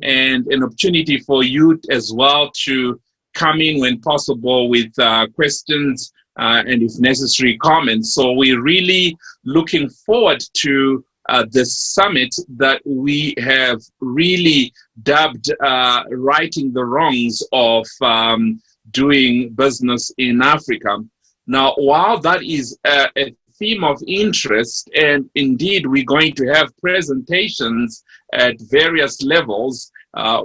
and an opportunity for you as well to come in when possible with questions and if necessary comments. So we're really looking forward to this summit that we have really dubbed righting the wrongs of doing business in Africa. Now, while that is a theme of interest, and indeed we're going to have presentations at various levels,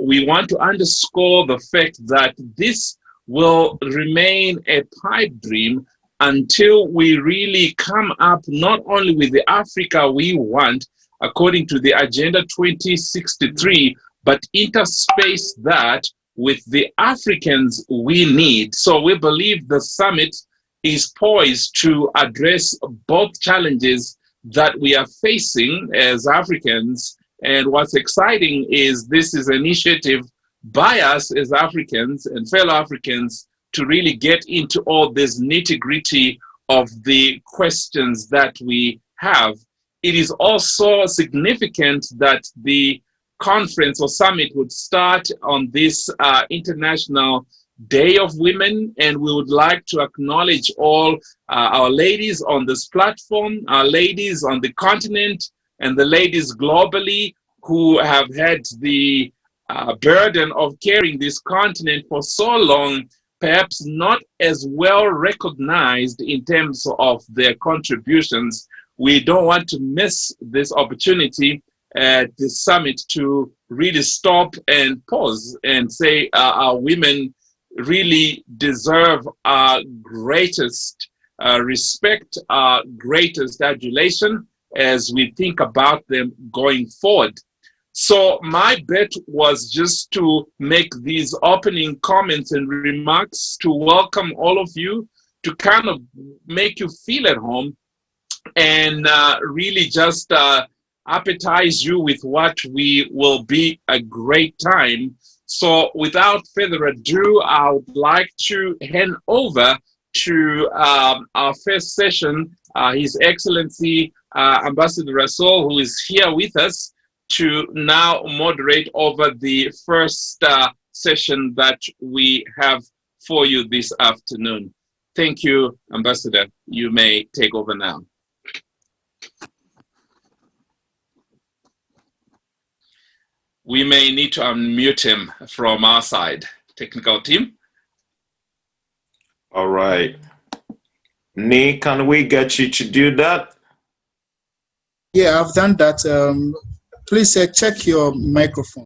we want to underscore the fact that this will remain a pipe dream until we really come up not only with the Africa we want, according to the Agenda 2063, but interspace that with the Africans we need. So we believe the summit is poised to address both challenges that we are facing as Africans. And what's exciting is this is an initiative by us as Africans and fellow Africans to really get into all this nitty-gritty of the questions that we have. It is also significant that the conference or summit would start on this International Day of Women, and we would like to acknowledge all our ladies on this platform, our ladies on the continent, and the ladies globally who have had the burden of carrying this continent for so long, perhaps not as well recognized in terms of their contributions. We don't want to miss this opportunity at the summit to really stop and pause and say our women really deserve our greatest respect, our greatest adulation as we think about them going forward. So my bet was just to make these opening comments and remarks to welcome all of you, to kind of make you feel at home and really just appetize you with what we will be a great time. So without further ado, I would like to hand over to our first session, His Excellency Ambassador Rasool, who is here with us to now moderate over the first session that we have for you this afternoon. Thank you, Ambassador. You may take over now. We may need to unmute him from our side. Technical team. All right. Nee, can we get you to do that? Yeah, I've done that. Please check your microphone.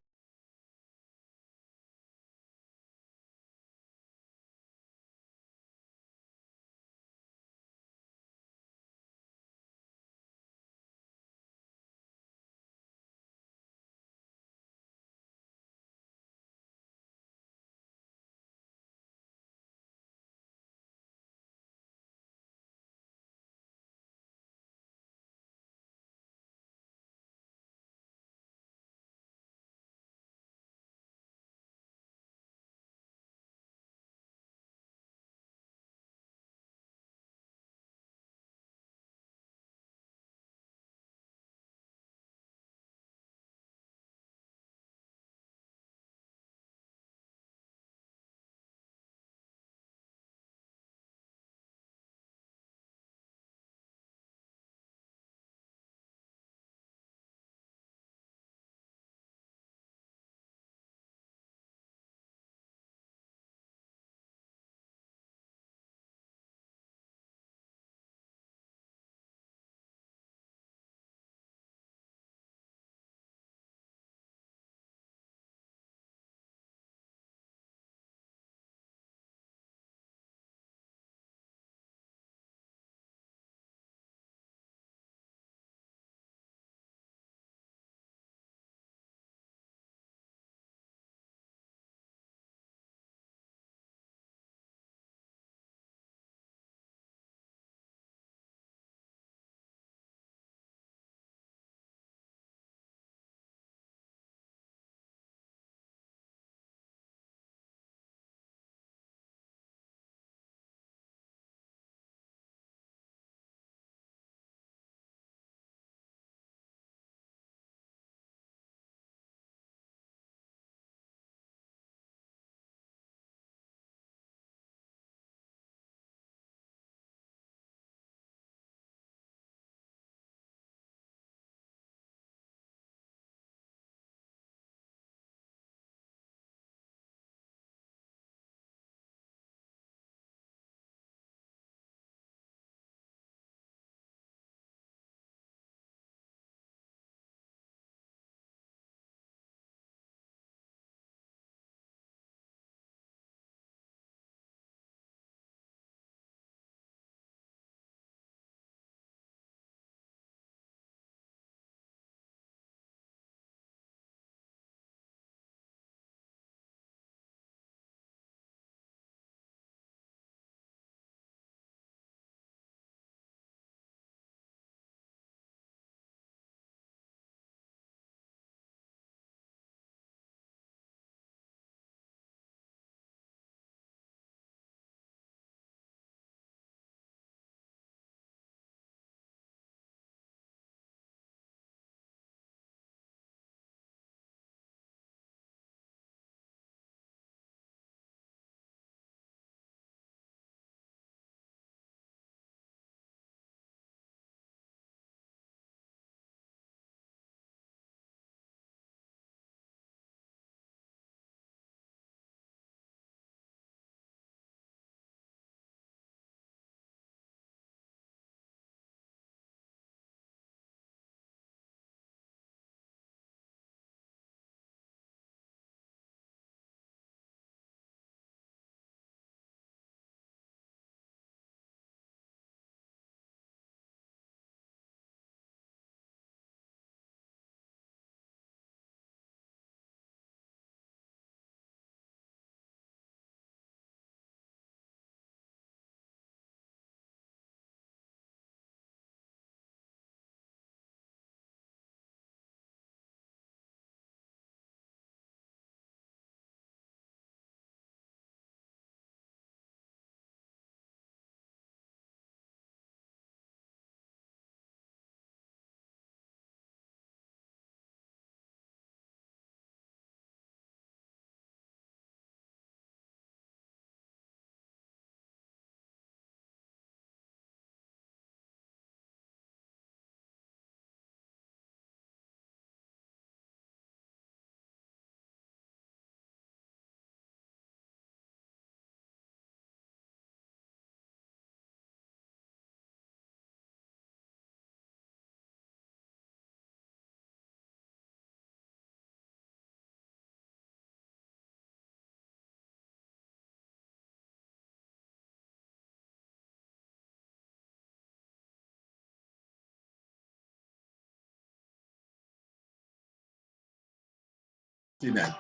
continent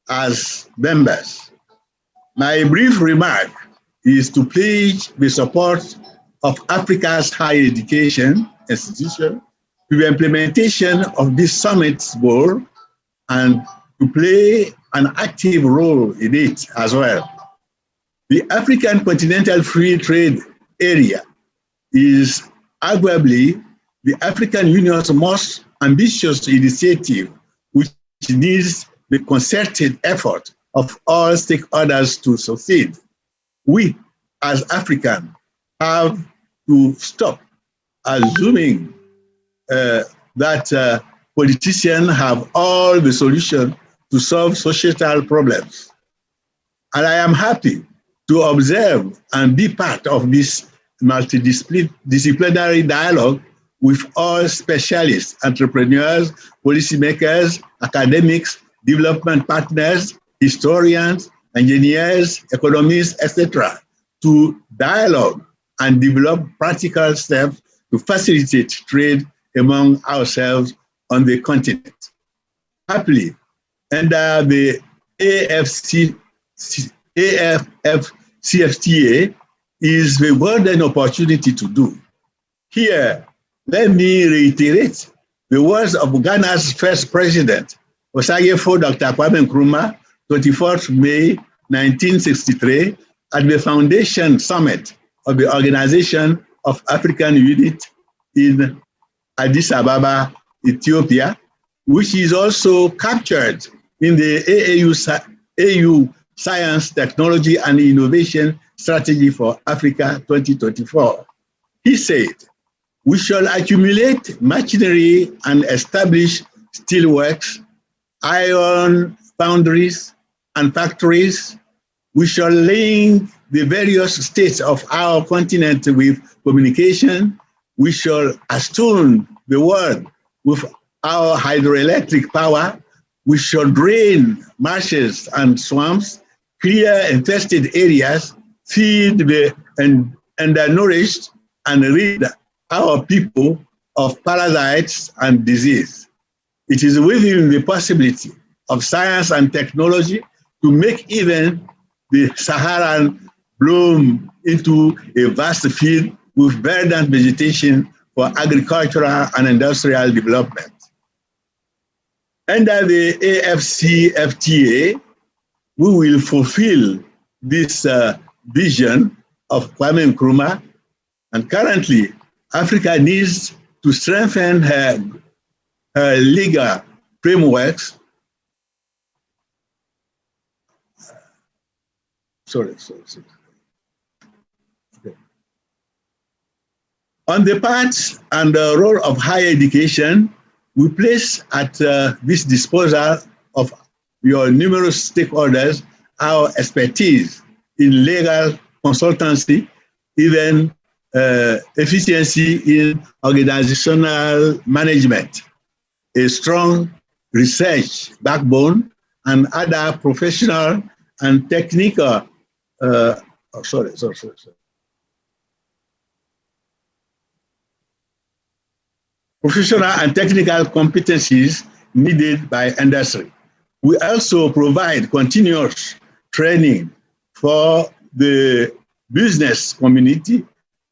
as members. My brief remark is to pledge the support of Africa's higher education institution to the implementation of this summit's goal and to play an active role in it as well. The African Continental Free Trade Area is arguably the African Union's most ambitious initiative, which needs the concerted effort of all stakeholders to succeed. We, as Africans, have to stop assuming that politicians have all the solutions to solve societal problems. And I am happy to observe and be part of this multidisciplinary dialogue with all specialists, entrepreneurs, policymakers, academics, development partners, historians, engineers, economists, etc., to dialogue and develop practical steps to facilitate trade among ourselves on the continent. Happily, under the AfCFTA is the golden opportunity to do. Here, let me reiterate the words of Ghana's first president, Osagyefo Dr. Kwame Nkrumah, 24th May 1963, at the Foundation Summit of the Organization of African Unity in Addis Ababa, Ethiopia, which is also captured in the AU Science, Technology and Innovation Strategy for Africa 2024. He said, "We shall accumulate machinery and establish steelworks, iron foundries and factories. We shall link the various states of our continent with communication. We shall astone the world with our hydroelectric power. We shall drain marshes and swamps, clear infested areas, feed the undernourished, and rid our people of parasites and disease. It is within the possibility of science and technology to make even the Saharan bloom into a vast field with verdant vegetation for agricultural and industrial development." Under the AfCFTA, we will fulfill this vision of Kwame Nkrumah, and currently, Africa needs to strengthen her legal frameworks. Sorry. Okay. On the part and the role of higher education, we place at this disposal of your numerous stakeholders our expertise in legal consultancy, even efficiency in organizational management, a strong research backbone, and other professional and technical, professional and technical competencies needed by industry. We also provide continuous training for the business community,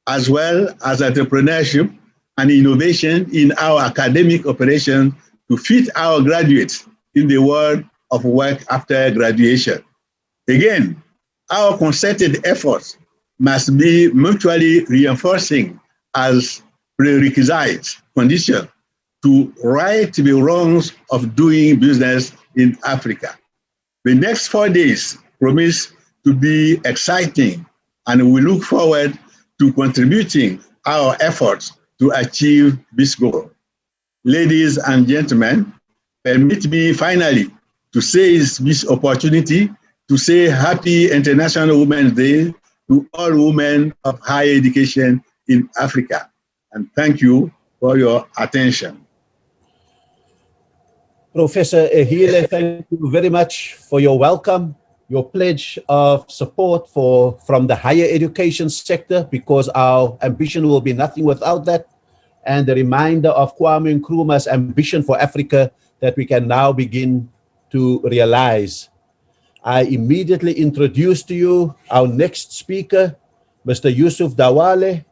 as well as entrepreneurship and innovation in our academic operations to fit our graduates in the world of work after graduation. Again, our concerted efforts must be mutually reinforcing as prerequisite condition to right the wrongs of doing business in Africa. The next 4 days promise to be exciting, and we look forward to contributing our efforts to achieve this goal. Ladies and gentlemen, permit me finally to seize this opportunity to say Happy International Women's Day to all women of higher education in Africa. And thank you for your attention. Professor Ehile, thank you very much for your welcome, your pledge of support from the higher education sector, because our ambition will be nothing without that, and the reminder of Kwame Nkrumah's ambition for Africa that we can now begin to realize. I immediately introduce to you our next speaker, Mr. Yusuf Dawale.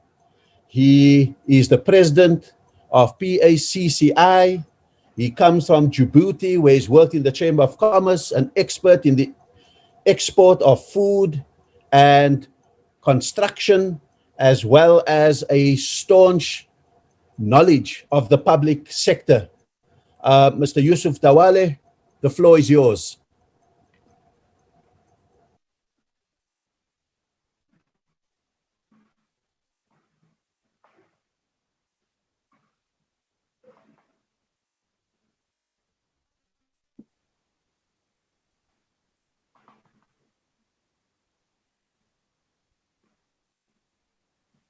He is the president of PACCI. He comes from Djibouti, where he's worked in the Chamber of Commerce, an expert in the export of food and construction, as well as a staunch knowledge of the public sector. Mr. Yusuf Dawale, the floor is yours.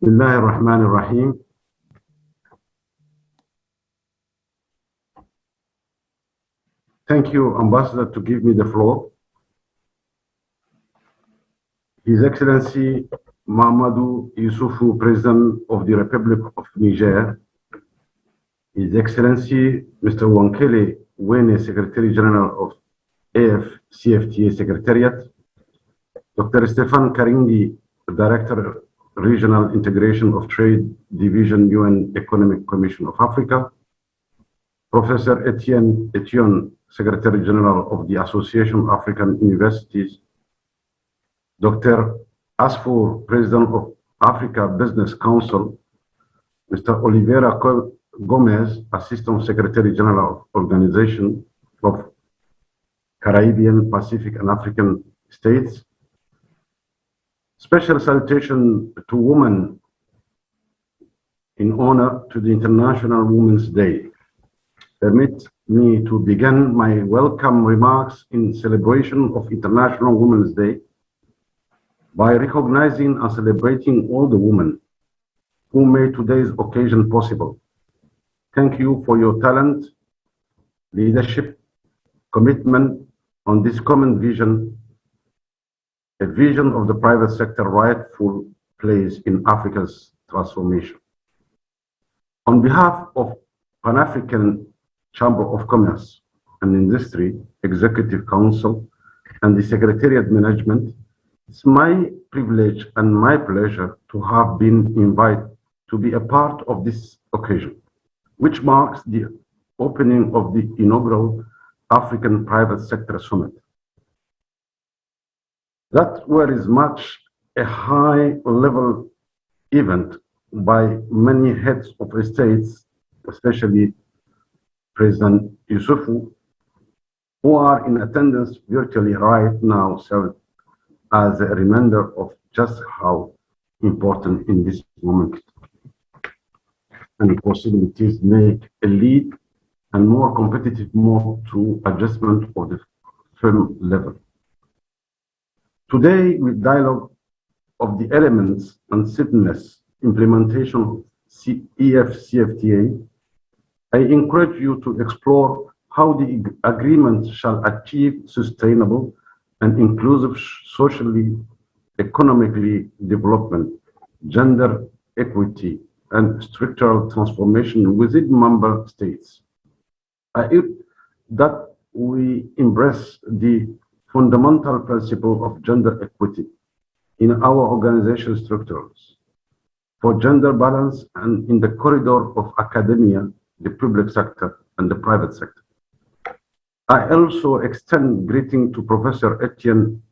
Bismillah ar-Rahman ar-Rahim. Thank you, Ambassador, to give me the floor. His Excellency Mahamadou Issoufou, President of the Republic of Niger. His Excellency Mr. Wankele Wene, Secretary General of AfCFTA Secretariat. Dr. Stefan Karingi, Director Regional Integration of Trade Division, UN Economic Commission of Africa. Professor Etienne Etienne, Secretary General of the Association of African Universities. Dr. Asfour, President of Africa Business Council. Mr. Oliveira Gomez, Assistant Secretary General of Organization of Caribbean, Pacific and African States. Special salutation to women in honor to the International Women's Day. Permit me to begin my welcome remarks in celebration of International Women's Day by recognizing and celebrating all the women who made today's occasion possible. Thank you for your talent, leadership, commitment on this common vision, a vision of the private sector rightful place in Africa's transformation. On behalf of Pan-African Chamber of Commerce and Industry, Executive Council, and the Secretariat Management, it's my privilege and my pleasure to have been invited to be a part of this occasion, which marks the opening of the inaugural African Private Sector Summit. That was much a high-level event by many heads of states, especially President Issoufou, who are in attendance virtually right now, serve as a reminder of just how important in this moment and possibilities make a lead and more competitive move to adjustment of the firm level. Today, with dialogue of the elements and seamless implementation of AfCFTA, I encourage you to explore how the agreement shall achieve sustainable and inclusive socially, economically development, gender equity, and structural transformation within member states. I hope that we embrace the fundamental principle of gender equity in our organization structures for gender balance and in the corridor of academia, the public sector, and the private sector. I also extend greeting to Professor Etienne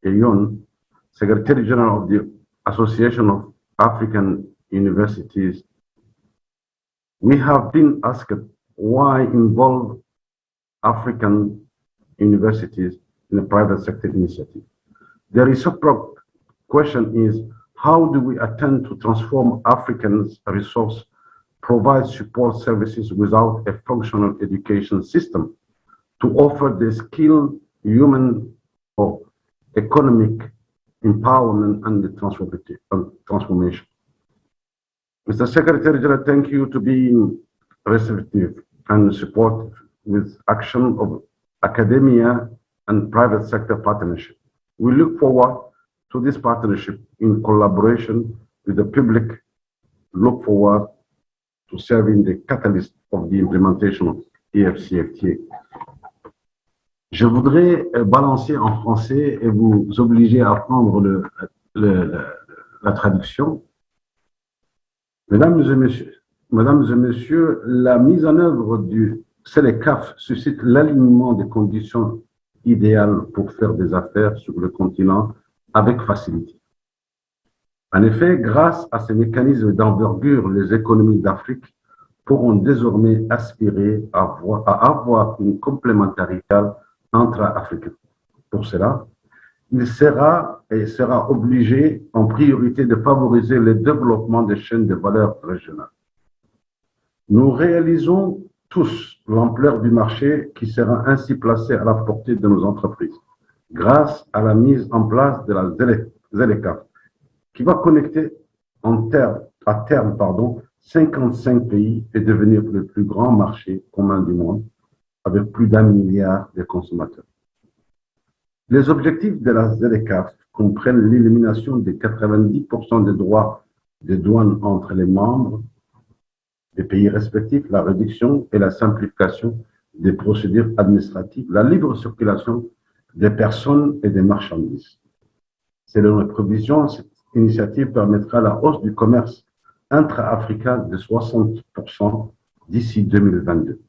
Etienne, Secretary General of the Association of African Universities. We have been asked why involve African universities in a private sector initiative. The reciprocal question is, how do we attempt to transform Africans' resource, provide support services without a functional education system to offer the skilled human or economic empowerment and the transformation? Mr. Secretary General, thank you to being receptive and support with action of academia and private sector partnership. We look forward to this partnership in collaboration with the public, look forward to serving the catalyst of the implementation of AfCFTA. Je voudrais balancer en français et vous obliger à prendre la traduction. Mesdames et messieurs, la mise en œuvre du CELECAF suscite l'alignement des conditions idéales pour faire des affaires sur le continent avec facilité. En effet, grâce à ces mécanismes d'envergure, les économies d'Afrique pourront désormais aspirer à avoir une complémentarité intra-africaine. Pour cela, il sera obligé en priorité de favoriser le développement des chaînes de valeur régionales. Nous réalisons tous l'ampleur du marché qui sera ainsi placé à la portée de nos entreprises grâce à la mise en place de la ZLECAF qui va connecter à terme 55 pays et devenir le plus grand marché commun du monde avec plus d'1 milliard de consommateurs. Les objectifs de la ZLECAF comprennent l'élimination de 90% des droits de douane entre les membres des pays respectifs, la réduction et la simplification des procédures administratives, la libre circulation des personnes et des marchandises. Selon les prévisions, cette initiative permettra la hausse du commerce intra-africain de 60% d'ici 2022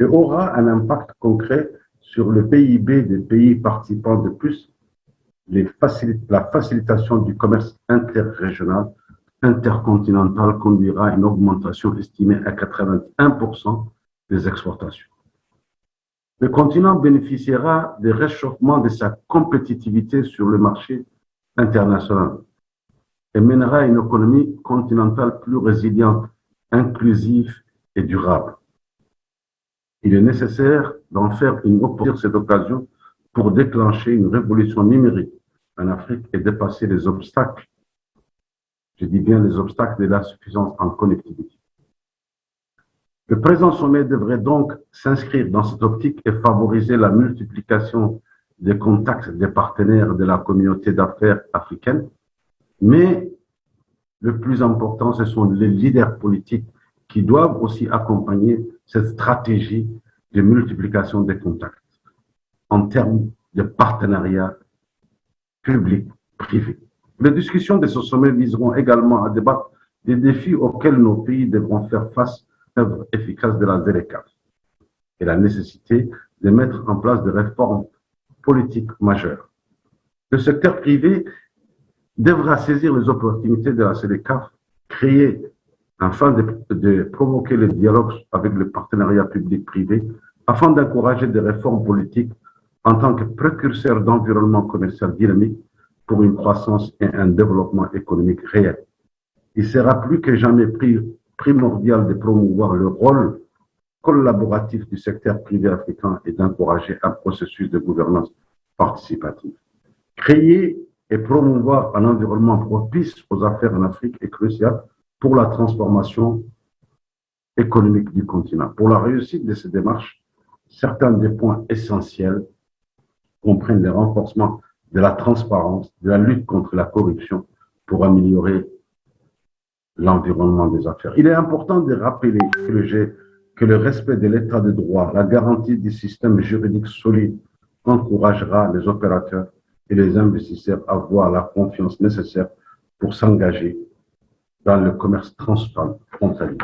et aura un impact concret sur le PIB des pays participants. De plus, la facilitation du commerce interrégional, intercontinental conduira à une augmentation estimée à 81% des exportations. Le continent bénéficiera des réchauffements de sa compétitivité sur le marché international et mènera une économie continentale plus résiliente, inclusive et durable. Il est nécessaire d'en faire cette occasion pour déclencher une révolution numérique en Afrique et dépasser les obstacles, je dis bien les obstacles de l'insuffisance en connectivité. Le présent sommet devrait donc s'inscrire dans cette optique et favoriser la multiplication des contacts des partenaires de la communauté d'affaires africaine. Mais le plus important, ce sont les leaders politiques qui doivent aussi accompagner cette stratégie de multiplication des contacts en termes de partenariat public-privé. Les discussions de ce sommet viseront également à débattre des défis auxquels nos pays devront faire face à l'œuvre efficace de la ZLECAF et la nécessité de mettre en place des réformes politiques majeures. Le secteur privé devra saisir les opportunités de la ZLECAF, créer afin de provoquer le dialogue avec le partenariat public-privé, afin d'encourager des réformes politiques en tant que précurseur d'environnement commercial dynamique pour une croissance et un développement économique réel. Il sera plus que jamais primordial de promouvoir le rôle collaboratif du secteur privé africain et d'encourager un processus de gouvernance participative. Créer et promouvoir un environnement propice aux affaires en Afrique est crucial pour la transformation économique du continent. Pour la réussite de ces démarches, certains des points essentiels comprennent le renforcement de la transparence, de la lutte contre la corruption pour améliorer l'environnement des affaires. Il est important de rappeler que le respect de l'état de droit, la garantie du système juridique solide encouragera les opérateurs et les investisseurs à avoir la confiance nécessaire pour s'engager dans le commerce transfrontalier.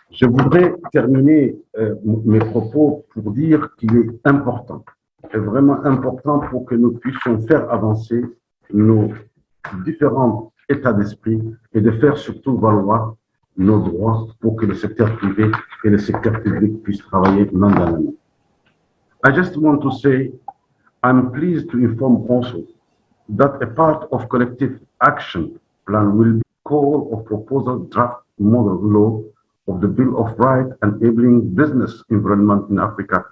Je voudrais terminer mes propos pour dire qu'il est important, est vraiment important pour que nous puissions faire avancer nos différents états d'esprit et de faire surtout valoir nos droits pour que le secteur privé et le secteur public puissent travailler main dans la main. I just want to say, I'm pleased to inform also that a part of collective action plan will be call of proposal draft model law of the Bill of Rights enabling business environment in Africa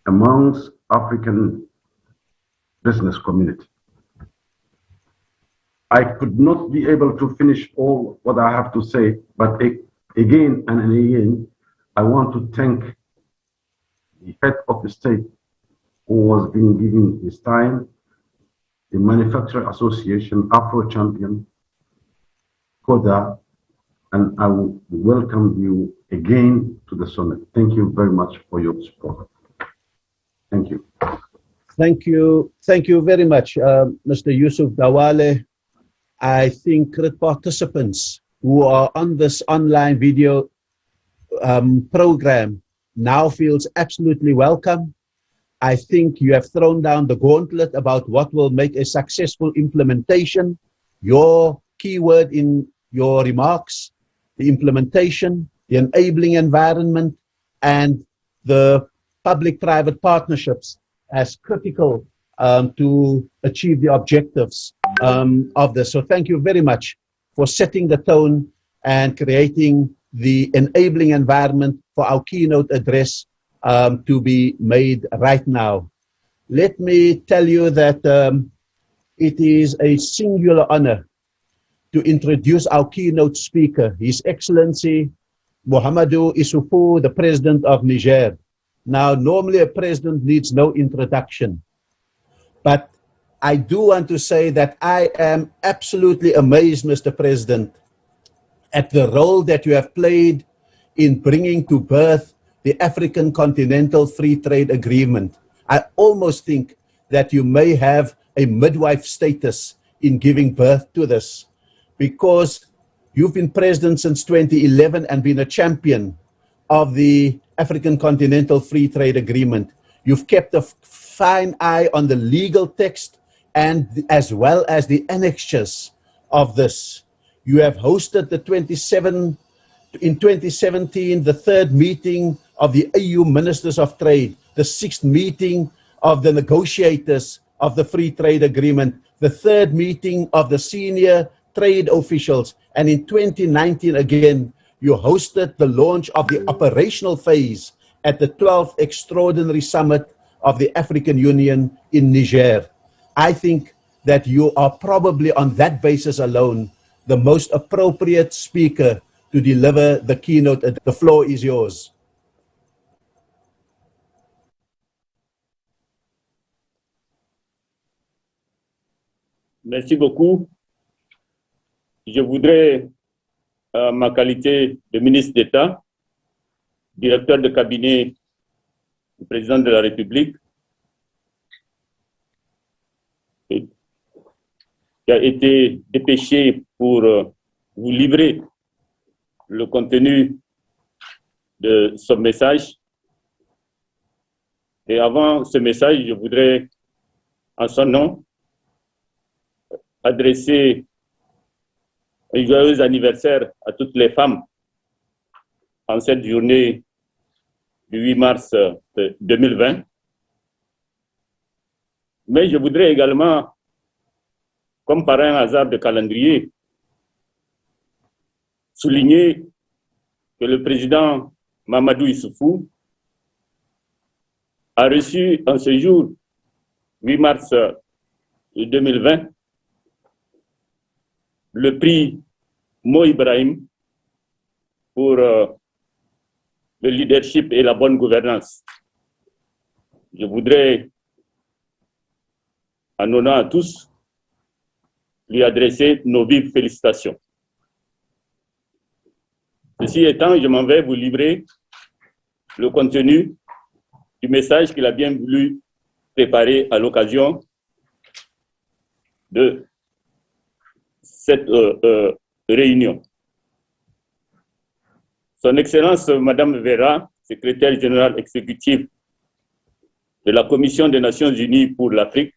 amongst African business community. I could not be able to finish all what I have to say, but again and again, I want to thank the head of the state who has been giving his time, the Manufacturer Association, Afro Champion, CODA, and I will welcome you again to the summit. Thank you very much for your support. Thank you. Thank you very much, Mr. Yusuf Dawale. I think the participants who are on this online video program now feels absolutely welcome. I think you have thrown down the gauntlet about what will make a successful implementation. Your keyword in your remarks, the implementation, the enabling environment, and the public-private partnerships as critical to achieve the objectives of this. So thank you very much for setting the tone and creating the enabling environment for our keynote address to be made right now. Let me tell you that it is a singular honor to introduce our keynote speaker, His Excellency Mohamedou Issoufou, the President of Niger. Now, normally a president needs no introduction, but I do want to say that I am absolutely amazed, Mr. President, at the role that you have played in bringing to birth the African Continental Free Trade Agreement. I almost think that you may have a midwife status in giving birth to this, because you've been president since 2011 and been a champion of the African Continental Free Trade Agreement. You've kept a fine eye on the legal text and as well as the annexures of this. You have hosted in 2017, the third meeting of the EU Ministers of Trade, the sixth meeting of the negotiators of the Free Trade Agreement, the third meeting of the senior trade officials, and in 2019 again, you hosted the launch of the operational phase at the 12th Extraordinary Summit of the African Union in Niger. I think that you are probably on that basis alone the most appropriate speaker to deliver the keynote. The floor is yours. Merci beaucoup. Je voudrais, ma qualité de ministre d'État, directeur de cabinet du président de la République, qui a été dépêché pour vous livrer le contenu de son message. Et avant ce message, je voudrais, en son nom, adresser un joyeux anniversaire à toutes les femmes en cette journée du 8 mars 2020. Mais je voudrais également, comme par un hasard de calendrier, souligner que le président Mamadou Issoufou a reçu en ce jour, 8 mars 2020, le prix Mo Ibrahim pour le leadership et la bonne gouvernance. Je voudrais, en honneur à tous, lui adresser nos vives félicitations. Ceci étant, je m'en vais vous livrer le contenu du message qu'il a bien voulu préparer à l'occasion de cette réunion. Son Excellence Madame Vera, secrétaire générale exécutive de la Commission des Nations Unies pour l'Afrique,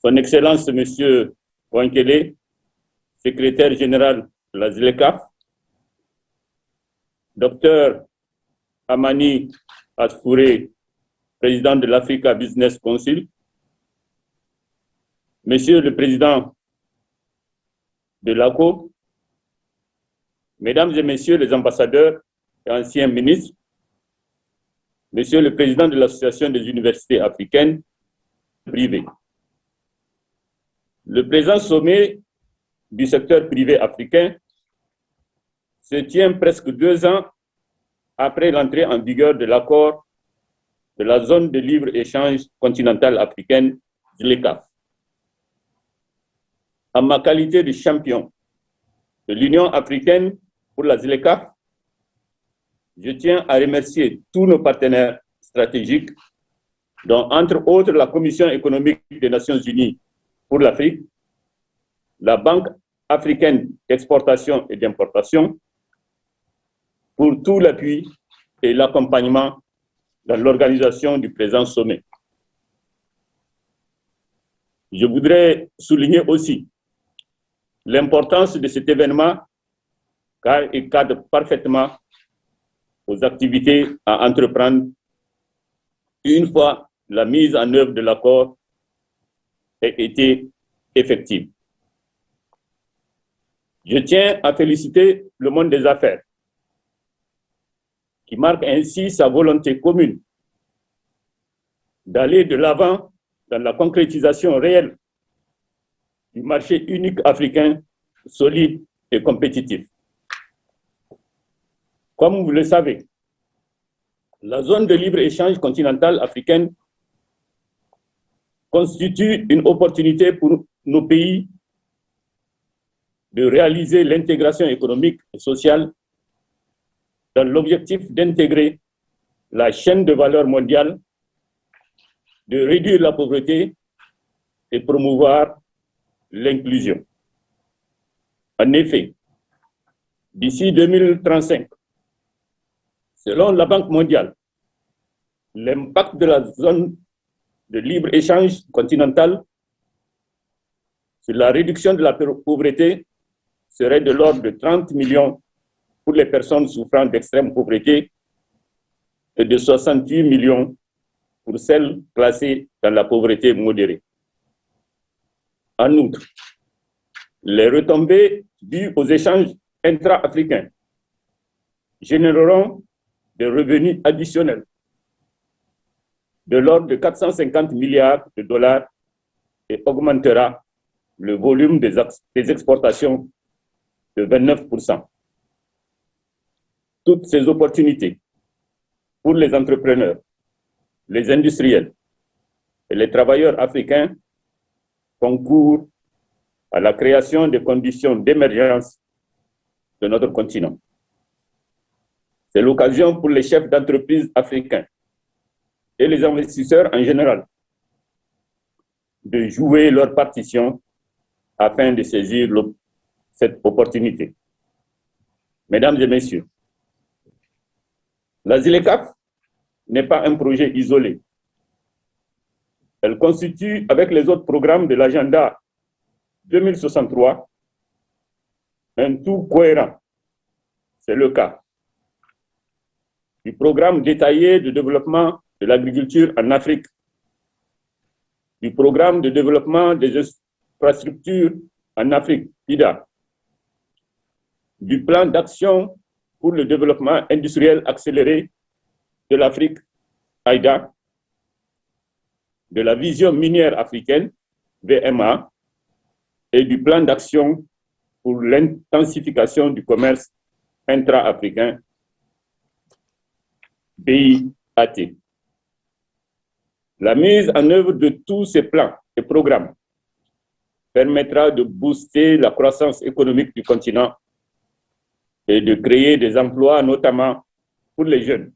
Son Excellence Monsieur Wankele, secrétaire général de la ZLECAF, Dr Amani Asfouré, président de l'Africa Business Council, Monsieur le Président de l'ACO, Mesdames et Messieurs les ambassadeurs et anciens ministres, Monsieur le Président de l'Association des universités africaines privées. Le présent sommet du secteur privé africain se tient presque 2 ans après l'entrée en vigueur de l'accord de la zone de libre-échange continentale africaine, ZLECAf. En ma qualité de champion de l'Union africaine pour la ZLECAf, je tiens à remercier tous nos partenaires stratégiques, dont entre autres la Commission économique des Nations Unies pour l'Afrique, la Banque africaine d'exportation et d'importation, pour tout l'appui et l'accompagnement dans l'organisation du présent sommet. Je voudrais souligner aussi l'importance de cet événement car il cadre parfaitement aux activités à entreprendre une fois la mise en œuvre de l'accord ait été effective. Je tiens à féliciter le monde des affaires qui marque ainsi sa volonté commune d'aller de l'avant dans la concrétisation réelle du marché unique africain solide et compétitif. Comme vous le savez, la zone de libre-échange continentale africaine constitue une opportunité pour nos pays de réaliser l'intégration économique et sociale dans l'objectif d'intégrer la chaîne de valeur mondiale, de réduire la pauvreté et promouvoir l'inclusion. En effet, d'ici 2035, selon la Banque mondiale, l'impact de la zone de libre-échange continentale sur la réduction de la pauvreté serait de l'ordre de 30 millions pour les personnes souffrant d'extrême pauvreté et de 68 millions pour celles classées dans la pauvreté modérée. En outre, les retombées dues aux échanges intra-africains généreront des revenus additionnels de l'ordre de 450 milliards de dollars et augmentera le volume des exportations de 29%. Toutes ces opportunités pour les entrepreneurs, les industriels et les travailleurs africains concourent à la création des conditions d'émergence de notre continent. C'est l'occasion pour les chefs d'entreprise africains et les investisseurs en général de jouer leur partition afin de saisir cette opportunité. Mesdames et messieurs, la ZLECAf n'est pas un projet isolé. Elle constitue, avec les autres programmes de l'agenda 2063, un tout cohérent. C'est le cas du programme détaillé de développement de l'agriculture en Afrique, du programme de développement des infrastructures en Afrique, PIDA, du plan d'action pour le développement industriel accéléré de l'Afrique, AIDA, de la vision minière africaine, VMA, et du plan d'action pour l'intensification du commerce intra-africain, BIAT. La mise en œuvre de tous ces plans et programmes permettra de booster la croissance économique du continent et de créer des emplois, notamment pour les jeunes,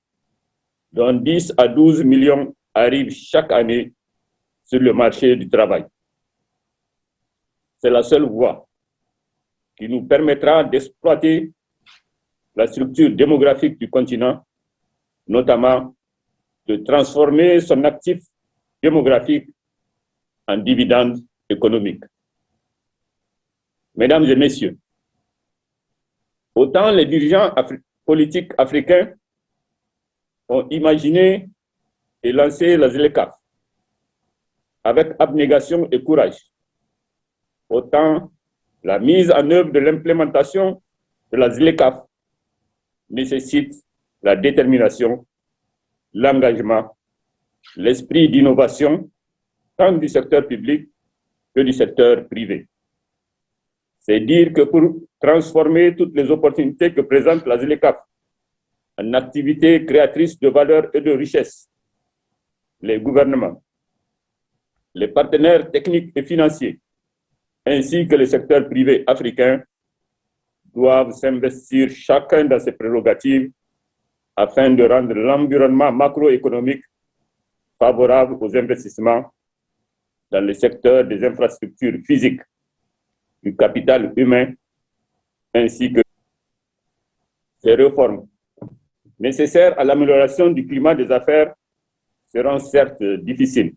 dont 10 à 12 millions arrivent chaque année sur le marché du travail. C'est la seule voie qui nous permettra d'exploiter la structure démographique du continent, notamment de transformer son actif démographique en dividende économique. Mesdames et messieurs, autant les dirigeants politiques africains ont imaginé et lancé la ZLECAf avec abnégation et courage, autant la mise en œuvre de l'implémentation de la ZLECAf nécessite la détermination, l'engagement, l'esprit d'innovation, tant du secteur public que du secteur privé. C'est dire que pour transformer toutes les opportunités que présente la ZLECAf en activités créatrices de valeur et de richesse, les gouvernements, les partenaires techniques et financiers, ainsi que le secteur privé africain, doivent s'investir chacun dans ses prérogatives afin de rendre l'environnement macroéconomique favorable aux investissements dans le secteur des infrastructures physiques, du capital humain, ainsi que ces réformes nécessaires à l'amélioration du climat des affaires seront certes difficiles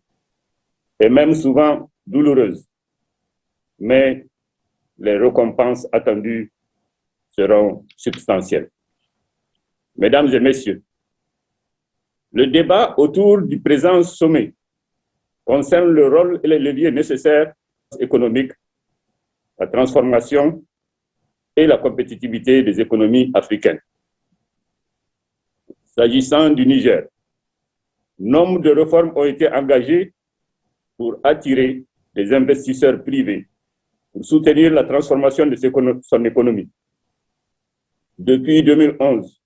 et même souvent douloureuses, mais les récompenses attendues seront substantielles. Mesdames et messieurs, le débat autour du présent sommet concerne le rôle et les leviers nécessaires économiques, la transformation et la compétitivité des économies africaines. S'agissant du Niger, nombre de réformes ont été engagées pour attirer des investisseurs privés, pour soutenir la transformation de son économie. Depuis 2011,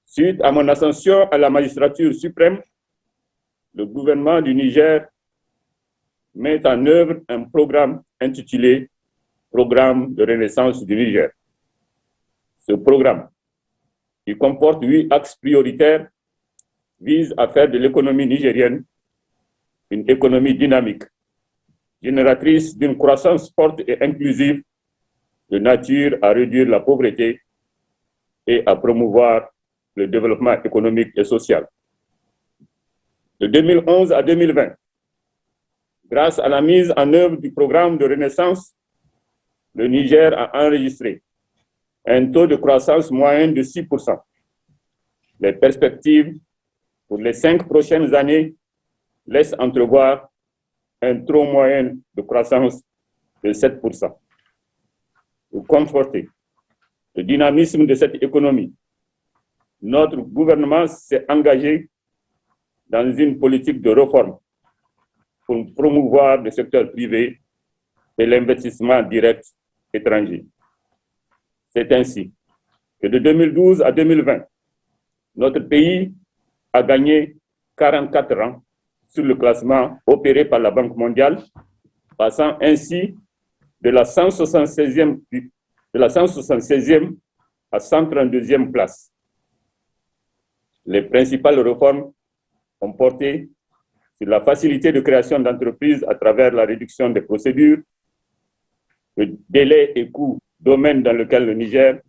suite à mon ascension à la magistrature suprême, le gouvernement du Niger met en œuvre un programme intitulé « Programme de renaissance du Niger ». Ce programme, qui comporte 8 axes prioritaires, vise à faire de l'économie nigérienne une économie dynamique, génératrice d'une croissance forte et inclusive, de nature à réduire la pauvreté et à promouvoir le développement économique et social. De 2011 à 2020, grâce à la mise en œuvre du programme de renaissance, le Niger a enregistré un taux de croissance moyen de 6%. Les perspectives pour les 5 prochaines années laissent entrevoir un taux moyen de croissance de 7%. Pour conforter le dynamisme de cette économie, notre gouvernement s'est engagé dans une politique de réforme pour promouvoir le secteur privé et l'investissement direct étranger. C'est ainsi que de 2012 à 2020, notre pays a gagné 44 rangs sur le classement opéré par la Banque mondiale, passant ainsi de la 176e à 132e place. Les principales réformes ont porté sur la facilité de création d'entreprises à travers la réduction des procédures, le délai et coût, domaine dans lequel le Niger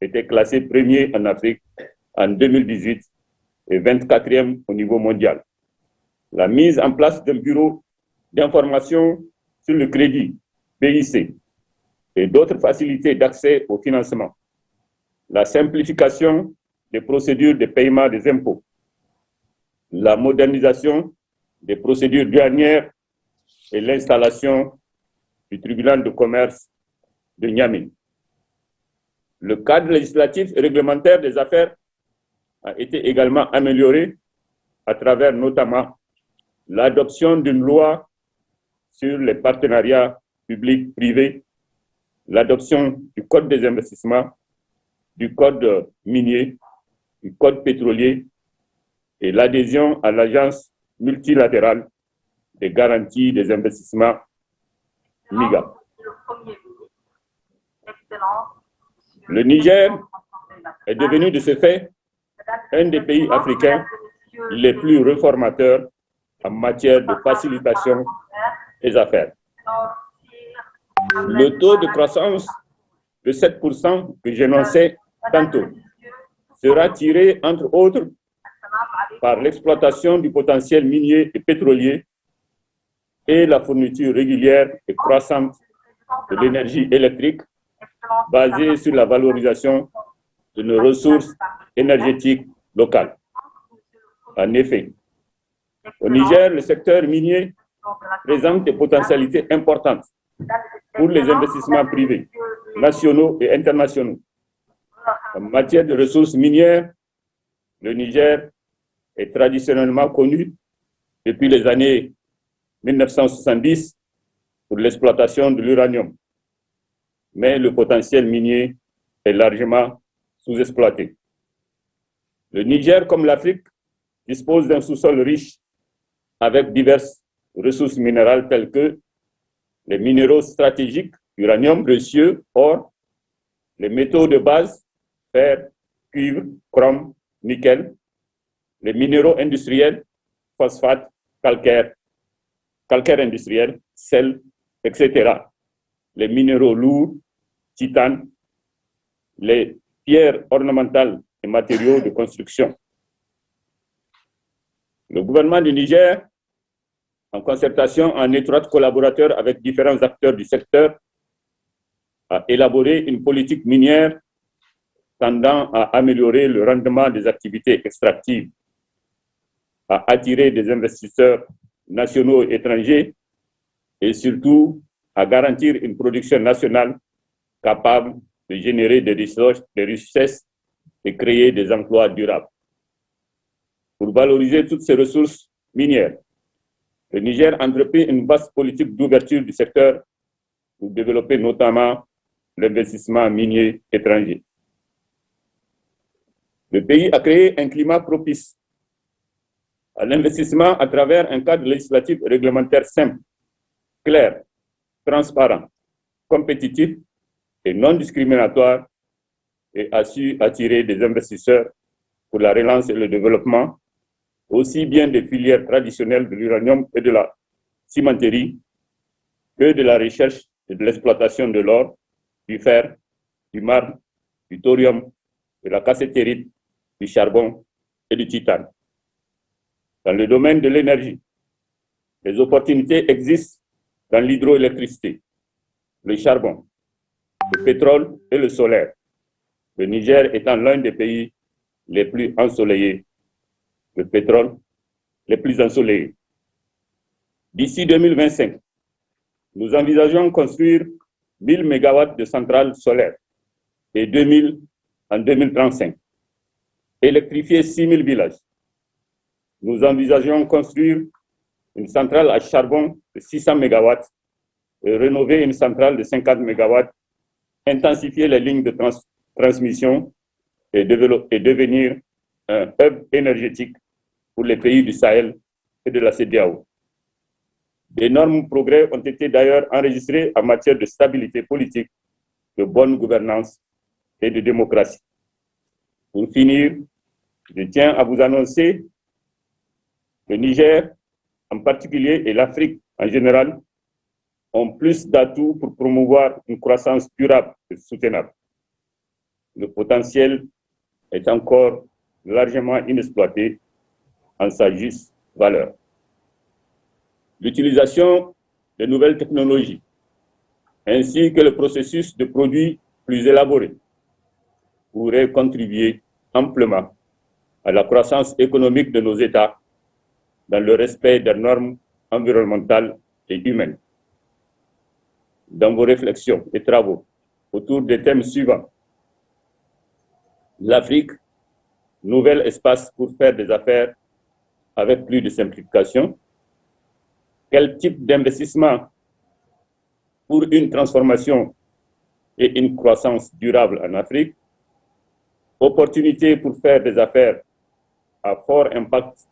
était classé premier en Afrique en 2018 et 24e au niveau mondial. La mise en place d'un bureau d'information sur le crédit, BIC, et d'autres facilités d'accès au financement. La simplification des procédures de paiement des impôts. La modernisation des procédures douanières et l'installation du tribunal de commerce de Niamey. Le cadre législatif et réglementaire des affaires a été également amélioré à travers notamment l'adoption d'une loi sur les partenariats publics-privés, l'adoption du Code des investissements, du Code minier, du Code pétrolier et l'adhésion à l'Agence multilatérale des garanties des investissements MIGA. Le Niger est devenu de ce fait un des pays africains les plus réformateurs en matière de facilitation des affaires. Le taux de croissance de 7% que j'énonçais tantôt sera tiré, entre autres, par l'exploitation du potentiel minier et pétrolier et la fourniture régulière et croissante de l'énergie électrique basée sur la valorisation de nos ressources énergétiques locales. En effet, au Niger, le secteur minier présente des potentialités importantes pour les investissements privés, nationaux et internationaux. En matière de ressources minières, le Niger est traditionnellement connu depuis les années 1970 pour l'exploitation de l'uranium. Mais le potentiel minier est largement sous-exploité. Le Niger, comme l'Afrique, dispose d'un sous-sol riche avec diverses ressources minérales telles que les minéraux stratégiques, uranium, précieux, or, les métaux de base, fer, cuivre, chrome, nickel, les minéraux industriels, phosphate, calcaire industriel, sel, etc. Les minéraux lourds, titane, les pierres ornementales et matériaux de construction. Le gouvernement du Niger, en concertation, en étroite collaborateur avec différents acteurs du secteur, a élaboré une politique minière tendant à améliorer le rendement des activités extractives, à attirer des investisseurs nationaux et étrangers et surtout à garantir une production nationale capable de générer des richesses et créer des emplois durables. Pour valoriser toutes ces ressources minières, le Niger a entrepris une vaste politique d'ouverture du secteur pour développer notamment l'investissement minier étranger. Le pays a créé un climat propice à l'investissement à travers un cadre législatif et réglementaire simple, clair, transparent, compétitif et non discriminatoire et a su attirer des investisseurs pour la relance et le développement aussi bien des filières traditionnelles de l'uranium et de la cimenterie que de la recherche et de l'exploitation de l'or, du fer, du marbre, du thorium, de la cassétérite, du charbon et du titane. Dans le domaine de l'énergie, les opportunités existent dans l'hydroélectricité, le charbon, le pétrole et le solaire, le Niger étant l'un des pays les plus ensoleillés, le pétrole les plus ensoleillés. D'ici 2025, nous envisageons construire 1000 MW de centrales solaires et 2000 en 2035, électrifier 6000 villages. Nous envisageons construire une centrale à charbon de 600 MW et rénover une centrale de 50 MW, intensifier les lignes de transmission et devenir un hub énergétique pour les pays du Sahel et de la CEDEAO. D'énormes progrès ont été d'ailleurs enregistrés en matière de stabilité politique, de bonne gouvernance et de démocratie. Pour finir, je tiens à vous annoncer que le Niger en particulier et l'Afrique en général ont plus d'atouts pour promouvoir une croissance durable et soutenable. Le potentiel est encore largement inexploité en sa juste valeur. L'utilisation des nouvelles technologies ainsi que le processus de produits plus élaborés pourrait contribuer amplement à la croissance économique de nos États dans le respect des normes environnementales et humaines. Dans vos réflexions et travaux autour des thèmes suivants: l'Afrique, nouvel espace pour faire des affaires avec plus de simplification, quel type d'investissement pour une transformation et une croissance durable en Afrique, opportunités pour faire des affaires à fort impact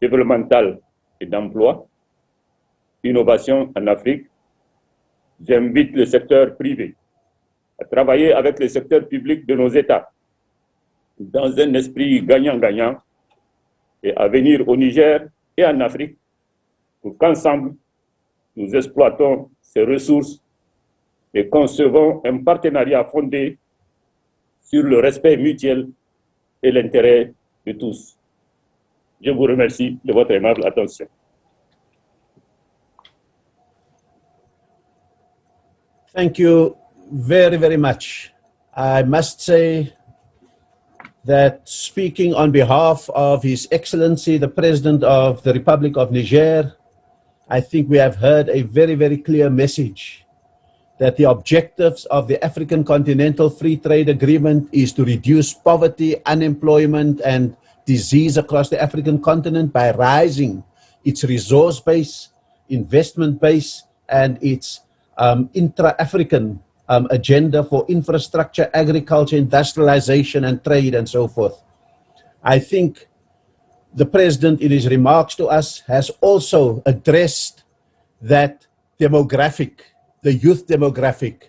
développemental et d'emploi, innovation en Afrique. J'invite le secteur privé à travailler avec le secteur public de nos États dans un esprit gagnant-gagnant et à venir au Niger et en Afrique pour qu'ensemble, nous exploitons ces ressources et concevons un partenariat fondé sur le respect mutuel et l'intérêt de tous. Je vous remercie de votre aimable attention. Thank you very, very much. I must say that speaking on behalf of His Excellency, the President of the Republic of Niger, I think we have heard a very, very clear message that the objectives of the African Continental Free Trade Agreement is to reduce poverty, unemployment, and disease across the African continent by rising its resource base, investment base, and its intra-African agenda for infrastructure, agriculture, industrialization, and trade, and so forth. I think the President, in his remarks to us, has also addressed that demographic, the youth demographic,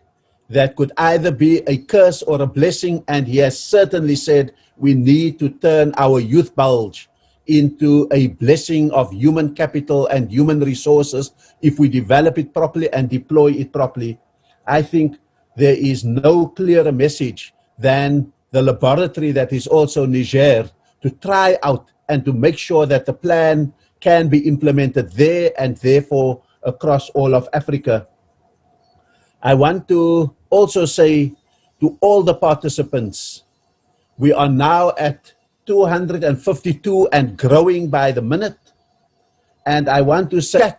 that could either be a curse or a blessing, and he has certainly said we need to turn our youth bulge into a blessing of human capital and human resources if we develop it properly and deploy it properly. I think there is no clearer message than the laboratory that is also Niger to try out and to make sure that the plan can be implemented there and therefore across all of Africa. I want to also say to all the participants, we are now at 252 and growing by the minute. And I want to say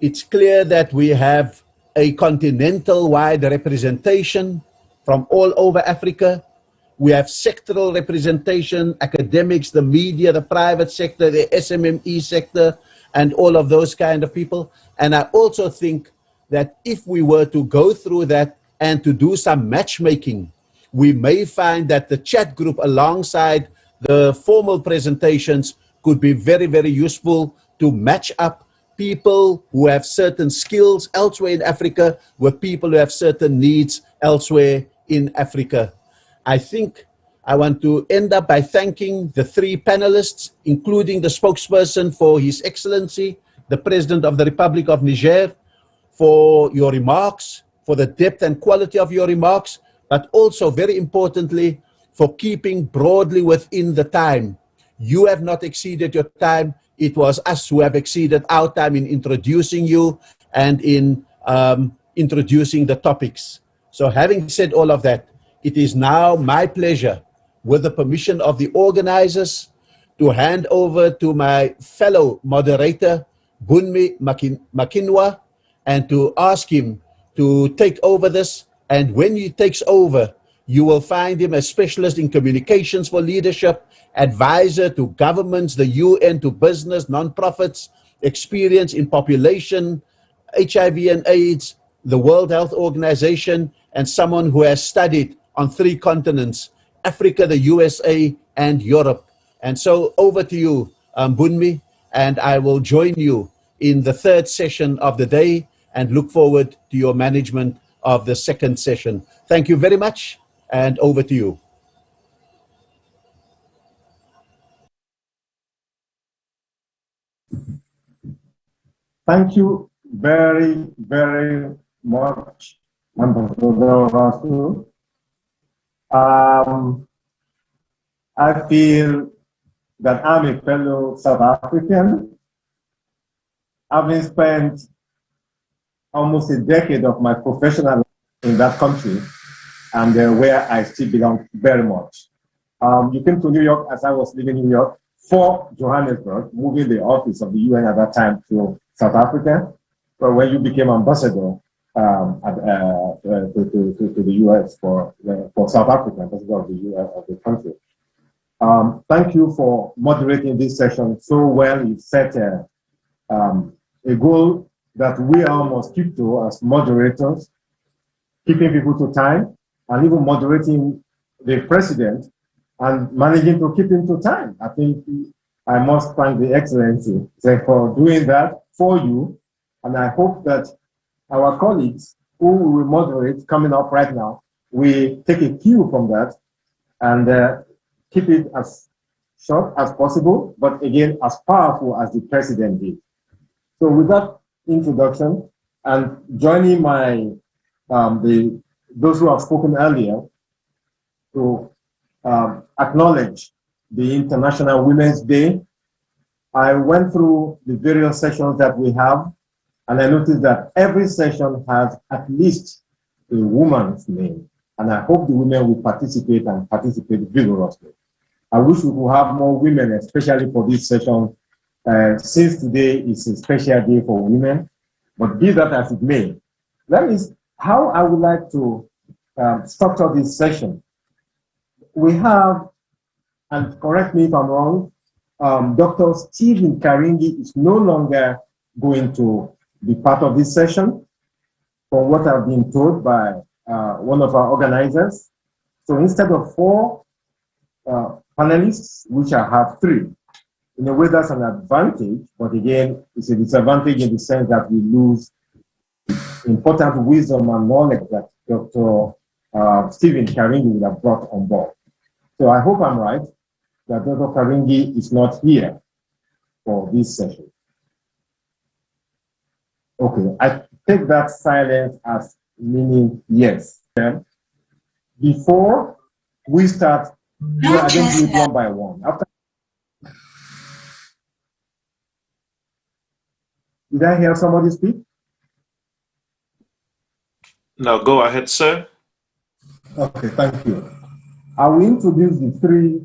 it's clear that we have a continental-wide representation from all over Africa. We have sectoral representation, academics, the media, the private sector, the SMME sector, and all of those kind of people. And I also think that if we were to go through that and to do some matchmaking, we may find that the chat group alongside the formal presentations could be very, very useful to match up people who have certain skills elsewhere in Africa with people who have certain needs elsewhere in Africa. I think I want to end up by thanking the three panelists, including the spokesperson for His Excellency, the President of the Republic of Niger, for your remarks, for the depth and quality of your remarks, but also very importantly, for keeping broadly within the time. You have not exceeded your time. It was us who have exceeded our time in introducing you and in introducing the topics. So having said all of that, it is now my pleasure, with the permission of the organizers, to hand over to my fellow moderator, Bunmi Makinwa, and to ask him to take over this. And when he takes over, you will find him a specialist in communications for leadership, advisor to governments, the UN, to business, non-profits, experience in population, HIV and AIDS, the World Health Organization, and someone who has studied on 3 continents, Africa, the USA, and Europe. And so over to you, Bunmi, and I will join you in the 3rd session of the day and look forward to your management of the 2nd session. Thank you very much, and over to you. Thank you very, very much, Ambassador. I feel that I'm a fellow South African, having spent almost a decade of my professional life in that country, and where I still belong very much. You came to New York as I was living in New York for Johannesburg, moving the office of the UN at that time to South Africa, but when you became ambassador to the US for South Africa, ambassador of the US of the country. Thank you for moderating this session so well. You set a goal that we all must keep to as moderators, keeping people to time, and even moderating the president and managing to keep him to time. I think I must thank the Excellency for doing that for you, and I hope that our colleagues who will moderate coming up right now, we take a cue from that and keep it as short as possible, but again, as powerful as the president did. So with that introduction, and joining my those who have spoken earlier to acknowledge the International Women's Day, I went through the various sessions that we have, and I noticed that every session has at least a woman's name, and I hope the women will participate and participate vigorously. I wish we could have more women, especially for this session, since today is a special day for women, but be that as it may. That is how I would like to structure this session. We have, and correct me if I'm wrong, Dr. Stephen Karingi is no longer going to be part of this session, from what I've been told by one of our organizers. So instead of 4 panelists, which I have 3. In a way, that's an advantage, but again, it's a disadvantage in the sense that we lose important wisdom and knowledge that Dr. Stephen Karingi would have brought on board. So I hope I'm right that Dr. Karingi is not here for this session. Okay, I take that silence as meaning yes. Before we start, I don't do it one by one. After, did I hear somebody speak? No, go ahead, sir. Okay, thank you. I will introduce the three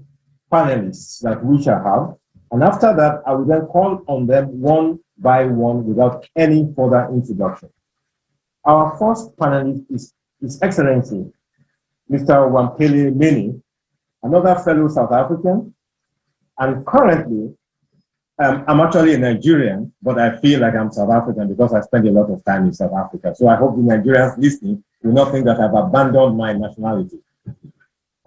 panelists that we shall have, and after that, I will then call on them one by one without any further introduction. Our first panelist is His Excellency, Mr. Wamkele Mene, another fellow South African, and currently, I'm actually a Nigerian, but I feel like I'm South African because I spend a lot of time in South Africa. So I hope the Nigerians listening will not think that I've abandoned my nationality.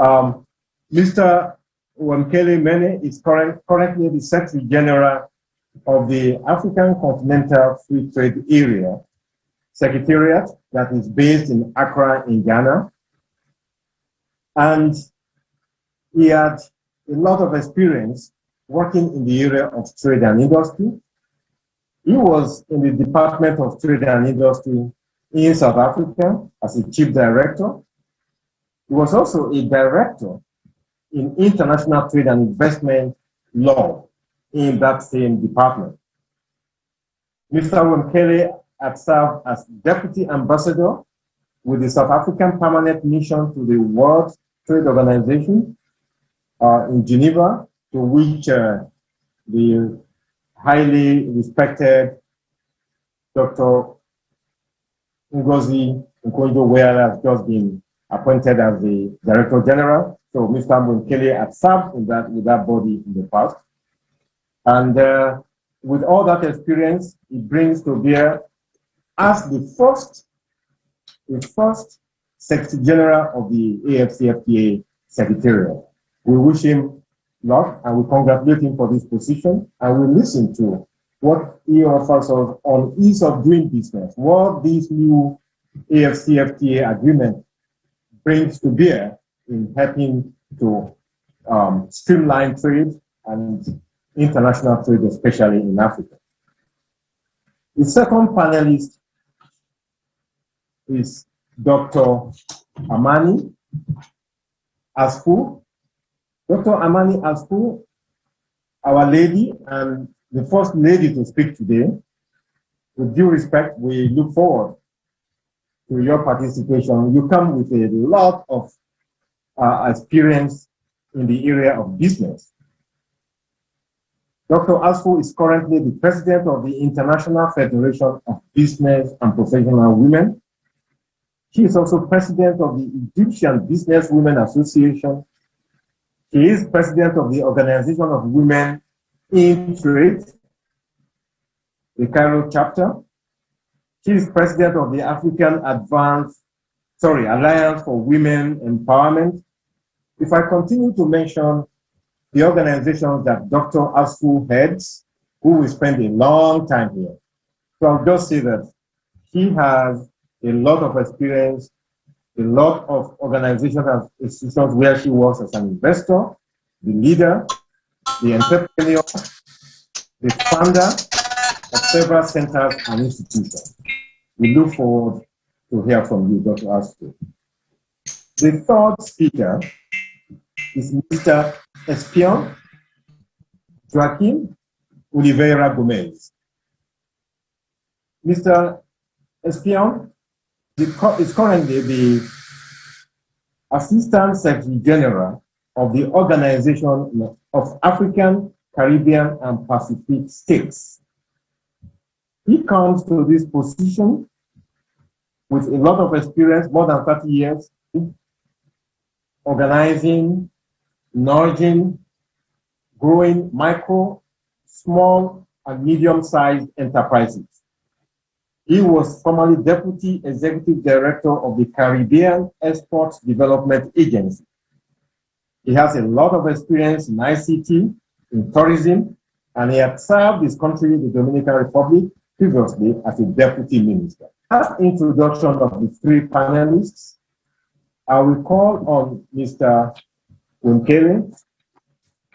Mr. Wamkele Mene is currently the Secretary General of the African Continental Free Trade Area, Secretariat, that is based in Accra in Ghana. And he had a lot of experience working in the area of trade and industry. He was in the Department of Trade and Industry in South Africa as a chief director. He was also a director in international trade and investment law in that same department. Mr. Wamkele had served as deputy ambassador with the South African Permanent Mission to the World Trade Organization in Geneva, to which the highly respected Dr. Ngozi Okonjo-Iweala has just been appointed as the Director General. So Mr. Wamkele had served with that body in the past. And with all that experience, he brings to bear as the first Secretary General of the AfCFTA Secretariat. We wish him luck and we congratulate him for this position, and we listen to what he offers us on ease of doing business, what this new AfCFTA agreement brings to bear in helping to streamline trade and international trade, especially in Africa. The second panelist is Dr. Amani Asfu. Dr. Amani Asfu, our lady and the first lady to speak today. With due respect, we look forward to your participation. You come with a lot of experience in the area of business. Dr. Asfu is currently the president of the International Federation of Business and Professional Women. She is also president of the Egyptian Business Women Association. She is president of the Organization of Women in Trade, the Cairo chapter. She is president of the African Alliance for Women Empowerment. If I continue to mention the organizations that Dr. Asfu heads, who will spend a long time here, so I'll just say that he has a lot of experience, a lot of organizations and institutions where she works as an investor, the leader, the entrepreneur, the founder of several centers and institutions. We look forward to hear from you, Dr. Asfu. The third speaker is Mr. Espion Joaquim Oliveira Gomez. Mr. Espion is currently the Assistant Secretary General of the Organization of African, Caribbean, and Pacific States. He comes to this position with a lot of experience, more than 30 years, organizing, nurturing, growing micro, small, and medium-sized enterprises. He was formerly Deputy Executive Director of the Caribbean Export Development Agency. He has a lot of experience in ICT, in tourism, and he had served his country, the Dominican Republic, previously as a Deputy Minister. As introduction of the three panelists, I will call on Mr. Unkere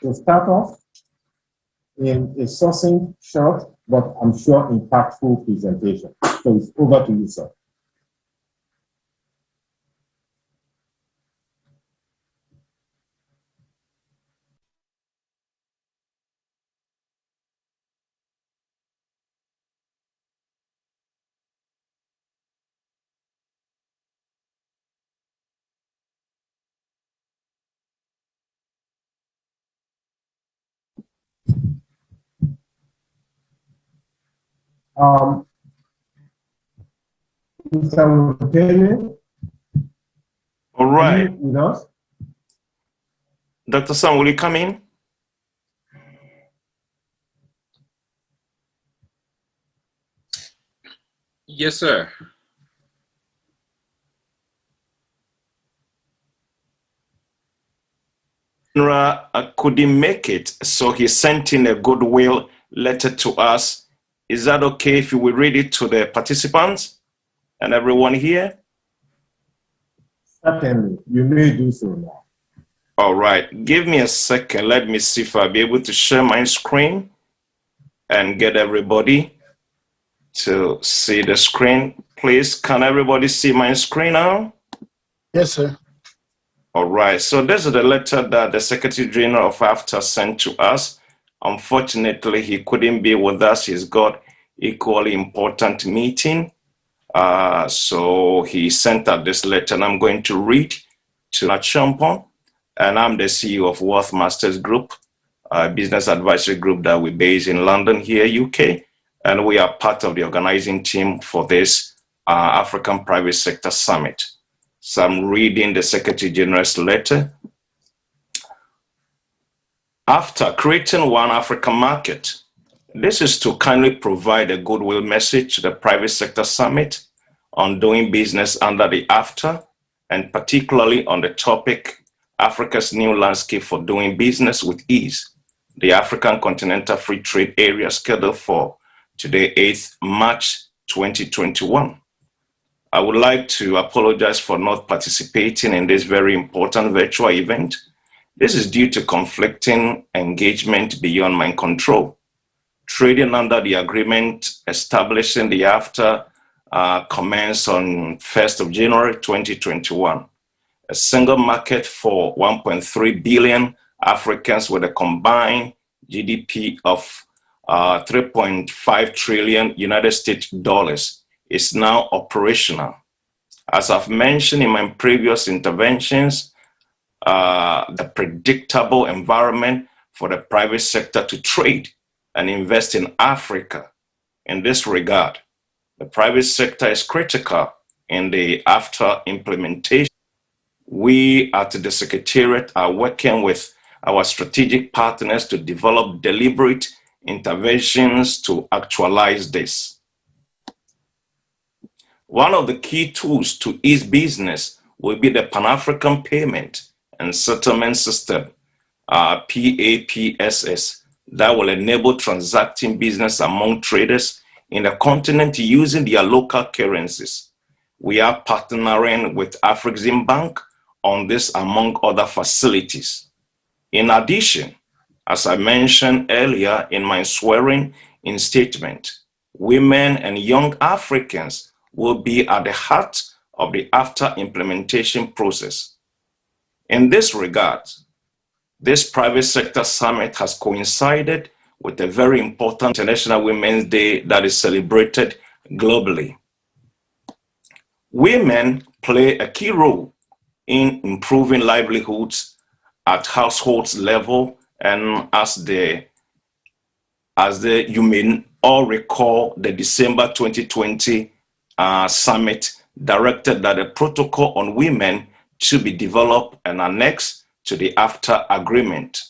to start off in a succinct, short, but I'm sure impactful presentation. So it's over to you, sir. Mr. Unkere, All right. with us? Dr. Sam, will you come in? Yes, sir. Couldn't make it, so he sent in a goodwill letter to us. Is that okay if we read it to the participants and everyone here? Certainly, you may do so now. All right, give me a second. Let me see if I'll be able to share my screen and get everybody to see the screen. Please, can everybody see my screen now? Yes, sir. All right, so this is the letter that the Secretary General of AfCFTA sent to us. Unfortunately, he couldn't be with us. He's got equally important meeting. So he sent out this letter, and I'm going to read to Champon. And I'm the CEO of Wealth Masters Group, a business advisory group that we base in London here, UK. And we are part of the organizing team for this African Private Sector Summit. So I'm reading the Secretary General's letter. After creating one African market, this is to kindly provide a goodwill message to the Private Sector Summit on doing business under the AfCFTA, and particularly on the topic, Africa's new landscape for doing business with ease, the African Continental Free Trade Area scheduled for today, 8th March 2021. I would like to apologize for not participating in this very important virtual event. This is due to conflicting engagement beyond my control. Trading under the agreement establishing the AfCFTA commenced on 1st of January 2021. A single market for 1.3 billion Africans with a combined GDP of 3.5 trillion United States dollars is now operational. As I've mentioned in my previous interventions, the predictable environment for the private sector to trade and invest in Africa. In this regard, the private sector is critical in the AfCFTA implementation. We at the Secretariat are working with our strategic partners to develop deliberate interventions to actualize this. One of the key tools to ease business will be the Pan-African Payment and Settlement System, PAPSS, that will enable transacting business among traders in the continent using their local currencies. We are partnering with Afrexim Bank on this, among other facilities. In addition, as I mentioned earlier in my swearing-in statement, women and young Africans will be at the heart of the AfCFTA implementation process. In this regard, this private sector summit has coincided with a very important International Women's Day that is celebrated globally. Women play a key role in improving livelihoods at households level, and you may all recall the December 2020 summit directed that a protocol on women to be developed and annexed to the AfCFTA agreement.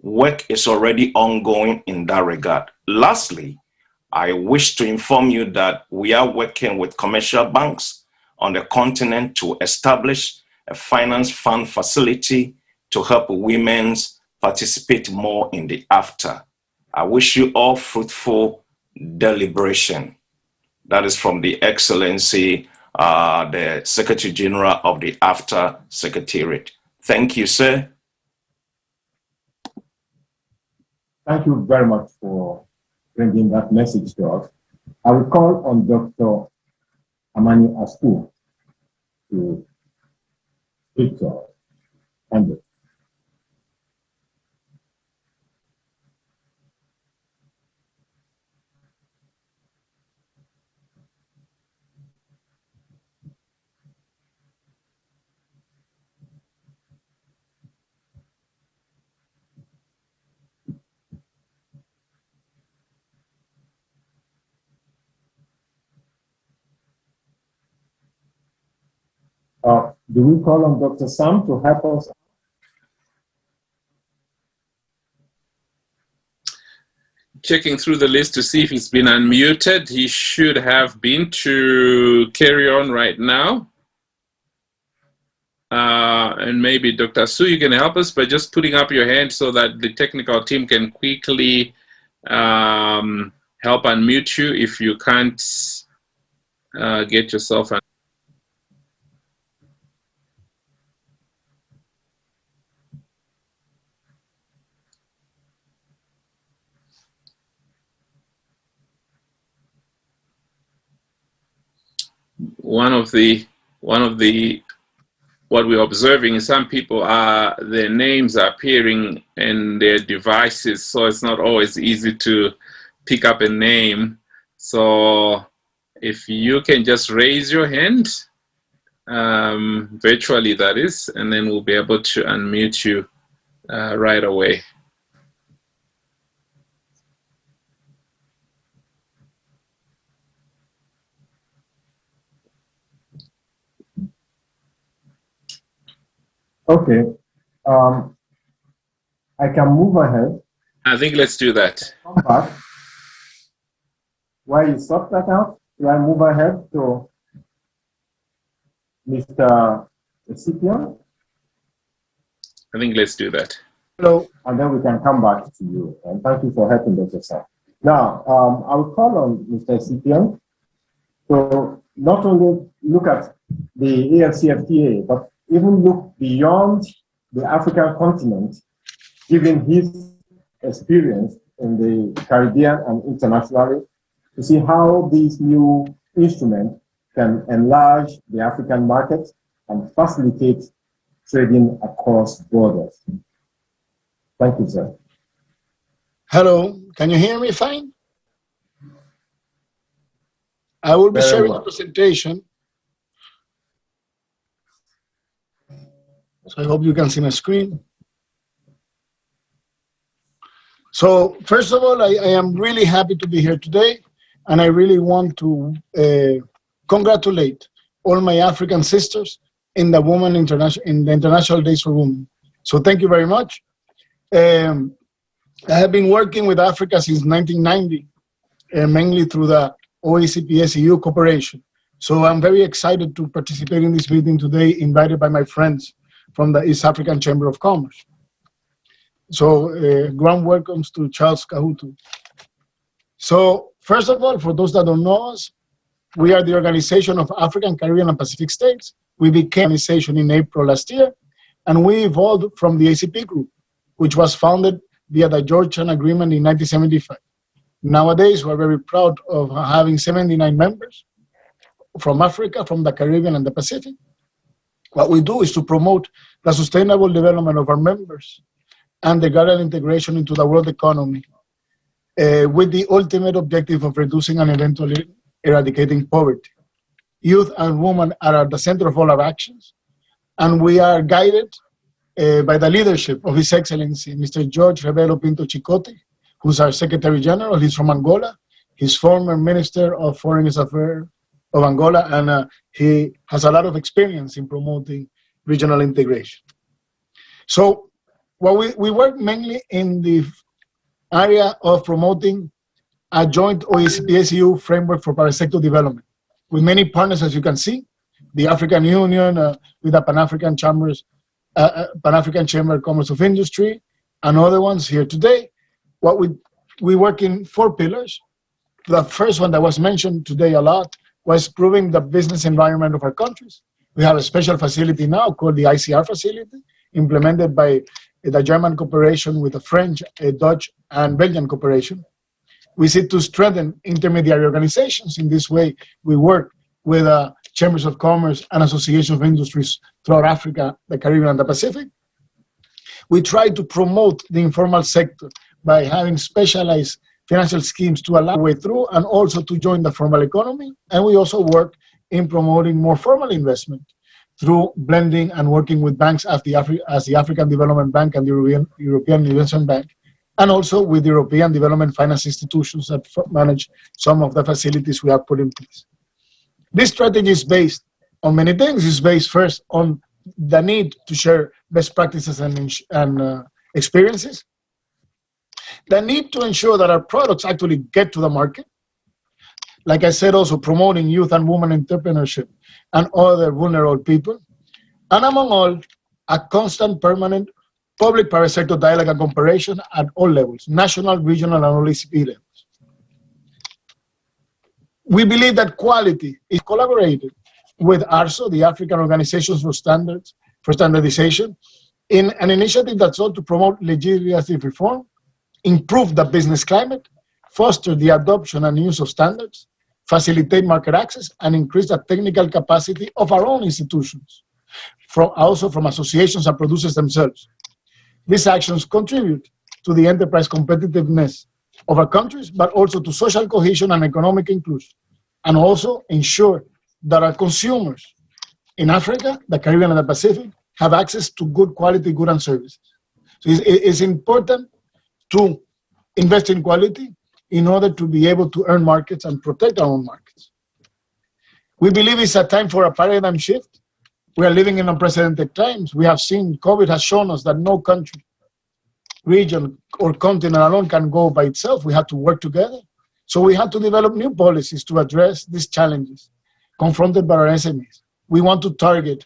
Work is already ongoing in that regard. Lastly, I wish to inform you that we are working with commercial banks on the continent to establish a finance fund facility to help women participate more in the AfCFTA. I wish you all fruitful deliberation. That is from the Excellency, the Secretary General of the AfCFTA Secretariat. Thank you, sir. Thank you very much for bringing that message to us. I will call on Dr. Amani Asku to speak to us. Andrew. Do we call on Dr. Sam to help us? Checking through the list to see if he's been unmuted. He should have been to carry on right now. And maybe Dr. Su, you can help us by just putting up your hand so that the technical team can quickly help unmute you if you can't get yourself unmuted. What we're observing is some people their names are appearing in their devices, so it's not always easy to pick up a name. So if you can just raise your hand, virtually that is, and then we'll be able to unmute you right away. Okay, I can move ahead. I think let's do that. Come back. While you sort that out, do I move ahead to Mr. Scipion? I think let's do that. Hello. And then we can come back to you. And thank you for helping Dr. Sam. Now, I will call on Mr. Scipion to not only look at the AfCFTA, but even look beyond the African continent, given his experience in the Caribbean and internationally, to see how these new instruments can enlarge the African market and facilitate trading across borders. Thank you, sir. Hello, can you hear me fine? I will be sharing a presentation. So I hope you can see my screen. So first of all, I am really happy to be here today, and I really want to congratulate all my African sisters in the International Days for Women. So thank you very much. I have been working with Africa since 1990, mainly through the OECD-EU cooperation. So I'm very excited to participate in this meeting today, invited by my friends from the East African Chamber of Commerce. So grand welcomes to Charles Kahutu. So first of all, for those that don't know us, we are the Organization of African, Caribbean, and Pacific States. We became an organization in April last year, and we evolved from the ACP group, which was founded via the Georgetown Agreement in 1975. Nowadays, we're very proud of having 79 members from Africa, from the Caribbean, and the Pacific. What we do is to promote the sustainable development of our members and the global integration into the world economy with the ultimate objective of reducing and eventually eradicating poverty. Youth and women are at the center of all our actions, and we are guided by the leadership of His Excellency, Mr. George Rebelo Pinto Chicote, who's our Secretary General. He's from Angola. He's former Minister of Foreign Affairs of Angola, and he has a lot of experience in promoting regional integration. So we work mainly in the area of promoting a joint OECD-EU framework for parasector development, with many partners, as you can see, the African Union, with the Pan-African Chamber of Commerce of Industry, and other ones here today. What we work in 4 pillars. The first one that was mentioned today a lot was improving the business environment of our countries. We have a special facility now called the ICR facility, implemented by the German cooperation with the French, Dutch, and Belgian cooperation. We seek to strengthen intermediary organizations. In this way, we work with chambers of commerce and associations of industries throughout Africa, the Caribbean, and the Pacific. We try to promote the informal sector by having specialized financial schemes to allow way through and also to join the formal economy. And we also work in promoting more formal investment through blending and working with banks as the African Development Bank and the European Investment Bank, and also with the European Development Finance institutions that manage some of the facilities we have put in place. This strategy is based on many things. It's based first on the need to share best practices and experiences, the need to ensure that our products actually get to the market. Like I said, also promoting youth and women entrepreneurship and other vulnerable people. And among all, a constant, permanent public-private sector dialogue and cooperation at all levels, national, regional, and OECD levels. We believe that quality is collaborated with ARSO, the African Organizations for Standardization, in an initiative that's sought to promote legislative reform, improve the business climate, foster the adoption and use of standards, facilitate market access, and increase the technical capacity of our own institutions, also from associations and producers themselves. These actions contribute to the enterprise competitiveness of our countries, but also to social cohesion and economic inclusion, and also ensure that our consumers in Africa, the Caribbean, and the Pacific have access to good quality goods and services. So it's important to invest in quality in order to be able to earn markets and protect our own markets. We believe it's a time for a paradigm shift. We are living in unprecedented times. We have seen COVID has shown us that no country, region, or continent alone can go by itself. We have to work together. So we have to develop new policies to address these challenges confronted by our SMEs. We want to target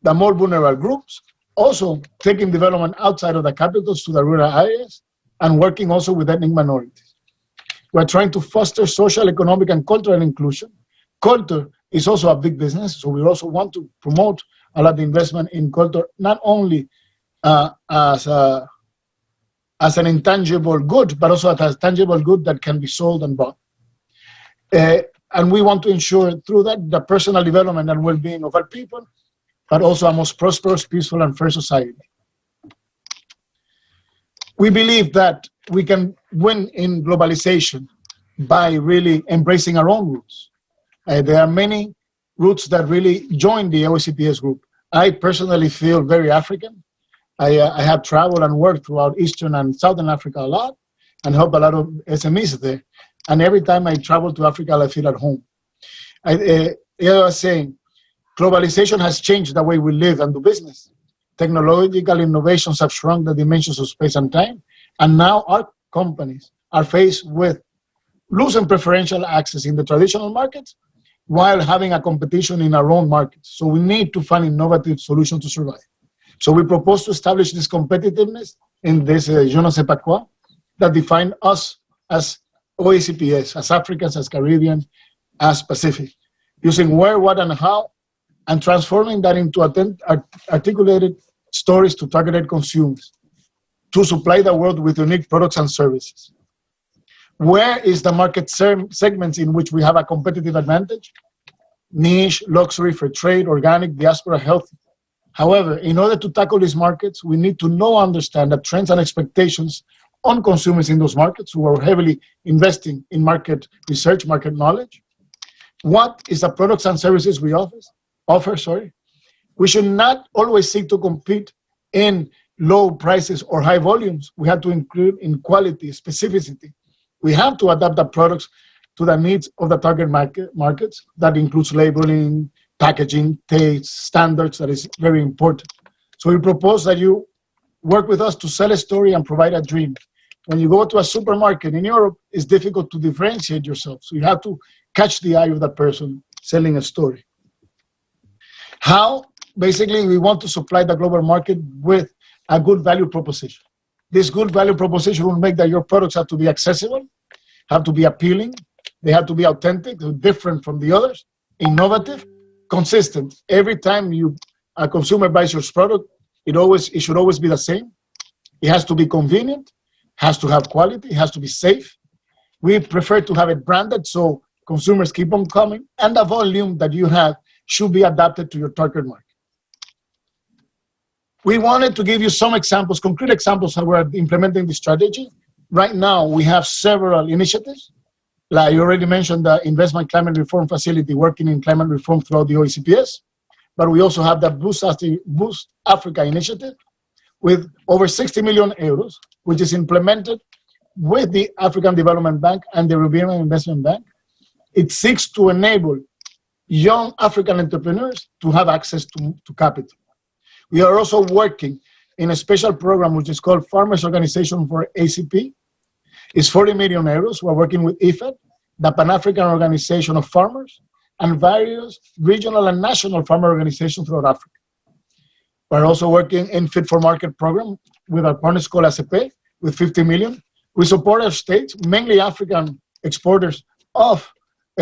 the more vulnerable groups, also taking development outside of the capitals to the rural areas, and working also with ethnic minorities. We're trying to foster social, economic, and cultural inclusion. Culture is also a big business, so we also want to promote a lot of investment in culture, not only as an intangible good, but also as a tangible good that can be sold and bought. And we want to ensure through that the personal development and well-being of our people, but also a most prosperous, peaceful, and fair society. We believe that we can win in globalization by really embracing our own roots. There are many roots that really join the OECPS group. I personally feel very African. I have traveled and worked throughout Eastern and Southern Africa a lot and help a lot of SMEs there. And every time I travel to Africa, I feel at home. I was saying, globalization has changed the way we live and do business. Technological innovations have shrunk the dimensions of space and time. And now our companies are faced with losing preferential access in the traditional markets while having a competition in our own markets. So we need to find innovative solutions to survive. So we propose to establish this competitiveness in this je ne sais pas quoi that define us as OECPS, as Africans, as Caribbean, as Pacific, using where, what, and how, and transforming that into articulated stories to targeted consumers to supply the world with unique products and services. Where is the market segments in which we have a competitive advantage? Niche, luxury, fair trade, organic, diaspora, healthy. However, in order to tackle these markets, we need to understand the trends and expectations on consumers in those markets who are heavily investing in market research, market knowledge. What is the products and services we offer? We should not always seek to compete in low prices or high volumes. We have to include in quality, specificity. We have to adapt the products to the needs of the target markets. That includes labeling, packaging, taste, standards. That is very important. So we propose that you work with us to sell a story and provide a dream. When you go to a supermarket in Europe, it's difficult to differentiate yourself. So you have to catch the eye of the person selling a story. How? Basically, we want to supply the global market with a good value proposition. This good value proposition will make that your products have to be accessible, have to be appealing, they have to be authentic, different from the others, innovative, consistent. Every time a consumer buys your product, it should always be the same. It has to be convenient, has to have quality, it has to be safe. We prefer to have it branded so consumers keep on coming, and the volume that you have should be adapted to your target market. We wanted to give you some examples, concrete examples how we're implementing the strategy. Right now, we have several initiatives. Like you already mentioned, the Investment Climate Reform Facility working in climate reform throughout the OECPS. But we also have the Boost Africa initiative with over 60 million euros, which is implemented with the African Development Bank and the European Investment Bank. It seeks to enable young African entrepreneurs to have access to capital. We are also working in a special program which is called Farmers Organization for ACP. It's 40 million euros. We're working with IFED, the Pan-African Organization of Farmers, and various regional and national farmer organizations throughout Africa. We're also working in Fit for Market program with our partners called ACP with 50 million. We support our states, mainly African exporters of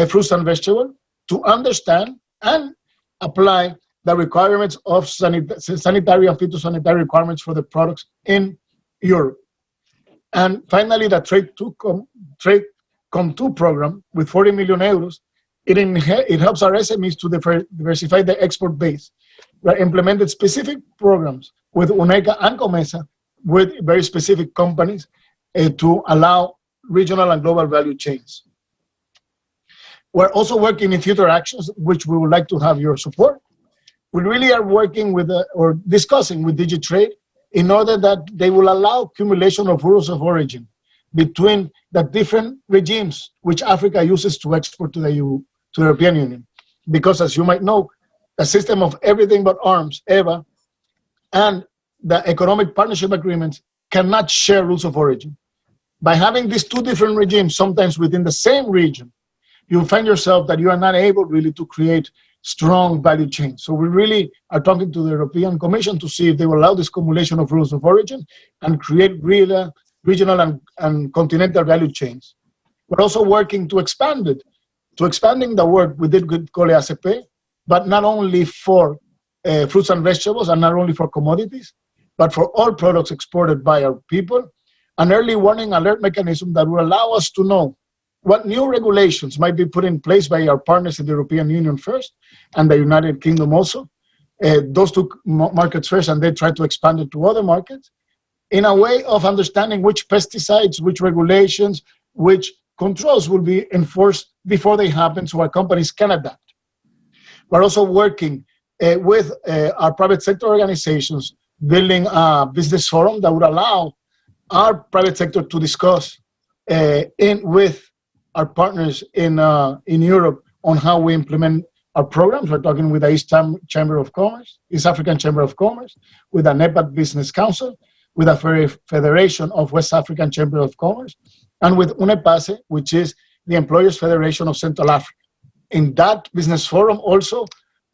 fruits and vegetables, to understand and apply the requirements of sanitary and phytosanitary requirements for the products in Europe. And finally, the Trade.com 2 program with 40 million euros, it helps our SMEs to diversify their export base. We implemented specific programs with UNECA and COMESA with very specific companies to allow regional and global value chains. We're also working in future actions, which we would like to have your support. We really are working with or discussing with DigiTrade in order that they will allow accumulation of rules of origin between the different regimes which Africa uses to export to the European Union. Because as you might know, the system of everything but arms, EVA, and the economic partnership agreements cannot share rules of origin. By having these two different regimes, sometimes within the same region, you'll find yourself that you are not able really to create strong value chains. So we really are talking to the European Commission to see if they will allow this accumulation of rules of origin and create real regional and continental value chains. We're also working to expand it, to expanding the work we did with Cole ACP, but not only for fruits and vegetables and not only for commodities, but for all products exported by our people, an early warning alert mechanism that will allow us to know what new regulations might be put in place by our partners in the European Union first and the United Kingdom also. Those two markets first, and they try to expand it to other markets in a way of understanding which pesticides, which regulations, which controls will be enforced before they happen so our companies can adapt. We're also working with our private sector organizations, building a business forum that would allow our private sector to discuss with our partners in Europe on how we implement our programs. We're talking with the East Chamber of Commerce, East African Chamber of Commerce, with the NEPAD Business Council, with the Federation of West African Chamber of Commerce, and with UNEPASE, which is the Employers Federation of Central Africa. In that business forum also,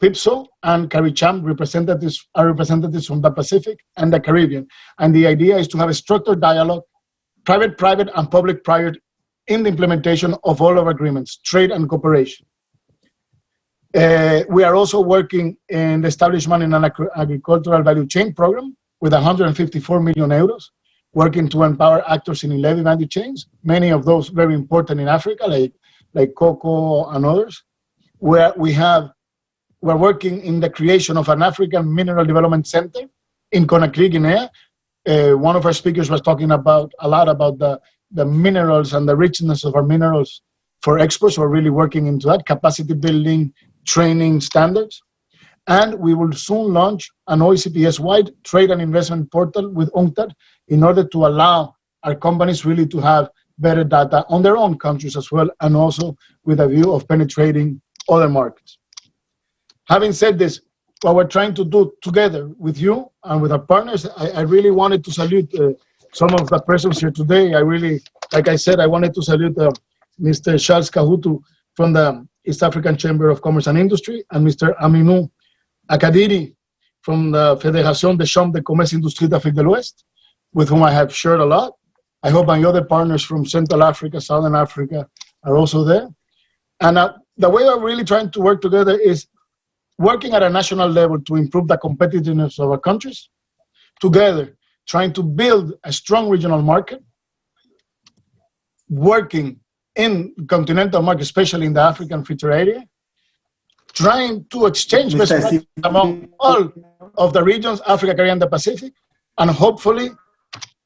PIPSO and CARICHAM representatives are representatives from the Pacific and the Caribbean. And the idea is to have a structured dialogue, private, and public-private, in the implementation of all of our agreements, trade and cooperation. We are also working in the establishment in an agricultural value chain program with 154 million euros, working to empower actors in 11 value chains, many of those very important in Africa, like cocoa and others, where we're working in the creation of an African Mineral Development Center in Conakry, Guinea. One of our speakers was talking a lot about the minerals and the richness of our minerals for exports. We're really working into that, capacity building, training standards. And we will soon launch an OECPS-wide trade and investment portal with UNCTAD in order to allow our companies really to have better data on their own countries as well, and also with a view of penetrating other markets. Having said this, what we're trying to do together with you and with our partners, I really wanted to salute some of the persons here today. Like I said, I wanted to salute Mr. Charles Kahutu from the East African Chamber of Commerce and Industry, and Mr. Aminou Akadiri from the Fédération des Chambres de Commerce Industrie d'Afrique de l'Ouest, with whom I have shared a lot. I hope my other partners from Central Africa, Southern Africa are also there. And the way we're really trying to work together is working at a national level to improve the competitiveness of our countries, together trying to build a strong regional market, working in continental market, especially in the African free trade area, trying to exchange best practices among all of the regions, Africa, Caribbean, and the Pacific, and hopefully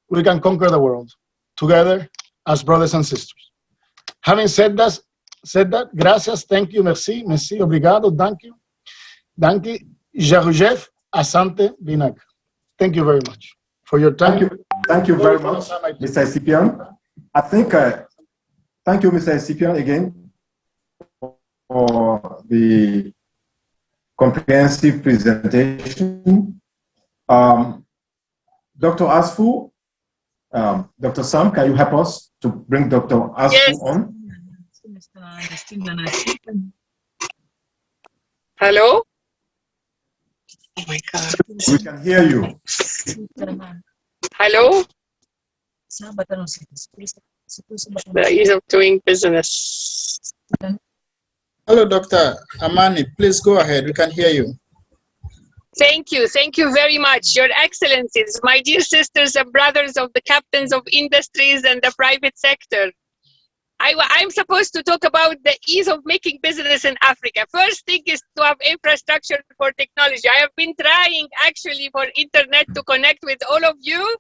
we can conquer the world together as brothers and sisters. Having said that, gracias, thank you, merci, obrigado, thank you, Jarujef, asante, binak. Thank you very much for your time. Thank you very much, Mr. Scipion. I think, thank you, Mr. Scipion, again, for the comprehensive presentation. Dr. Asfu, Dr. Sam, can you help us to bring Dr. Asfu on? Hello? Oh my God. We can hear you. Hello? The ease of doing business. Hello, Dr. Amani. Please go ahead. We can hear you. Thank you. Thank you very much. Your Excellencies, my dear sisters and brothers of the captains of industries and the private sector. I'm supposed to talk about the ease of making business in Africa. First thing is to have infrastructure for technology. I have been trying actually for internet to connect with all of you.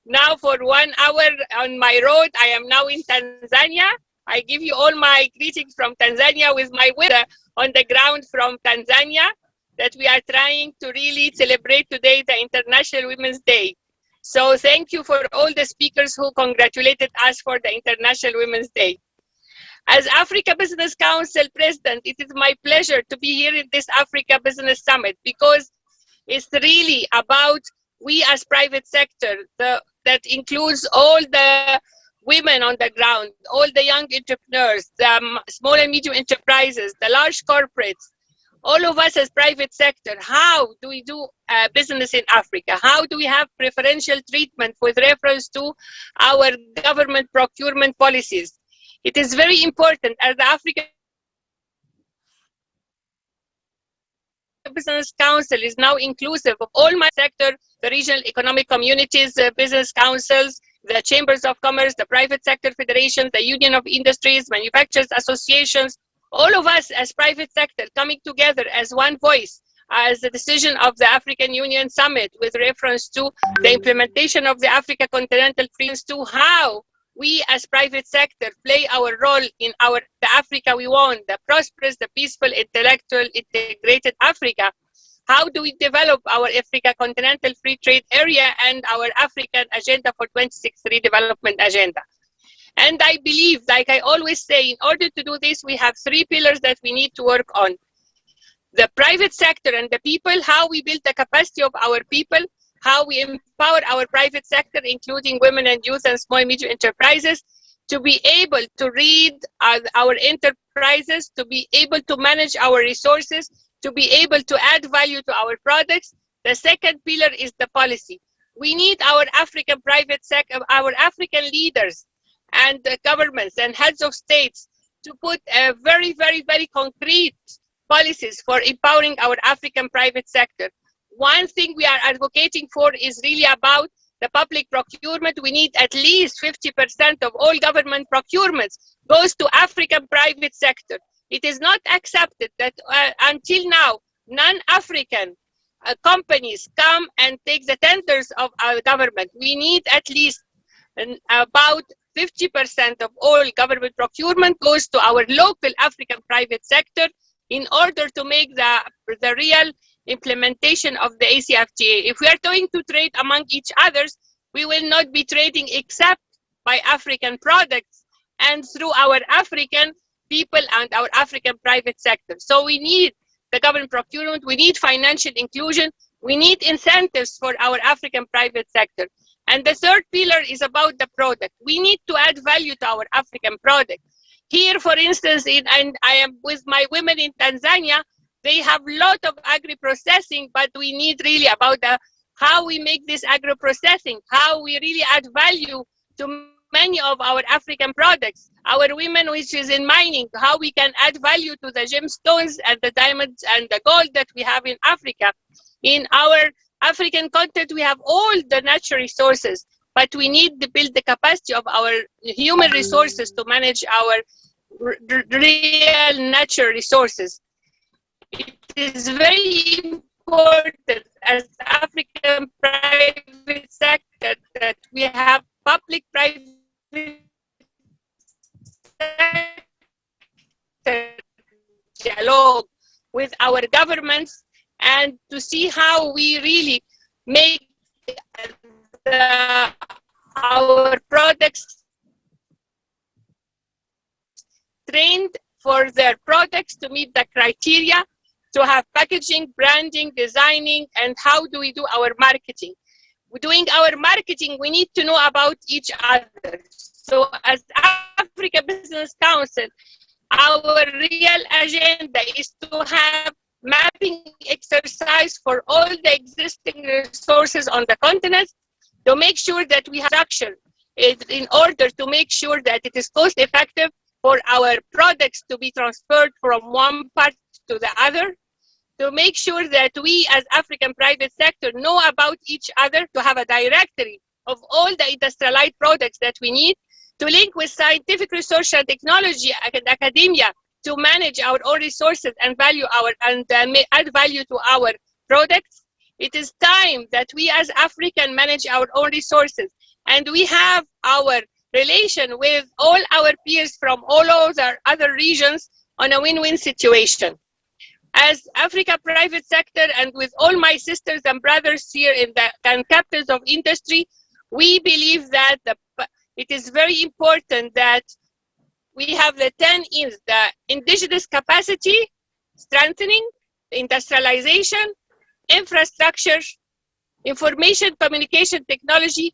Now for 1 hour on my road, I am now in Tanzania. I give you all my greetings from Tanzania with my weather on the ground from Tanzania, that we are trying to really celebrate today the International Women's Day. So thank you for all the speakers who congratulated us for the International Women's Day. As Africa Business Council President, it is my pleasure to be here in this Africa Business Summit, because it's really about we as private sector, that includes all the women on the ground, all the young entrepreneurs, the small and medium enterprises, the large corporates, all of us as private sector. How do we do business in Africa? How do we have preferential treatment with reference to our government procurement policies? It is very important, as the African Business Council is now inclusive of all my sector, the regional economic communities, business councils, the chambers of commerce, the private sector federations, the union of industries, manufacturers associations, all of us as private sector coming together as one voice, as the decision of the African Union Summit with reference to the implementation of the Africa Continental Free, to how we as private sector play our role in the Africa we want, the prosperous, the peaceful, intellectual, integrated Africa. How do we develop our Africa Continental Free Trade Area and our African Agenda for 2063 Development Agenda? And I believe, like I always say, in order to do this, we have 3 pillars that we need to work on. The private sector and the people, how we build the capacity of our people, how we empower our private sector, including women and youth and small and medium enterprises, to be able to read our enterprises, to be able to manage our resources, to be able to add value to our products. The second pillar is the policy. We need our African private sector, our African leaders and the governments and heads of states to put a very, very, very concrete policies for empowering our African private sector. One thing we are advocating for is really about the public procurement. We need at least 50% of all government procurements goes to African private sector. It is not accepted that until now, non-African companies come and take the tenders of our government. We need at least about 50% of all government procurement goes to our local African private sector in order to make the real implementation of the AfCFTA. If we are going to trade among each others, we will not be trading except by African products and through our African people and our African private sector. So we need the government procurement, we need financial inclusion, we need incentives for our African private sector. And the third pillar is about the product. We need to add value to our African product. Here, for instance, and I am with my women in Tanzania, they have a lot of agri-processing, but we need really about how we make this agro-processing, how we really add value to many of our African products. Our women, which is in mining, how we can add value to the gemstones and the diamonds and the gold that we have in Africa. In our African continent, we have all the natural resources. but we need to build the capacity of our human resources to manage our real natural resources. It is very important as African private sector that we have public-private dialogue with our governments and to see how we really make our products trained for their products to meet the criteria, to have packaging, branding, designing, and how do we do our marketing. Doing our marketing, we need to know about each other. So as Africa Business Council, our real agenda is to have mapping exercise for all the existing resources on the continent to make sure that we have structure in order to make sure that it is cost effective for our products to be transferred from one part to the other, to make sure that we as African private sector know about each other, to have a directory of all the industrialized products that we need, to link with scientific research and technology and academia to manage our own resources and add value to our products. It is time that we as African manage our own resources, and we have our relation with all our peers from all other regions on a win-win situation. As Africa private sector and with all my sisters and brothers here in the capitals of industry, we believe that it is very important that we have the 10 E's, the indigenous capacity, strengthening, industrialization, infrastructure, information communication technology,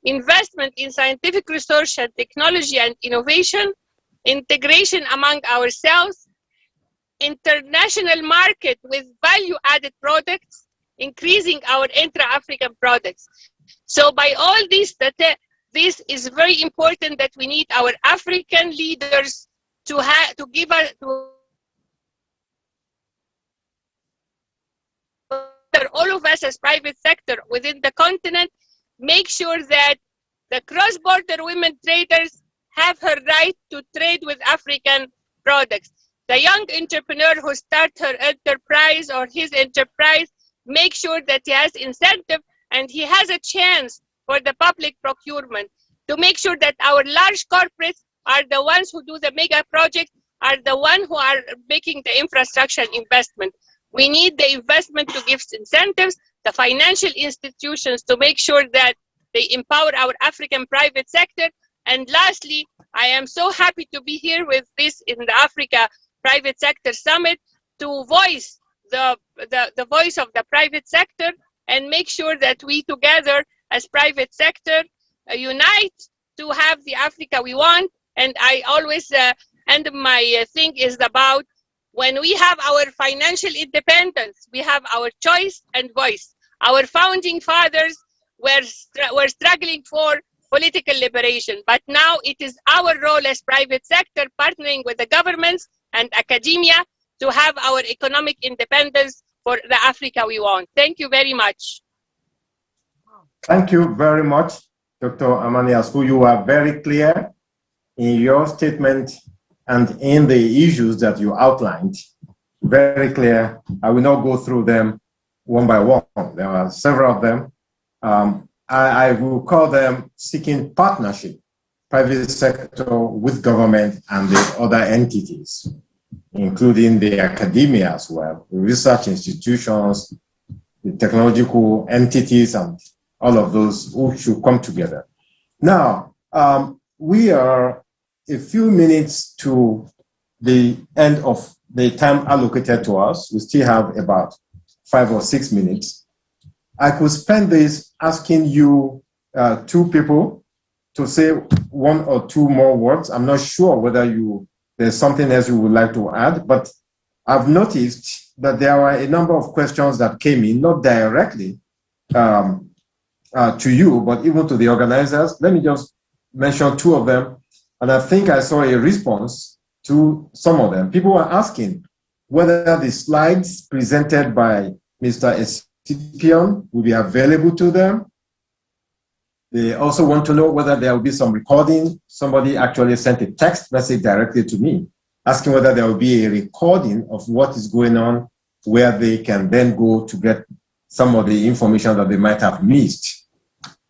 investment in scientific research and technology and innovation, integration among ourselves, international market with value-added products, increasing our intra-African products. So by all this, this is very important that we need our African leaders to give us, all of us as private sector within the continent, make sure that the cross-border women traders have her right to trade with African products. The young entrepreneur who starts her enterprise or his enterprise, make sure that he has incentive and he has a chance for the public procurement, to make sure that our large corporates are the ones who do the mega projects, are the ones who are making the infrastructure investment. We need the investment to give incentives, the financial institutions to make sure that they empower our African private sector. And lastly, I am so happy to be here with this in the Africa Private Sector Summit to voice the voice of the private sector and make sure that we together as private sector unite to have the Africa we want. And I always end my thing is about when we have our financial independence, we have our choice and voice. Our founding fathers were struggling for political liberation, but now it is our role as private sector partnering with the governments and academia to have our economic independence for the Africa we want. Thank you very much. Thank you very much, Dr. Amani Asfu. You are very clear in your statement and in the issues that you outlined. Very clear. I will not go through them one by one. There are several of them. I will call them seeking partnership, private sector with government and the other entities, including the academia as well, the research institutions, the technological entities, and all of those who should come together. Now, we are a few minutes to the end of the time allocated to us. We still have about 5 or 6 minutes. I could spend this asking you two people to say 1 or 2 more words. I'm not sure whether there's something else you would like to add, but I've noticed that there are a number of questions that came in, not directly to you, but even to the organizers. Let me just mention 2 of them. And I think I saw a response to some of them. People were asking whether the slides presented by Mr. Escipion will be available to them. They also want to know whether there will be some recording. Somebody actually sent a text message directly to me asking whether there will be a recording of what is going on, where they can then go to get some of the information that they might have missed.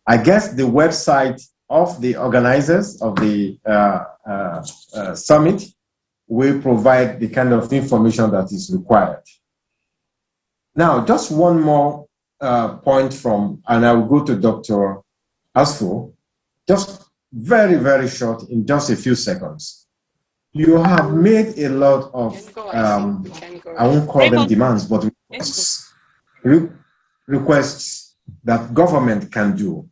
I guess the website of the organizers of the summit will provide the kind of information that is required. Now, just one more point from, and I will go to Dr. Asfo, just very, very short, in just a few seconds. You have made a lot of, I won't call them demands, but requests that government can do.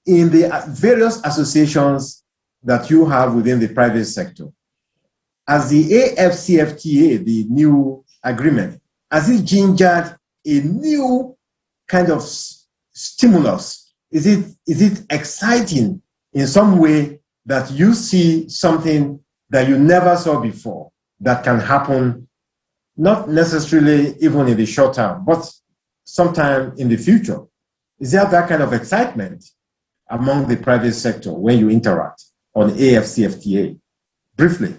In the various associations that you have within the private sector, as the AfCFTA, the new agreement, has it gingered a new kind of stimulus? Is it exciting in some way that you see something that you never saw before that can happen, not necessarily even in the short term, but sometime in the future? Is there that kind of excitement among the private sector when you interact on AfCFTA? Briefly,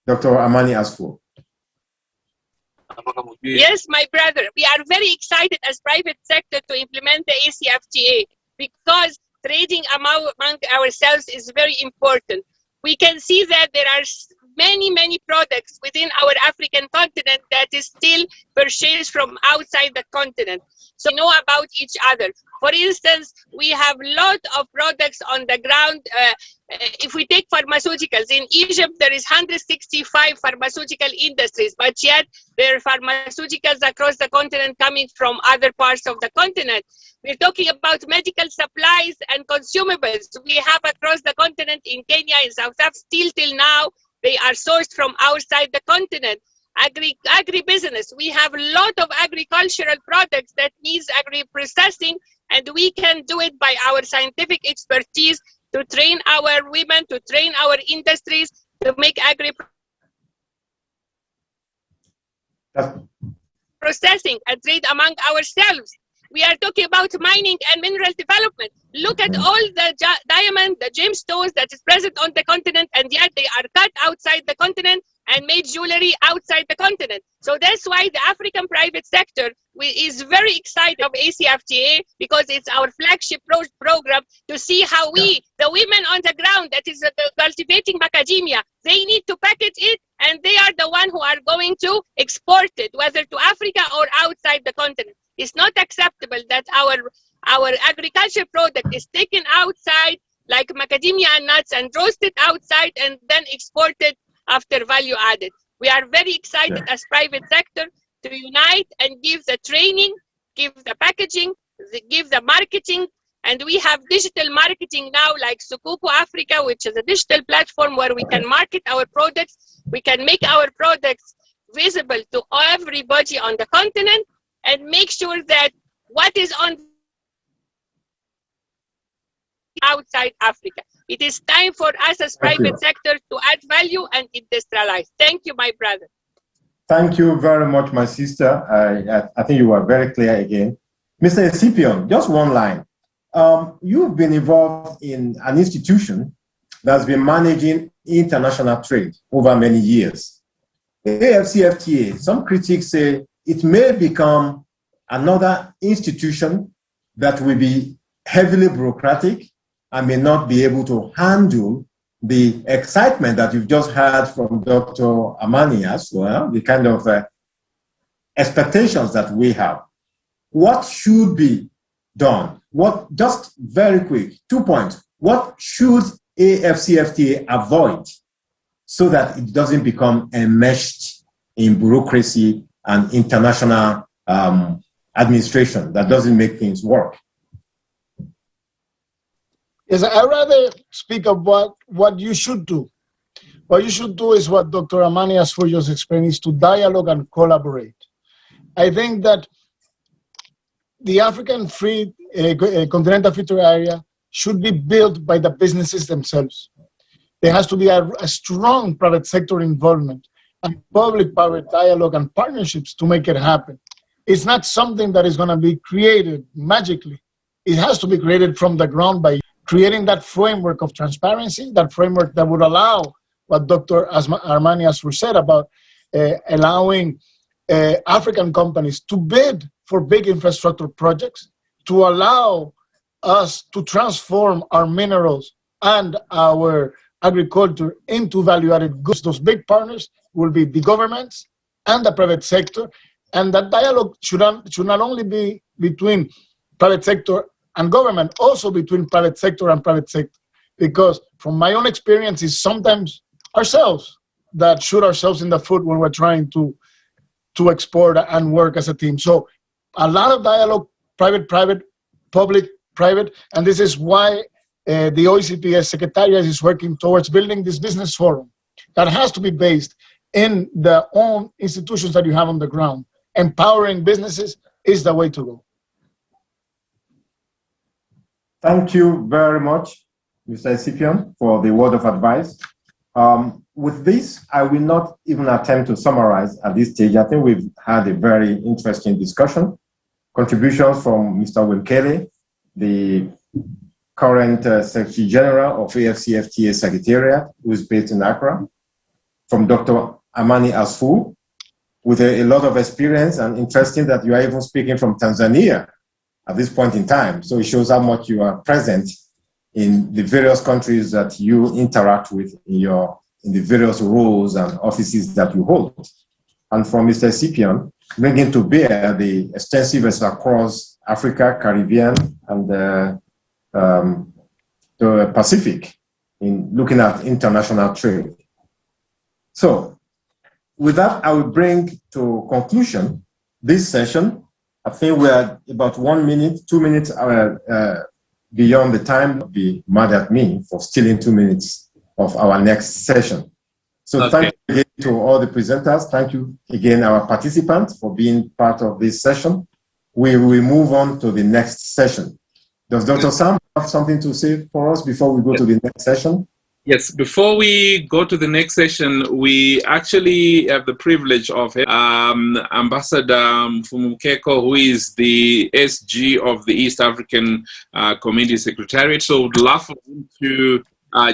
Dr. Amani Asfo. Yes, my brother, we are very excited as private sector to implement the AfCFTA because trading among ourselves is very important. We can see that there are many products within our African continent that is still purchased from outside the continent. So we know about each other. For instance, we have a lot of products on the ground. If we take pharmaceuticals, in Egypt, there is 165 pharmaceutical industries, but yet there are pharmaceuticals across the continent coming from other parts of the continent. We're talking about medical supplies and consumables. We have across the continent in Kenya, in South Africa, still till now, they are sourced from outside the continent. Agribusiness, we have a lot of agricultural products that needs agri-processing, and we can do it by our scientific expertise to train our women, to train our industries, to make agri-processing and trade among ourselves. We are talking about mining and mineral development. Look at all the diamond, the gemstones that is present on the continent, and yet they are cut outside the continent and made jewelry outside the continent. So that's why the African private sector is very excited of AfCFTA, because it's our flagship program to see how we, the women on the ground that is cultivating macadamia, they need to package it, and they are the one who are going to export it, whether to Africa or outside the continent. It's not acceptable that our agriculture product is taken outside, like macadamia nuts, and roasted outside and then exported after value added. We are very excited as private sector to unite and give the training, give the packaging, give the marketing, and we have digital marketing now like Sukuku Africa, which is a digital platform where we can market our products. We can make our products visible to everybody on the continent and make sure that what is on outside Africa. It is time for us as private sector to add value and industrialize. Thank you, my brother. Thank you very much, my sister. I think you were very clear again. Mr. Escipion, just one line. You've been involved in an institution that's been managing international trade over many years. The AfCFTA, some critics say it may become another institution that will be heavily bureaucratic and may not be able to handle the excitement that you've just heard from Dr. Amani as well, the kind of expectations that we have. What should be done? Just very quick, 2 points. What should AfCFTA avoid so that it doesn't become enmeshed in bureaucracy and international administration that doesn't make things work? Yes, I'd rather speak about what you should do. What you should do is what Dr. Amani Asfo just explained, is to dialogue and collaborate. I think that the African Continental Free Trade Area should be built by the businesses themselves. There has to be a strong private sector involvement and public-private dialogue and partnerships to make it happen. It's not something that is going to be created magically. it has to be created from the ground by creating that framework of transparency, that framework that would allow what Dr. Armani has said about allowing African companies to bid for big infrastructure projects, to allow us to transform our minerals and our agriculture into value-added goods. Those big partners will be the governments and the private sector, and that dialogue should not only be between private sector and government, also between private sector and private sector, because from my own experience, it's sometimes ourselves that shoot ourselves in the foot when we're trying to export and work as a team. So a lot of dialogue, private, public-private, and this is why the OECPS Secretariat is working towards building this business forum that has to be based in the own institutions that you have on the ground. Empowering businesses is the way to go. Thank you very much, Mr. Scipion, for the word of advice. With this, I will not even attempt to summarize at this stage. I think we've had a very interesting discussion. Contributions from Mr. Wilkele, the current Secretary General of AfCFTA Secretariat, who is based in Accra, from Dr. Amani Asfu, with a lot of experience, and interesting that you are even speaking from Tanzania at this point in time. So it shows how much you are present in the various countries that you interact with in the various roles and offices that you hold. And from Mr. Scipion, bringing to bear the extensive across Africa, Caribbean, and the Pacific in looking at international trade. So with that, I will bring to conclusion this session. I think we are about 1 minute, 2 minutes beyond the time. Be mad at me for stealing 2 minutes of our next session. So Thank you again to all the presenters. Thank you again, our participants, for being part of this session. We will move on to the next session. Does Dr. Sam have something to say for us before we go to the next session? Yes, before we go to the next session, we actually have the privilege of Ambassador Mfumukeko, who is the SG of the East African Community Secretariat. So we'd love for him to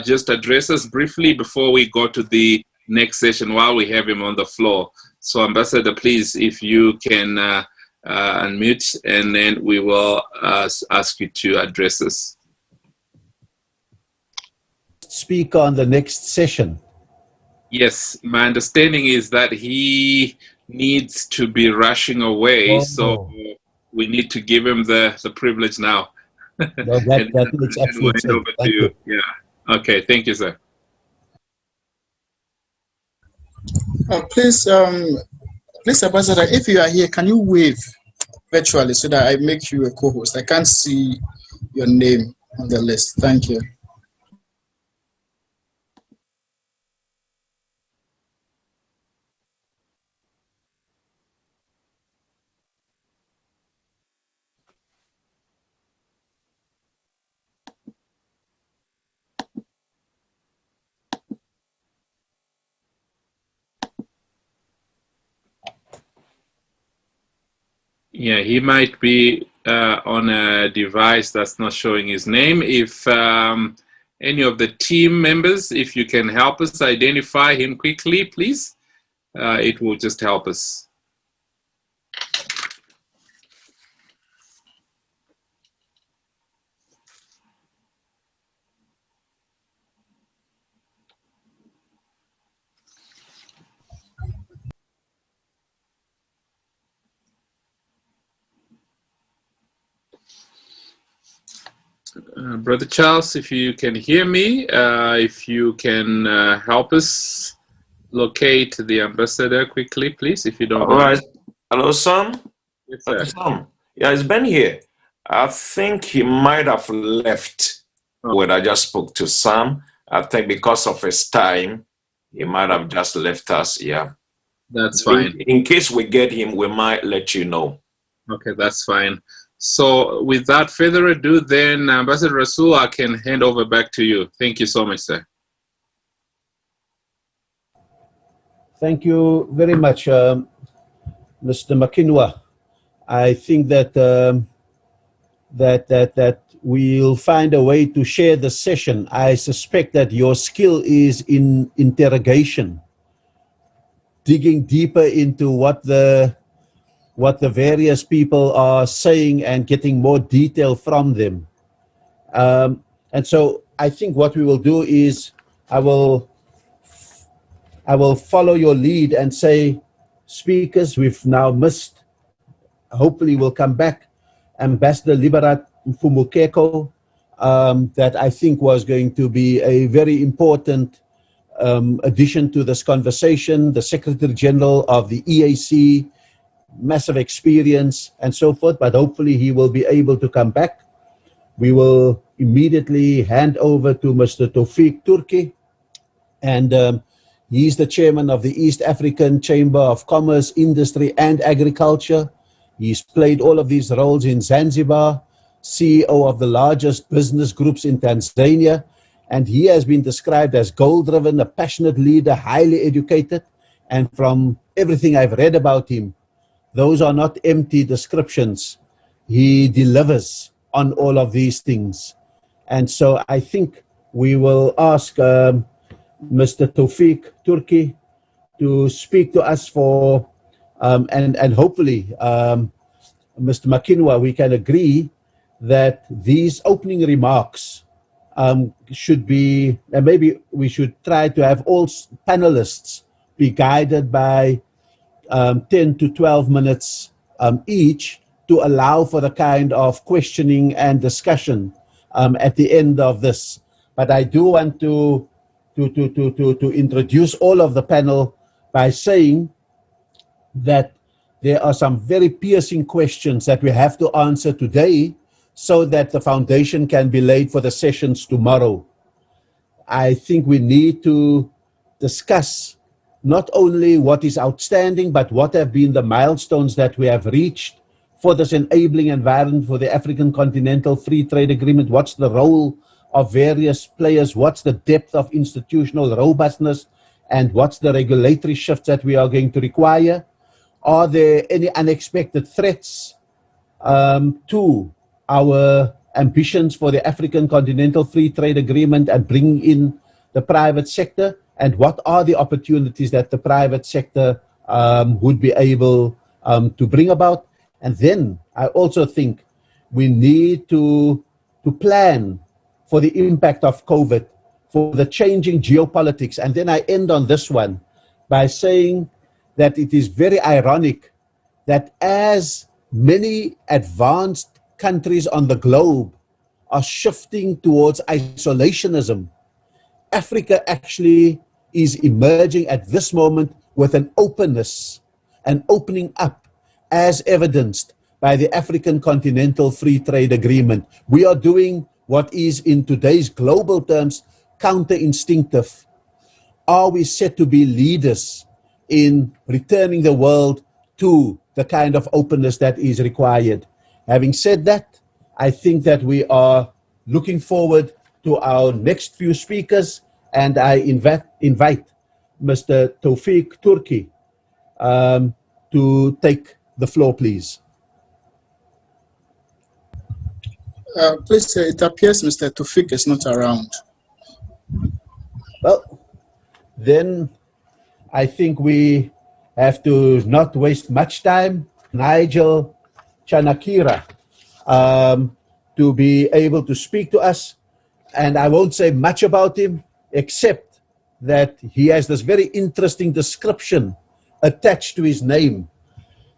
just address us briefly before we go to the next session while we have him on the floor. So Ambassador, please, if you can unmute, and then we will ask you to address us. Speak on the next session. Yes, my understanding is that he needs to be rushing away, so we need to give him the privilege now. No, that makes absolute sense. Thank you. Yeah. Okay. Thank you, sir. Please, Ambassador, if you are here, can you wave virtually so that I make you a co-host? I can't see your name on the list. Thank you. Yeah, he might be on a device that's not showing his name. If any of the team members, if you can help us identify him quickly, please, it will just help us. Brother Charles, if you can hear me, if you can help us locate the ambassador quickly, please, if you don't mind. All right. Hello, Sam. Yes, sir. Sam. Yeah, it's Ben here. I think he might have left when I just spoke to Sam. I think because of his time, he might have just left us. Yeah. That's fine. In case we get him, we might let you know. Okay, that's fine. So without further ado, then Ambassador Rasul, I can hand over back to you. Thank you so much, sir. Thank you very much, Mr. Makinwa. I think that that we'll find a way to share the session. I suspect that your skill is in interrogation, digging deeper into what the various people are saying and getting more detail from them. And so I think what we will do is I will follow your lead and say, speakers, we've now missed, hopefully we'll come back, Ambassador Liberat Mfumukeko, that I think was going to be a very important addition to this conversation, the Secretary General of the EAC, massive experience and so forth, but hopefully he will be able to come back. We will immediately hand over to Mr. Tawfiq Turki, and he's the chairman of the East African Chamber of Commerce, Industry and Agriculture. He's played all of these roles in Zanzibar, CEO of the largest business groups in Tanzania, and he has been described as goal-driven, a passionate leader, highly educated, and from everything I've read about him, those are not empty descriptions. He delivers on all of these things. And so I think we will ask Mr. Tawfiq Turki to speak to us for, and hopefully, Mr. Makinwa, we can agree that these opening remarks should be, and maybe we should try to have all panelists be guided by 10 to 12 minutes each to allow for the kind of questioning and discussion at the end of this. But I do want to introduce all of the panel by saying that there are some very piercing questions that we have to answer today so that the foundation can be laid for the sessions tomorrow. I think we need to discuss not only what is outstanding, but what have been the milestones that we have reached for this enabling environment for the African Continental Free Trade Agreement. What's the role of various players? What's the depth of institutional robustness? And what's the regulatory shifts that we are going to require? Are there any unexpected threats to our ambitions for the African Continental Free Trade Agreement and bringing in the private sector? And what are the opportunities that the private sector would be able to bring about? And then I also think we need to plan for the impact of COVID, for the changing geopolitics. And then I end on this one by saying that it is very ironic that as many advanced countries on the globe are shifting towards isolationism, Africa actually is emerging at this moment with an openness, an opening up, as evidenced by the African Continental Free Trade Agreement. We are doing what is in today's global terms counter-instinctive. Are we set to be leaders in returning the world to the kind of openness that is required? Having said that, I think that we are looking forward to our next few speakers, and I invite Mr. Tawfiq Turki to take the floor, please. Please, it appears Mr. Tawfiq is not around. Well, then I think we have to not waste much time. Nigel Chanakira to be able to speak to us. And I won't say much about him, except that he has this very interesting description attached to his name.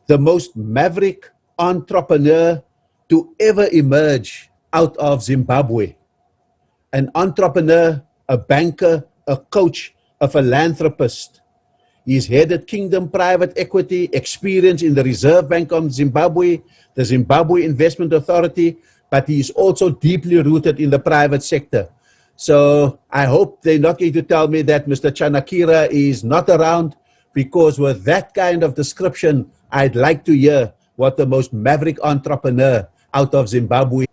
The most maverick entrepreneur to ever emerge out of Zimbabwe. An entrepreneur, a banker, a coach, a philanthropist. He's headed Kingdom Private Equity, experience in the Reserve Bank of Zimbabwe, the Zimbabwe Investment Authority, but he's also deeply rooted in the private sector. So I hope they're not going to tell me that Mr. Chanakira is not around, because with that kind of description, I'd like to hear what the most maverick entrepreneur out of Zimbabwe.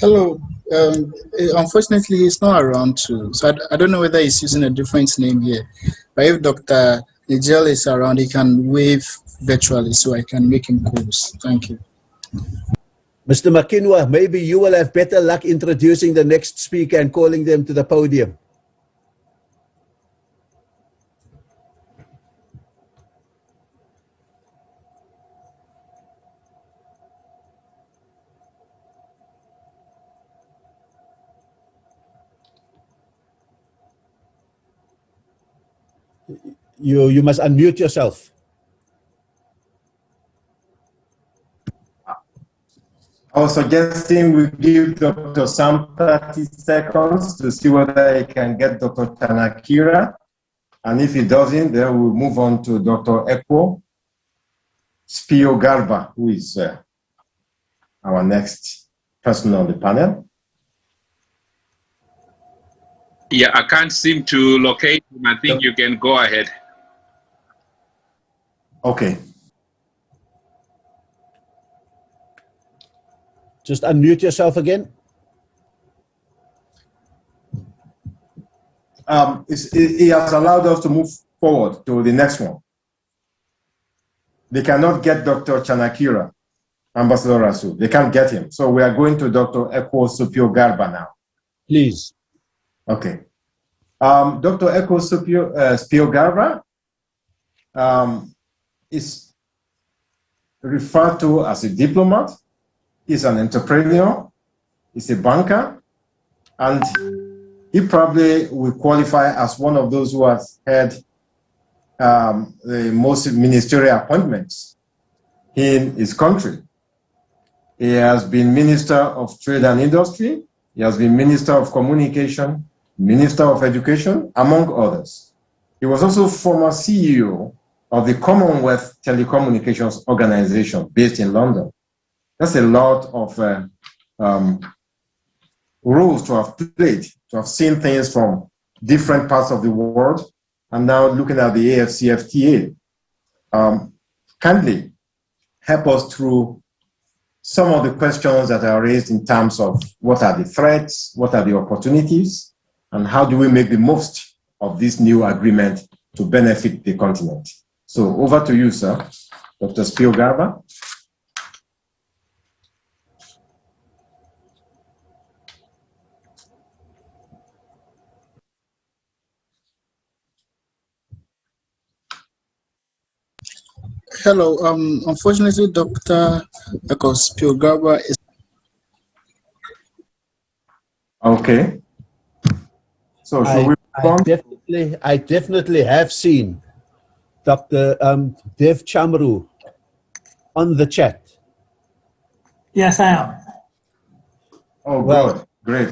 Hello. Unfortunately, he's not around too. So I don't know whether he's using a different name here. But if Dr. Nigel is around, he can wave virtually so I can make him calls. Thank you. Mr. Makinwa, maybe you will have better luck introducing the next speaker and calling them to the podium. You must unmute yourself. I was suggesting we give Dr. Sam 30 seconds to see whether he can get Dr. Chanakira. And if he doesn't, then we'll move on to Dr. Eko Spio-Garba, who is our next person on the panel. Yeah, I can't seem to locate him. I think you can go ahead. Okay. Just unmute yourself again. He has allowed us to move forward to the next one. They cannot get Dr. Chanakira, Ambassador Rasul. They can't get him. So we are going to Dr. Eko Spio-Garba now. Please. Okay. Dr. Eko Spio-Garba is referred to as a diplomat. He's an entrepreneur. He's a banker. And he probably will qualify as one of those who has had the most ministerial appointments in his country. He has been Minister of Trade and Industry. He has been Minister of Communication, Minister of Education, among others. He was also former CEO of the Commonwealth Telecommunications Organization based in London. That's a lot of roles to have played, to have seen things from different parts of the world, and now looking at the AfCFTA. Kindly help us through some of the questions that are raised in terms of what are the threats, what are the opportunities, and how do we make the most of this new agreement to benefit the continent. So over to you, sir, Dr. Spio-Garba. Hello. Unfortunately, Dr. Eko Spio-Garba is. Okay. So I definitely have seen Dr. Dev Chamru on the chat. Yes, I am. Oh, well, great.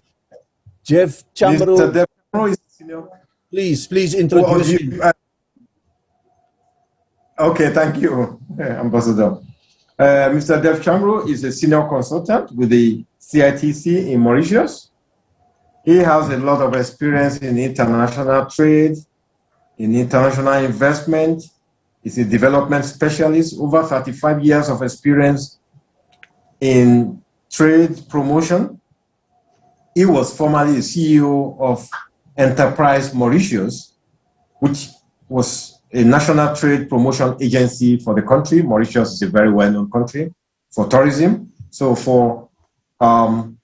Dev Chamru, Mr. Dev Chamru is senior. Please introduce you. Okay, thank you, Ambassador. Mr. Dev Chamru is a senior consultant with the CITC in Mauritius. He has a lot of experience in international trade, in international investment. He's a development specialist, over 35 years of experience in trade promotion. He was formerly the CEO of Enterprise Mauritius, which was a national trade promotion agency for the country. Mauritius is a very well-known country for tourism. So for Mr.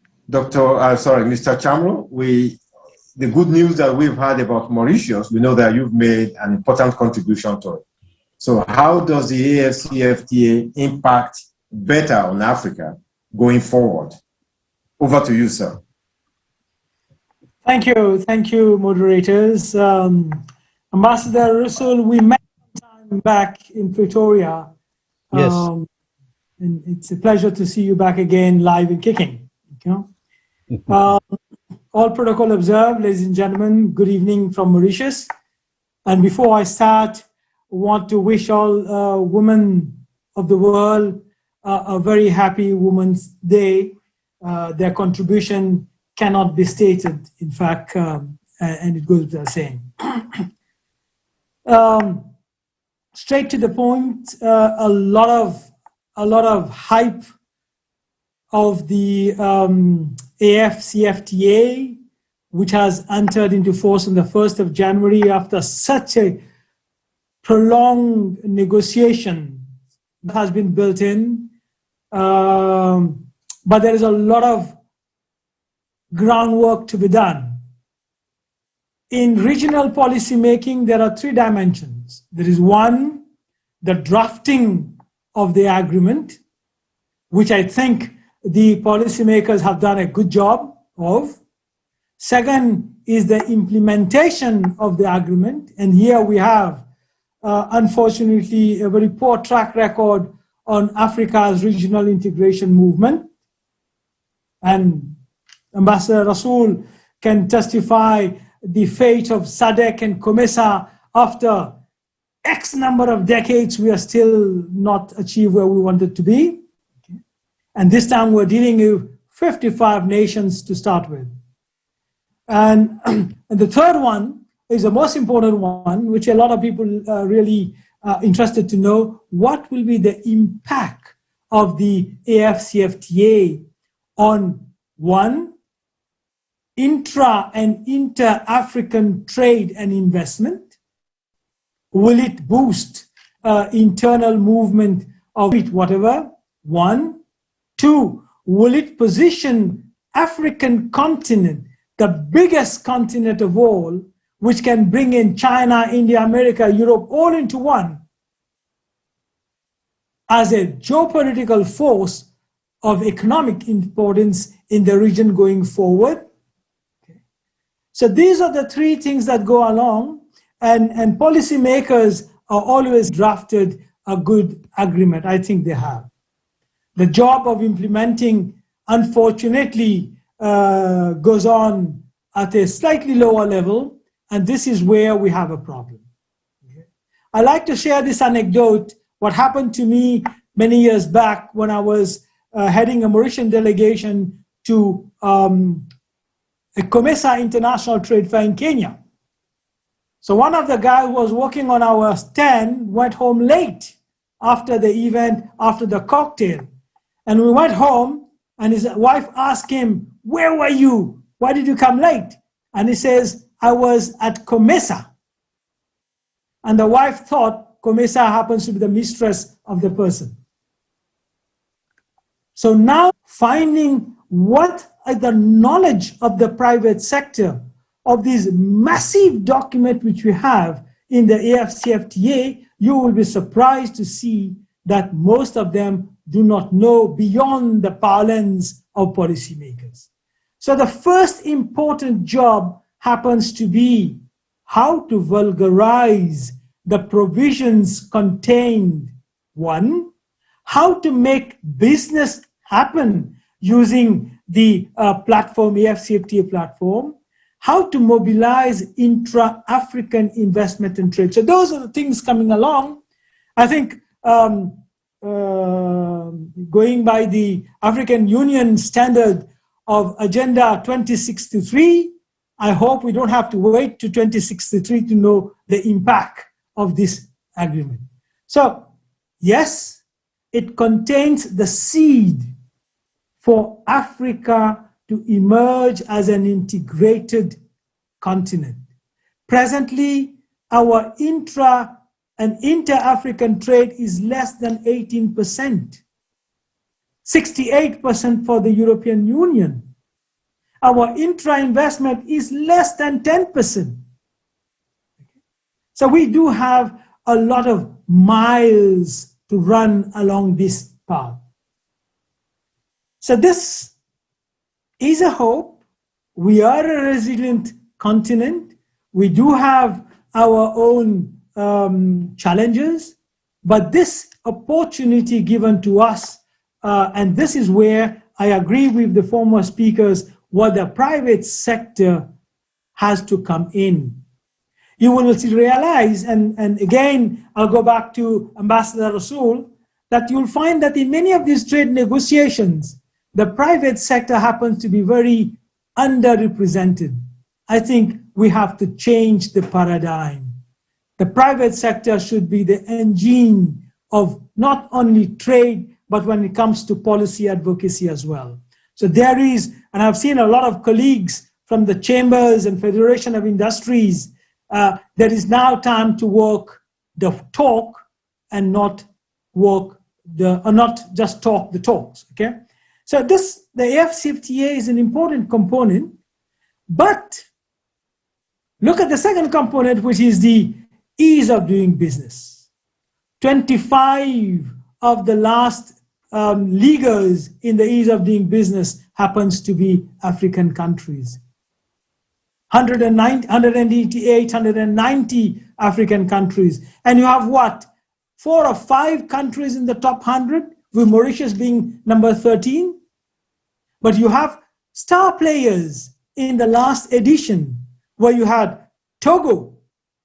Chamru, the good news that we've heard about Mauritius, we know that you've made an important contribution to it. So how does the AfCFTA impact better on Africa going forward? Over to you, sir. Thank you, moderators. Ambassador Russell, we met some time back in Pretoria. Yes. And it's a pleasure to see you back again, live and kicking. All protocol observed, ladies and gentlemen, good evening from Mauritius. And before I start, I want to wish all women of the world a very happy Women's Day. Their contribution cannot be stated, in fact, and it goes without saying. Straight to the point, a lot of hype of the AfCFTA, which has entered into force on the 1st of January after such a prolonged negotiation that has been built in, but there is a lot of groundwork to be done. In regional policy making, there are 3 dimensions. There is one, the drafting of the agreement, which I think the policymakers have done a good job of. Second is the implementation of the agreement. And here we have, unfortunately, a very poor track record on Africa's regional integration movement. And Ambassador Rasool can testify the fate of SADC and COMESA after X number of decades, we are still not achieved where we wanted to be. Okay. And this time we're dealing with 55 nations to start with. And the third one is the most important one, which a lot of people are really interested to know. What will be the impact of the AfCFTA on, one, intra and inter-African trade and investment? Will it boost internal movement of it, whatever? 1. 2, will it position African continent, the biggest continent of all, which can bring in China, India, America, Europe, all into one, as a geopolitical force of economic importance in the region going forward? Okay. So these are the 3 things that go along, and policymakers are always drafted a good agreement. I think they have. The job of implementing, unfortunately, goes on at a slightly lower level, and this is where we have a problem. Okay. I like to share this anecdote, what happened to me many years back when I was heading a Mauritian delegation to a COMESA International Trade Fair in Kenya. So one of the guys who was working on our stand went home late after the event, after the cocktail. And we went home, and his wife asked him, "Where were you? Why did you come late?" And he says, "I was at COMESA." And the wife thought COMESA happens to be the mistress of the person. So now finding what are the knowledge of the private sector of this massive document which we have in the AfCFTA, you will be surprised to see that most of them do not know beyond the parlance of policymakers. So the first important job happens to be how to vulgarize the provisions contained. 1, how to make business happen using the platform, AfCFTA platform, how to mobilize intra-African investment and trade. So those are the things coming along. I think going by the African Union standard of Agenda 2063, I hope we don't have to wait to 2063 to know the impact of this agreement. So yes, it contains the seed for Africa to emerge as an integrated continent. Presently, our intra and inter-African trade is less than 18%, 68% for the European Union. Our intra-investment is less than 10%. So we do have a lot of miles to run along this path. So this is a hope. We are a resilient continent. We do have our own challenges, but this opportunity given to us, and this is where I agree with the former speakers, what the private sector has to come in. You will realize, and again, I'll go back to Ambassador Rasool, that you'll find that in many of these trade negotiations, the private sector happens to be very underrepresented. I think we have to change the paradigm. The private sector should be the engine of not only trade, but when it comes to policy advocacy as well. So there is, and I've seen a lot of colleagues from the chambers and Federation of Industries, there is now time to work the talk and not not just talk the talks. Okay, so the AfCFTA is an important component, but look at the second component, which is the ease of doing business. 25 of the last leaguers in the ease of doing business happens to be African countries. 188, 190 African countries. And you have what? 4 or 5 countries in the top 100, with Mauritius being number 13. But you have star players in the last edition, where you had Togo,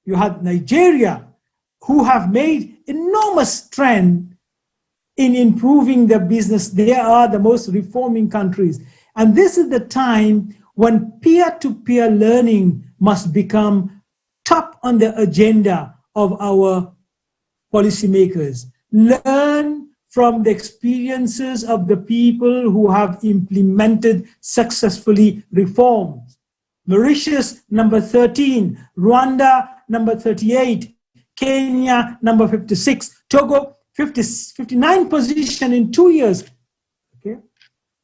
you had Nigeria, who have made enormous trend in improving their business. They are the most reforming countries. And this is the time when peer-to-peer learning must become top on the agenda of our policymakers. Learn from the experiences of the people who have implemented successfully reforms. Mauritius, number 13, Rwanda, number 38, Kenya, number 56, Togo, 59 position in 2 years. Okay,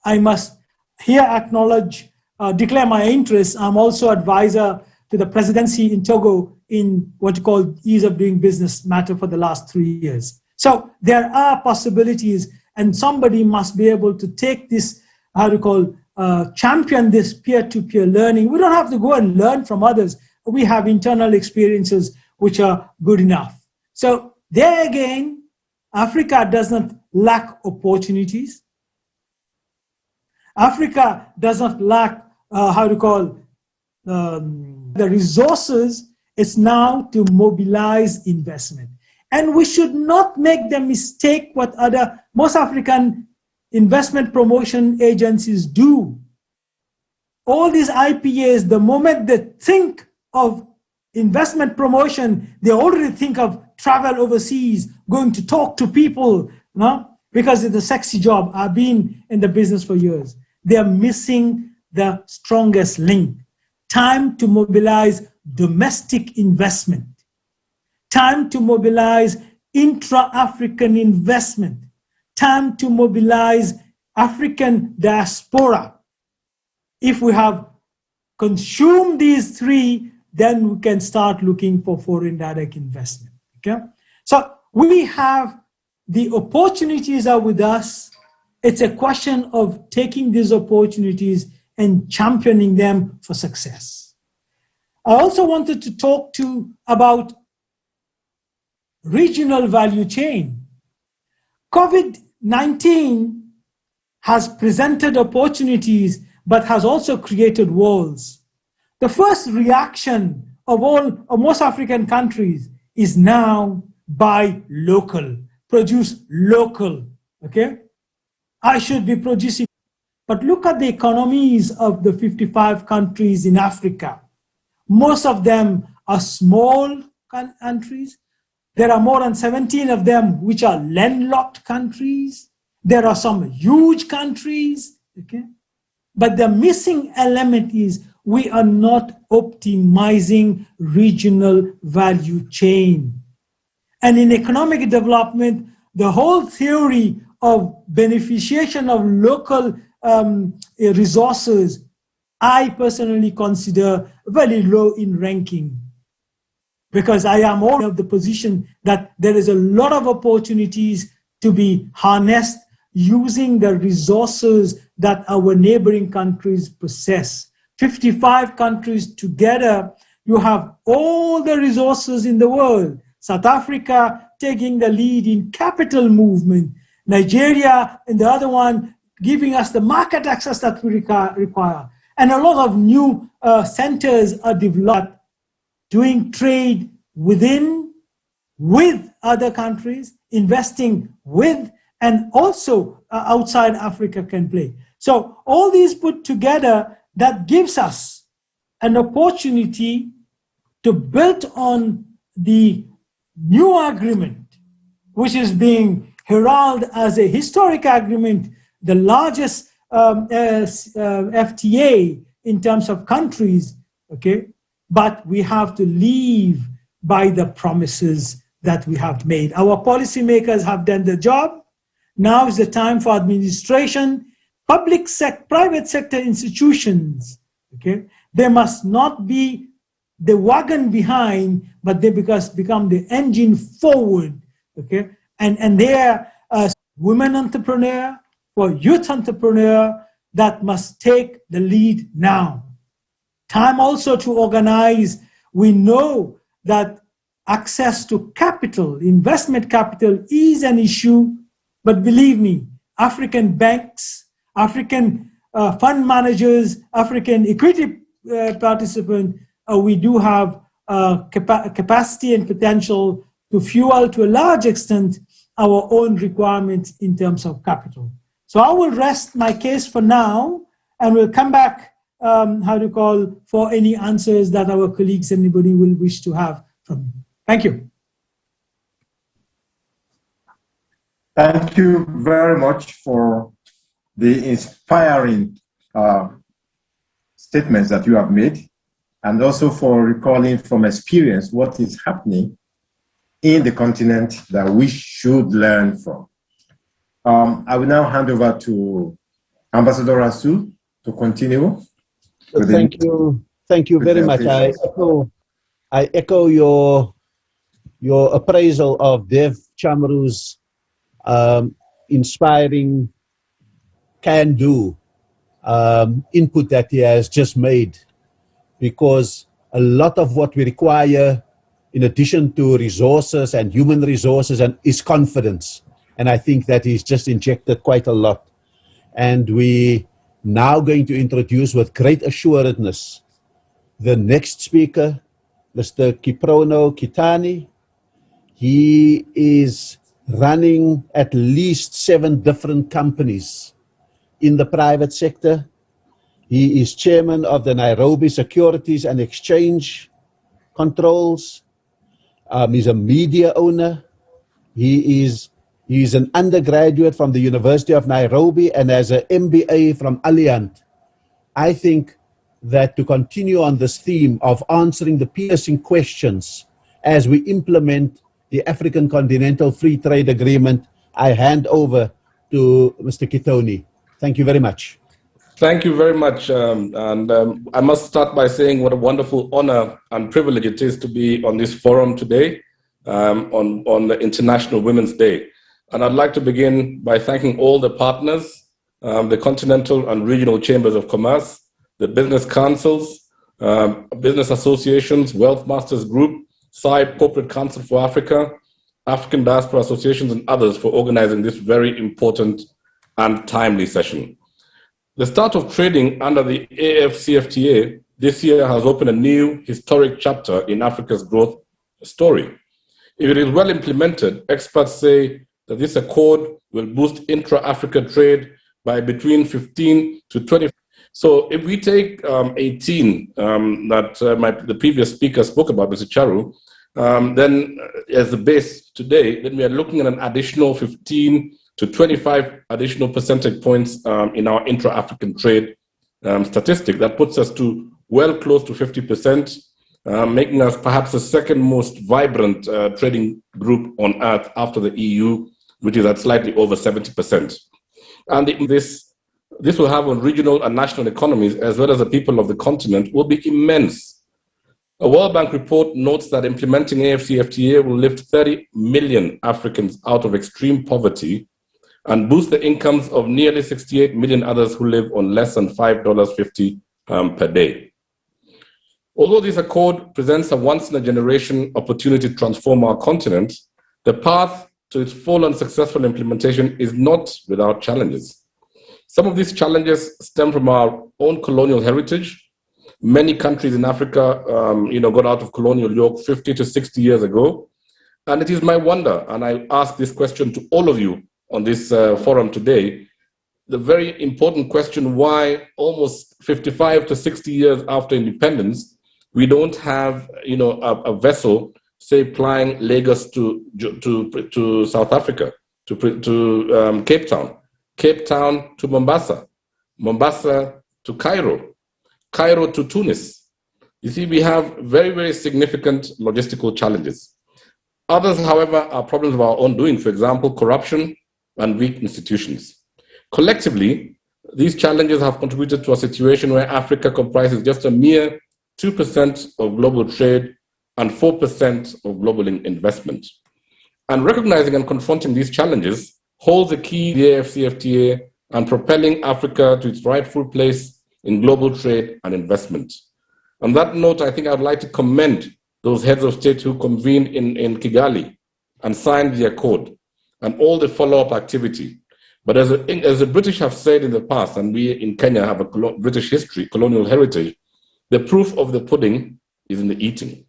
I must here acknowledge, declare my interest. I'm also advisor to the presidency in Togo in what you call ease of doing business matter for the last 3 years. So there are possibilities, and somebody must be able to take this, champion this peer-to-peer learning. We don't have to go and learn from others. We have internal experiences which are good enough. So there again, Africa does not lack opportunities. Africa does not lack, the resources. It's now to mobilize investment. And we should not make the mistake what most African investment promotion agencies do. All these IPAs, the moment they think of investment promotion, they already think of travel overseas, going to talk to people, because it's a sexy job. I've been in the business for years. They're missing the strongest link. Time to mobilize domestic investment. Time to mobilize intra-African investment. Time to mobilize African diaspora. If we have consumed these 3, then we can start looking for foreign direct investment. Okay? So we have the opportunities are with us. It's a question of taking these opportunities and championing them for success. I also wanted to talk about regional value chain. COVID-19 has presented opportunities, but has also created walls. The first reaction of most African countries is now buy local, produce local, okay? I should be producing. But look at the economies of the 55 countries in Africa. Most of them are small countries. There are more than 17 of them which are landlocked countries. There are some huge countries, okay? But the missing element is we are not optimizing regional value chain. And in economic development, the whole theory of beneficiation of local resources, I personally consider very low in ranking, because I am all of the position that there is a lot of opportunities to be harnessed using the resources that our neighboring countries possess. 55 countries together, you have all the resources in the world. South Africa taking the lead in capital movement. Nigeria and the other one giving us the market access that we require. And a lot of new centers are developed, doing trade with other countries, investing with, and also outside Africa can play. So all these put together, that gives us an opportunity to build on the new agreement, which is being heralded as a historic agreement, the largest FTA in terms of countries, okay? But we have to live by the promises that we have made. Our policymakers have done the job. Now is the time for administration, private sector institutions. Okay, they must not be the wagon behind, but they become the engine forward. Okay, and they're women entrepreneur, for youth entrepreneur that must take the lead now. Time also to organize. We know that access to capital, investment capital is an issue, but believe me, African banks, African fund managers, African equity participants, we do have capacity and potential to fuel to a large extent our own requirements in terms of capital. So I will rest my case for now, and we'll come back, for any answers that our colleagues, anybody will wish to have from me. Thank you. Thank you very much for the inspiring statements that you have made, and also for recalling from experience what is happening in the continent that we should learn from. I will now hand over to Ambassador Rasul to continue. Thank you very much. I echo your appraisal of Dev Chamru's inspiring can-do input that he has just made, because a lot of what we require, in addition to resources and human resources, is confidence. And I think that he's just injected quite a lot. And we now going to introduce with great assuredness the next speaker, Mr. Kiprono Kitani. He is running at least 7 different companies in the private sector. He is chairman of the Nairobi Securities and Exchange Controls. He's a media owner. He is an undergraduate from the University of Nairobi and has an MBA from Alliant. I think that to continue on this theme of answering the piercing questions as we implement the African Continental Free Trade Agreement, I hand over to Mr. Kitoni. Thank you very much. Thank you very much. I must start by saying what a wonderful honor and privilege it is to be on this forum today on the International Women's Day. And I'd like to begin by thanking all the partners, the Continental and Regional Chambers of Commerce, the business councils, business associations, Wealth Masters Group, SIDE Corporate Council for Africa, African Diaspora Associations, and others for organizing this very important and timely session. The start of trading under the AfCFTA this year has opened a new historic chapter in Africa's growth story. If it is well implemented, experts say that this accord will boost intra-African trade by between 15 to 20. So if we take 18 that the previous speaker spoke about, Mr. Charu, then as the base today, then we are looking at an additional 15 to 25 additional percentage points in our intra-African trade statistic. That puts us to well close to 50%, making us perhaps the second most vibrant trading group on earth after the EU, which is at slightly over 70%. And this will have on regional and national economies, as well as the people of the continent, will be immense. A World Bank report notes that implementing AfCFTA will lift 30 million Africans out of extreme poverty and boost the incomes of nearly 68 million others who live on less than $5.50 per day. Although this accord presents a once-in-a-generation opportunity to transform our continent, the path to its full and successful implementation is not without challenges. Some of these challenges stem from our own colonial heritage. Many countries in Africa, got out of colonial yoke 50 to 60 years ago. And it is my wonder, and I ask this question to all of you on this forum today, the very important question why almost 55 to 60 years after independence, we don't have, a vessel, say, plying Lagos to South Africa, to Cape Town, Cape Town to Mombasa, Mombasa to Cairo, Cairo to Tunis. You see, we have very, very significant logistical challenges. Others, however, are problems of our own doing, for example, corruption and weak institutions. Collectively, these challenges have contributed to a situation where Africa comprises just a mere 2% of global trade and 4% of global investment. And recognizing and confronting these challenges holds a key in the AfCFTA and propelling Africa to its rightful place in global trade and investment. On that note, I think I'd like to commend those heads of state who convened in Kigali and signed the accord and all the follow-up activity. But as the British have said in the past, and we in Kenya have a British history, colonial heritage, the proof of the pudding is in the eating.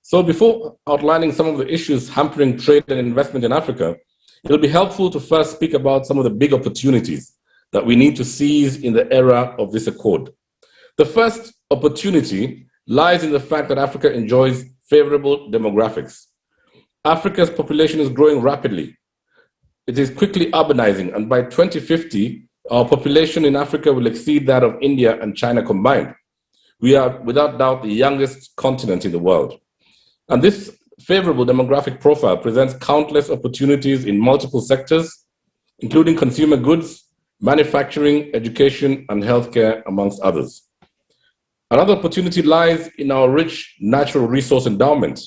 So before outlining some of the issues hampering trade and investment in Africa, it'll be helpful to first speak about some of the big opportunities that we need to seize in the era of this accord. The first opportunity lies in the fact that Africa enjoys favorable demographics. Africa's population is growing rapidly. It is quickly urbanizing, and by 2050, our population in Africa will exceed that of India and China combined. We are, without doubt, the youngest continent in the world. And this favorable demographic profile presents countless opportunities in multiple sectors, including consumer goods, manufacturing, education, and healthcare, amongst others. Another opportunity lies in our rich natural resource endowment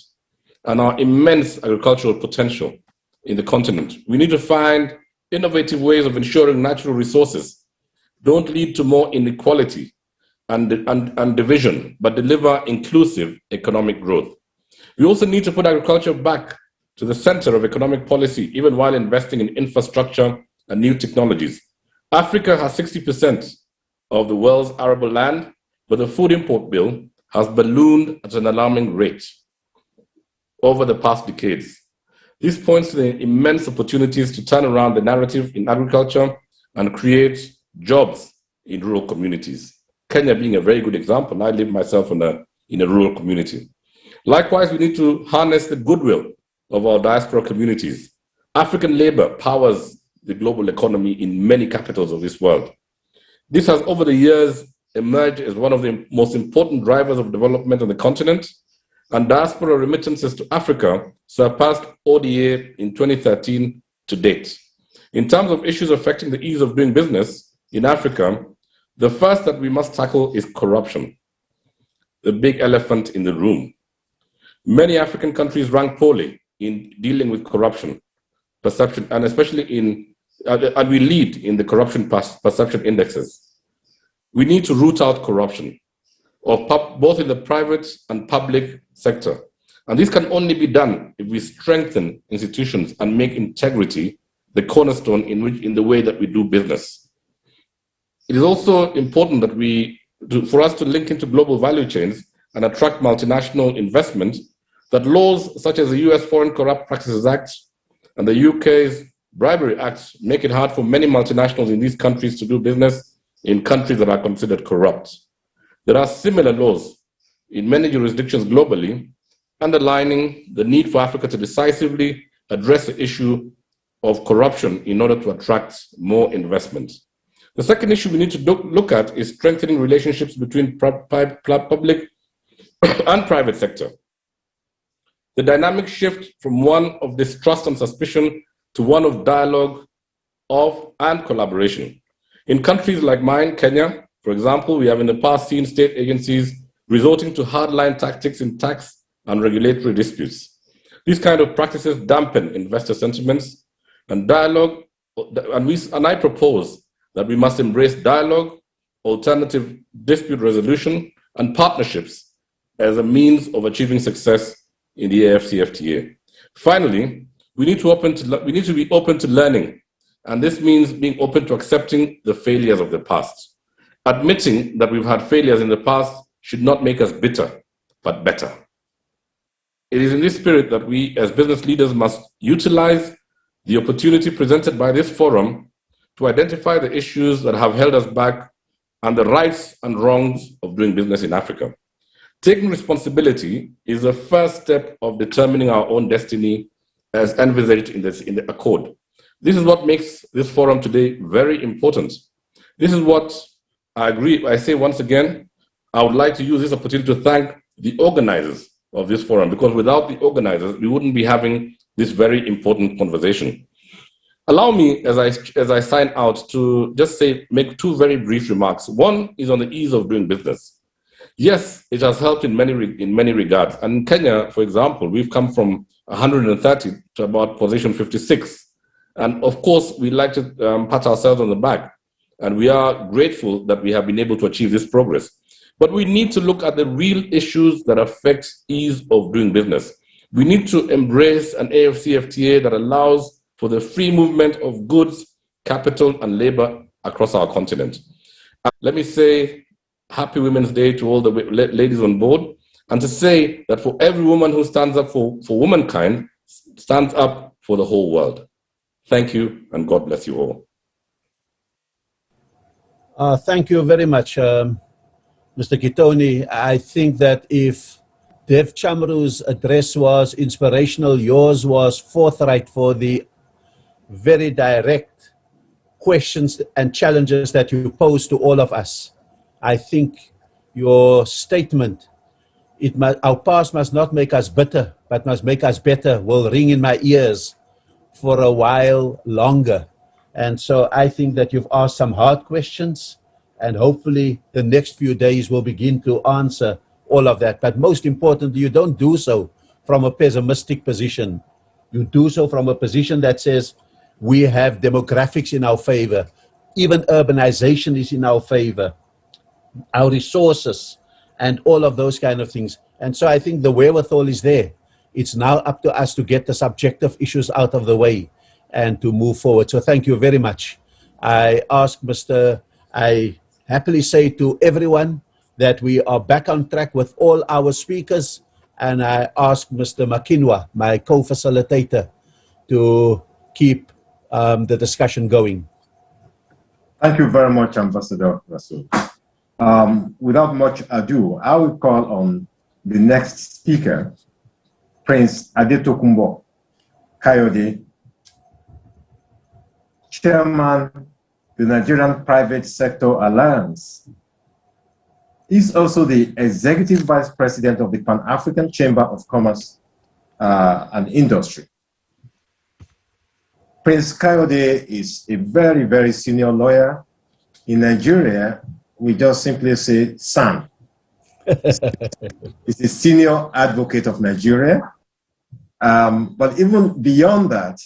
and our immense agricultural potential in the continent. We need to find innovative ways of ensuring natural resources don't lead to more inequality and division, but deliver inclusive economic growth. We also need to put agriculture back to the center of economic policy, even while investing in infrastructure and new technologies. Africa has 60% of the world's arable land, but the food import bill has ballooned at an alarming rate over the past decades. This points to the immense opportunities to turn around the narrative in agriculture and create jobs in rural communities. Kenya being a very good example. I live myself in a rural community. Likewise, we need to harness the goodwill of our diaspora communities. African labor powers the global economy in many capitals of this world. This has over the years emerged as one of the most important drivers of development on the continent, and diaspora remittances to Africa surpassed ODA in 2013 to date. In terms of issues affecting the ease of doing business in Africa, the first that we must tackle is corruption, the big elephant in the room. Many African countries rank poorly in dealing with corruption perception, and especially and we lead in the corruption perception indexes. We need to root out corruption, both in the private and public sector. And this can only be done if we strengthen institutions and make integrity the cornerstone in the way that we do business. It is also important that for us to link into global value chains and attract multinational investment, that laws such as the US Foreign Corrupt Practices Act and the UK's Bribery Act make it hard for many multinationals in these countries to do business in countries that are considered corrupt. There are similar laws in many jurisdictions globally, underlining the need for Africa to decisively address the issue of corruption in order to attract more investment. The second issue we need to look at is strengthening relationships between public and private sector. The dynamic shift from one of distrust and suspicion to one of dialogue and collaboration. In countries like mine, Kenya, for example, we have in the past seen state agencies resorting to hardline tactics in tax and regulatory disputes. These kind of practices dampen investor sentiments and dialogue, and I propose that we must embrace dialogue, alternative dispute resolution, and partnerships as a means of achieving success in the AfCFTA. Finally, we need to be open to learning, and this means being open to accepting the failures of the past. Admitting that we've had failures in the past should not make us bitter, but better. It is in this spirit that we as business leaders must utilize the opportunity presented by this forum to identify the issues that have held us back and the rights and wrongs of doing business in Africa. Taking responsibility is the first step of determining our own destiny as envisaged in the Accord. This is what makes this forum today very important. This is what I say once again, I would like to use this opportunity to thank the organizers of this forum, because without the organizers, we wouldn't be having this very important conversation. Allow me, as I sign out, to just make two very brief remarks. One is on the ease of doing business. Yes, it has helped in many regards. And in Kenya, for example, we've come from 130 to about position 56. And of course, we like to pat ourselves on the back. And we are grateful that we have been able to achieve this progress. But we need to look at the real issues that affect ease of doing business. We need to embrace an AfCFTA that allows for the free movement of goods, capital, and labor across our continent. Let me say Happy Women's Day to all the ladies on board, and to say that for every woman who stands up for womankind, stands up for the whole world. Thank you, and God bless you all. Thank you very much, Mr. Kitoni. I think that if Dev Chamru's address was inspirational, yours was forthright for the very direct questions and challenges that you pose to all of us. I think your statement, our past must not make us bitter, but must make us better, will ring in my ears for a while longer. And so I think that you've asked some hard questions, and hopefully the next few days will begin to answer all of that. But most importantly, you don't do so from a pessimistic position. You do so from a position that says, we have demographics in our favor. Even urbanization is in our favor. Our resources and all of those kind of things. And so I think the wherewithal is there. It's now up to us to get the subjective issues out of the way and to move forward. So thank you very much. I happily say to everyone that we are back on track with all our speakers. And I ask Mr. Makinwa, my co-facilitator, to keep the discussion going. Thank you very much, Ambassador Rasul. Without much ado, I will call on the next speaker, Prince Adetokunbo Kayode, Chairman, the Nigerian Private Sector Alliance. He's also the Executive Vice President of the Pan-African Chamber of Commerce and Industry. Prince Kayode is a very, very senior lawyer. In Nigeria, we just simply say SAN. He's a senior advocate of Nigeria. But even beyond that,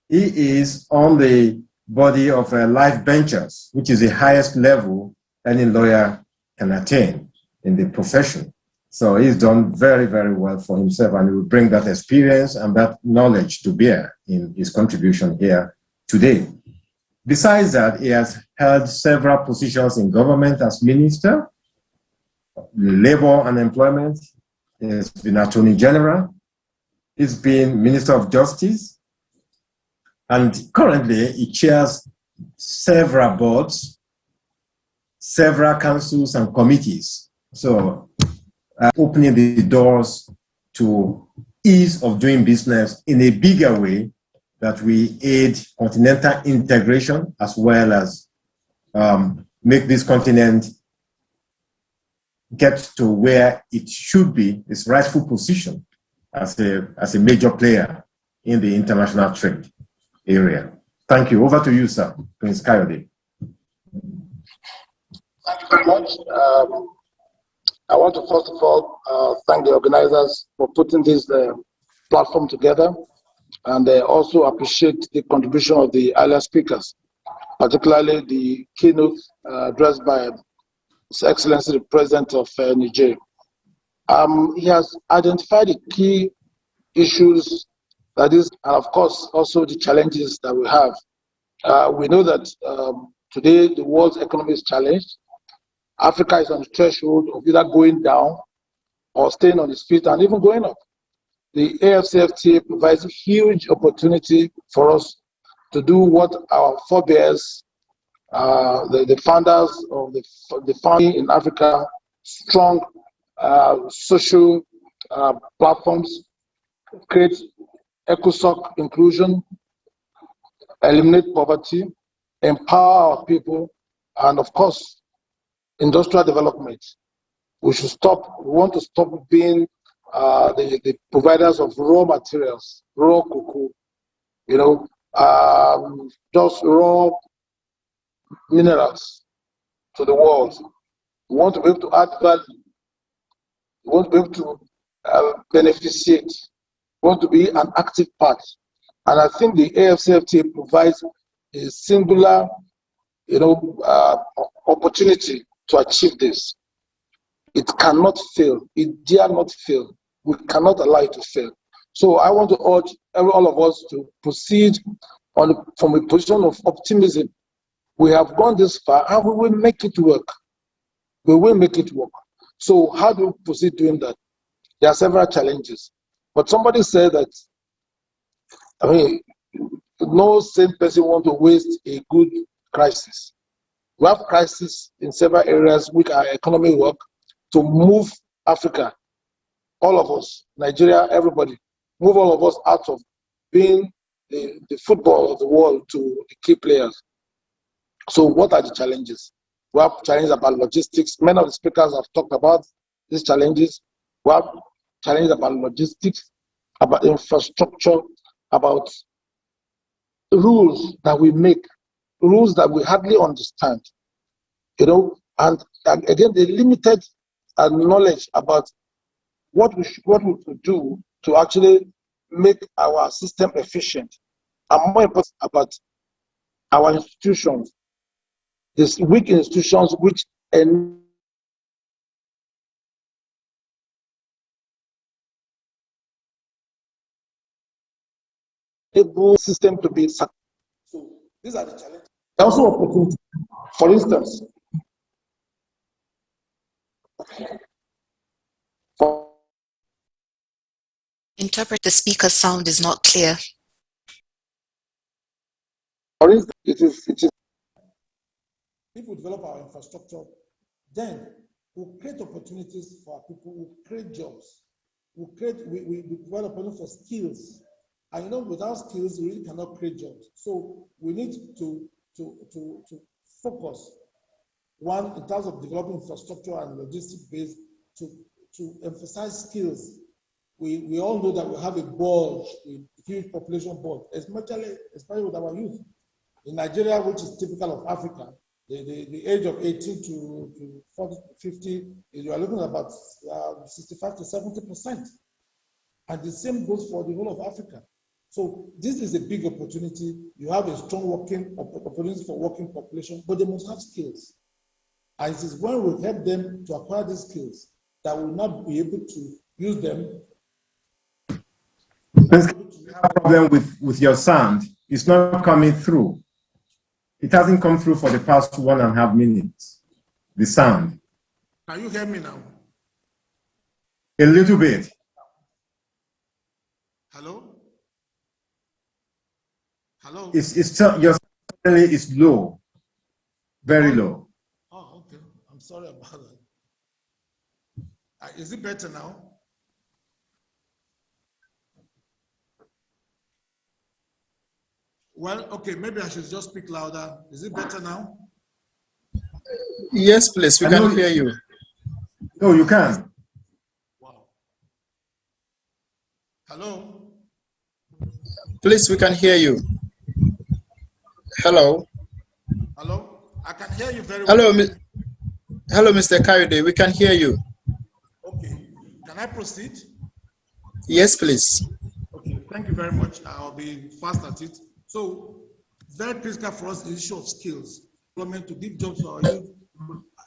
he is on the body of life benchers, which is the highest level any lawyer can attain in the profession. So he's done very, very well for himself, and he will bring that experience and that knowledge to bear in his contribution here today. Besides that, he has held several positions in government as minister, labor and employment. He has been Attorney General. He's been Minister of Justice. And currently, he chairs several boards, several councils and committees. So, opening the doors to ease of doing business in a bigger way that we aid continental integration as well as make this continent get to where it should be, its rightful position as a major player in the international trade area. Thank you. Over to you, sir, Prince Kayode. Thank you very much. I want to first of all thank the organizers for putting this platform together, and also appreciate the contribution of the earlier speakers, particularly the keynote addressed by His Excellency the President of Niger. He has identified the key issues, that is, and of course also the challenges that we have. We know that today the world's economy is challenged. Africa is on the threshold of either going down or staying on its feet and even going up. The AfCFTA provides a huge opportunity for us to do what our forebears, the founders of the founding in Africa, strong social platforms, create ECOSOC inclusion, eliminate poverty, empower our people, and of course, industrial development. We want to stop being the providers of raw materials, raw cocoa, just raw minerals to the world. We want to be able to add value. We want to be able to beneficiate. We want to be an active part. And I think the AfCFTA provides a singular, opportunity to achieve this. It cannot fail. It dare not fail. We cannot allow it to fail. So I want to urge all of us to proceed from a position of optimism. We have gone this far and we will make it work. We will make it work. So how do we proceed doing that? There are several challenges. But somebody said that, no sane person wants to waste a good crisis. We have crises in several areas which our economy work to move Africa, all of us, Nigeria, everybody, move all of us out of being the football of the world to the key players. So what are the challenges? We have challenges about logistics. Many of the speakers have talked about these challenges. We have challenges about logistics, about infrastructure, about rules that we make, rules that we hardly understand, and again, the limited knowledge about what we could do to actually make our system efficient, and more important, about our institutions, these weak institutions which enable system to be successful. So these are the challenges. Also opportunities. For instance, Interpret, the speaker's sound is not clear. For instance, it is if we develop our infrastructure, then we'll create opportunities for our people, we'll create jobs, we develop opportunities for skills. And without skills, we really cannot create jobs. So we need to focus, one, in terms of developing infrastructure and logistics base, to emphasize skills. We all know that we have a bulge, a huge population bulge, especially with our youth. In Nigeria, which is typical of Africa, the age of 18 to 40, 50, you are looking at about 65 to 70%. And the same goes for the whole of Africa. So this is a big opportunity. You have a strong opportunity for working population, but they must have skills. And it is when we help them to acquire these skills that we will not be able to use them. You have a problem with your sound. It's not coming through. It hasn't come through for the past 1.5 minutes. The sound. Can you hear me now? A little bit. Hello? Hello? Your sound is low. Very low. Oh, okay. I'm sorry about that. Is it better now? Well, okay, maybe I should just speak louder. Is it better now? Yes, please. We can hear you. No, you can. Wow. Hello? Please, we can hear you. Hello? Hello? I can hear you very well. Hello, Mr. Kayode. We can hear you. Okay. Can I proceed? Yes, please. Okay. Thank you very much. I'll be fast at it. So, very critical for us is the issue of skills. Employment, to give jobs to our youth,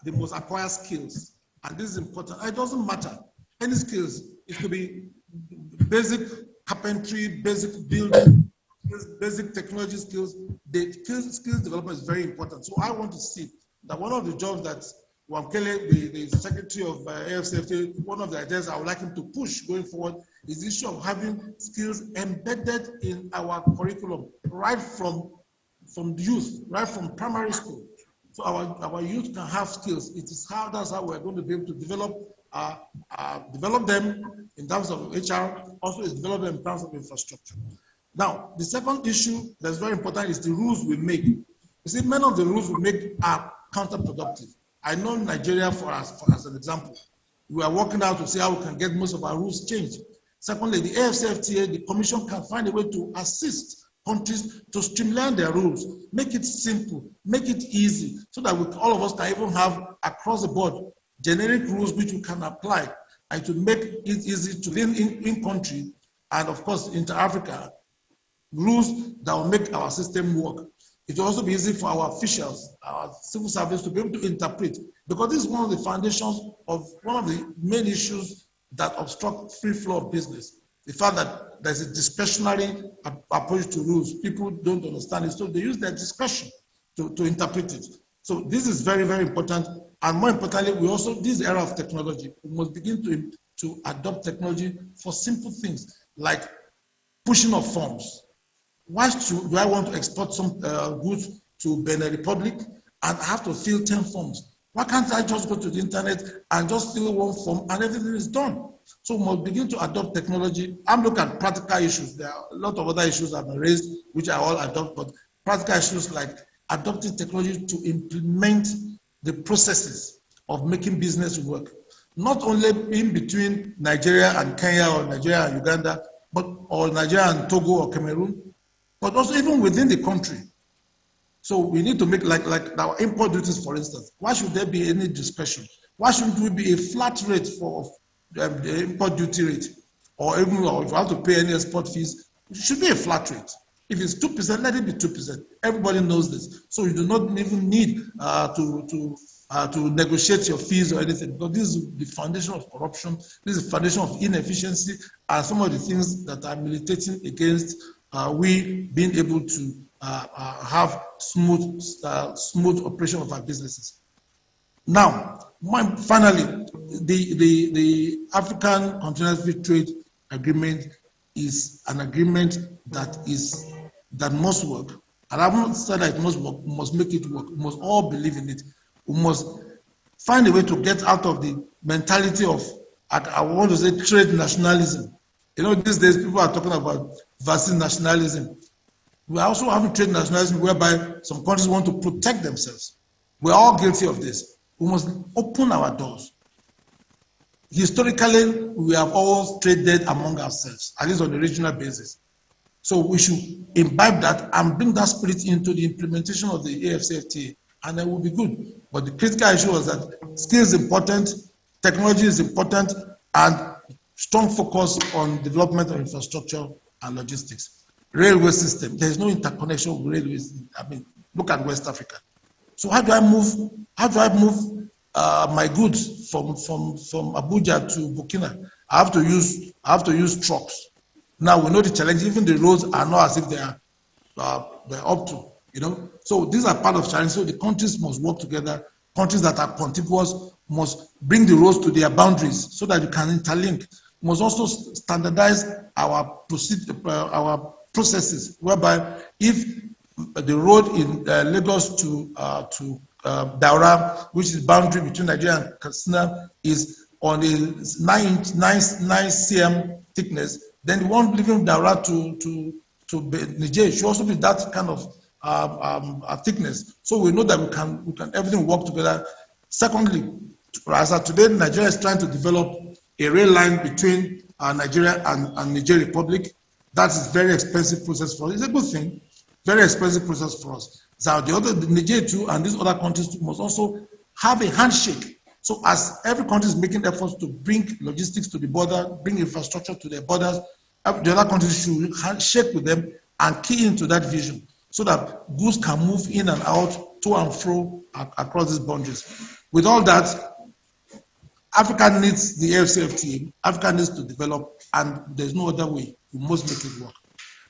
they must acquire skills. And this is important. It doesn't matter. Any skills. It could be basic carpentry, basic building, basic technology skills. The skills development is very important. So I want to see that one of the jobs that Wamkele, the Secretary of AfCFTA, one of the ideas I would like him to push going forward is the issue of having skills embedded in our curriculum, right from the youth, right from primary school. So our youth can have skills. That's how we're going to be able to develop them in terms of HR, also develop them in terms of infrastructure. Now, the second issue that's very important is the rules we make. You see, many of the rules we make are counterproductive. I know Nigeria, for as an example, We are working out to see how we can get most of our rules changed. Secondly, the AfCFTA, the Commission can find a way to assist countries to streamline their rules, make it simple, make it easy, so that all of us can even have across the board generic rules which we can apply, and to make it easy to live in country, and of course, inter-Africa, rules that will make our system work. It will also be easy for our officials, our civil service to be able to interpret, because this is one of the foundations of one of the main issues that obstruct free flow of business. The fact that there's a discretionary approach to rules, people don't understand it, so they use their discretion to interpret it. So this is very, very important. And more importantly, we also, this era of technology, we must begin to adopt technology for simple things like pushing of forms. Why do I want to export some goods to Benin Republic and I have to fill 10 forms? Why can't I just go to the internet and just fill one form and everything is done? So we must begin to adopt technology. I'm looking at practical issues. There are a lot of other issues that have been raised, which I all adopt, but practical issues like adopting technology to implement the processes of making business work. Not only in between Nigeria and Kenya or Nigeria and Uganda, or Nigeria and Togo or Cameroon, but also even within the country. So we need to make, like our import duties, for instance. Why should there be any discretion? Why shouldn't we be a flat rate for the import duty rate? Or even if you have to pay any export fees, it should be a flat rate. If it's 2%, let it be 2%. Everybody knows this. So you do not even need to negotiate your fees or anything, because this is the foundation of corruption. This is the foundation of inefficiency, and some of the things that are militating against we being able to have smooth operation of our businesses. Now, finally, the African Continental Free Trade Agreement is an agreement that must work. And I haven't said that it must work, we must make it work. We must all believe in it. We must find a way to get out of the mentality of, I want to say, trade nationalism. You know, these days people are talking about vaccine nationalism. We are also having trade nationalism whereby some countries want to protect themselves. We're all guilty of this. We must open our doors. Historically, we have all traded among ourselves, at least on a regional basis. So we should imbibe that and bring that spirit into the implementation of the AfCFTA, and it will be good. But the critical issue was that skills is important, technology is important, and strong focus on development of infrastructure and logistics. Railway system, there is no interconnection with railways. I mean, look at West Africa. So how do I move my goods from Abuja to Burkina? I have to use trucks. Now we know the challenge. Even the roads are not as if they're up to, you know. So these are part of challenge. So the countries must work together. Countries that are contiguous must bring the roads to their boundaries so that you can interlink. We must also standardize our processes, whereby if the road in Lagos to Daura, which is boundary between Nigeria and Katsina, is on a 9 cm thickness, then the one leaving Daura to Niger should also be that kind of thickness. So we know that we can everything work together. Secondly, as of today, Nigeria is trying to develop a rail line between Nigeria and Niger Republic. That is very expensive process for us. It's a good thing, very expensive process for us. So the Niger too and these other countries must also have a handshake. So as every country is making efforts to bring logistics to the border, bring infrastructure to their borders, the other countries should handshake with them and key into that vision so that goods can move in and out, to and fro across these boundaries. With all that, Africa needs the AfCFTA. Africa needs to develop, and there's no other way. We must make it work.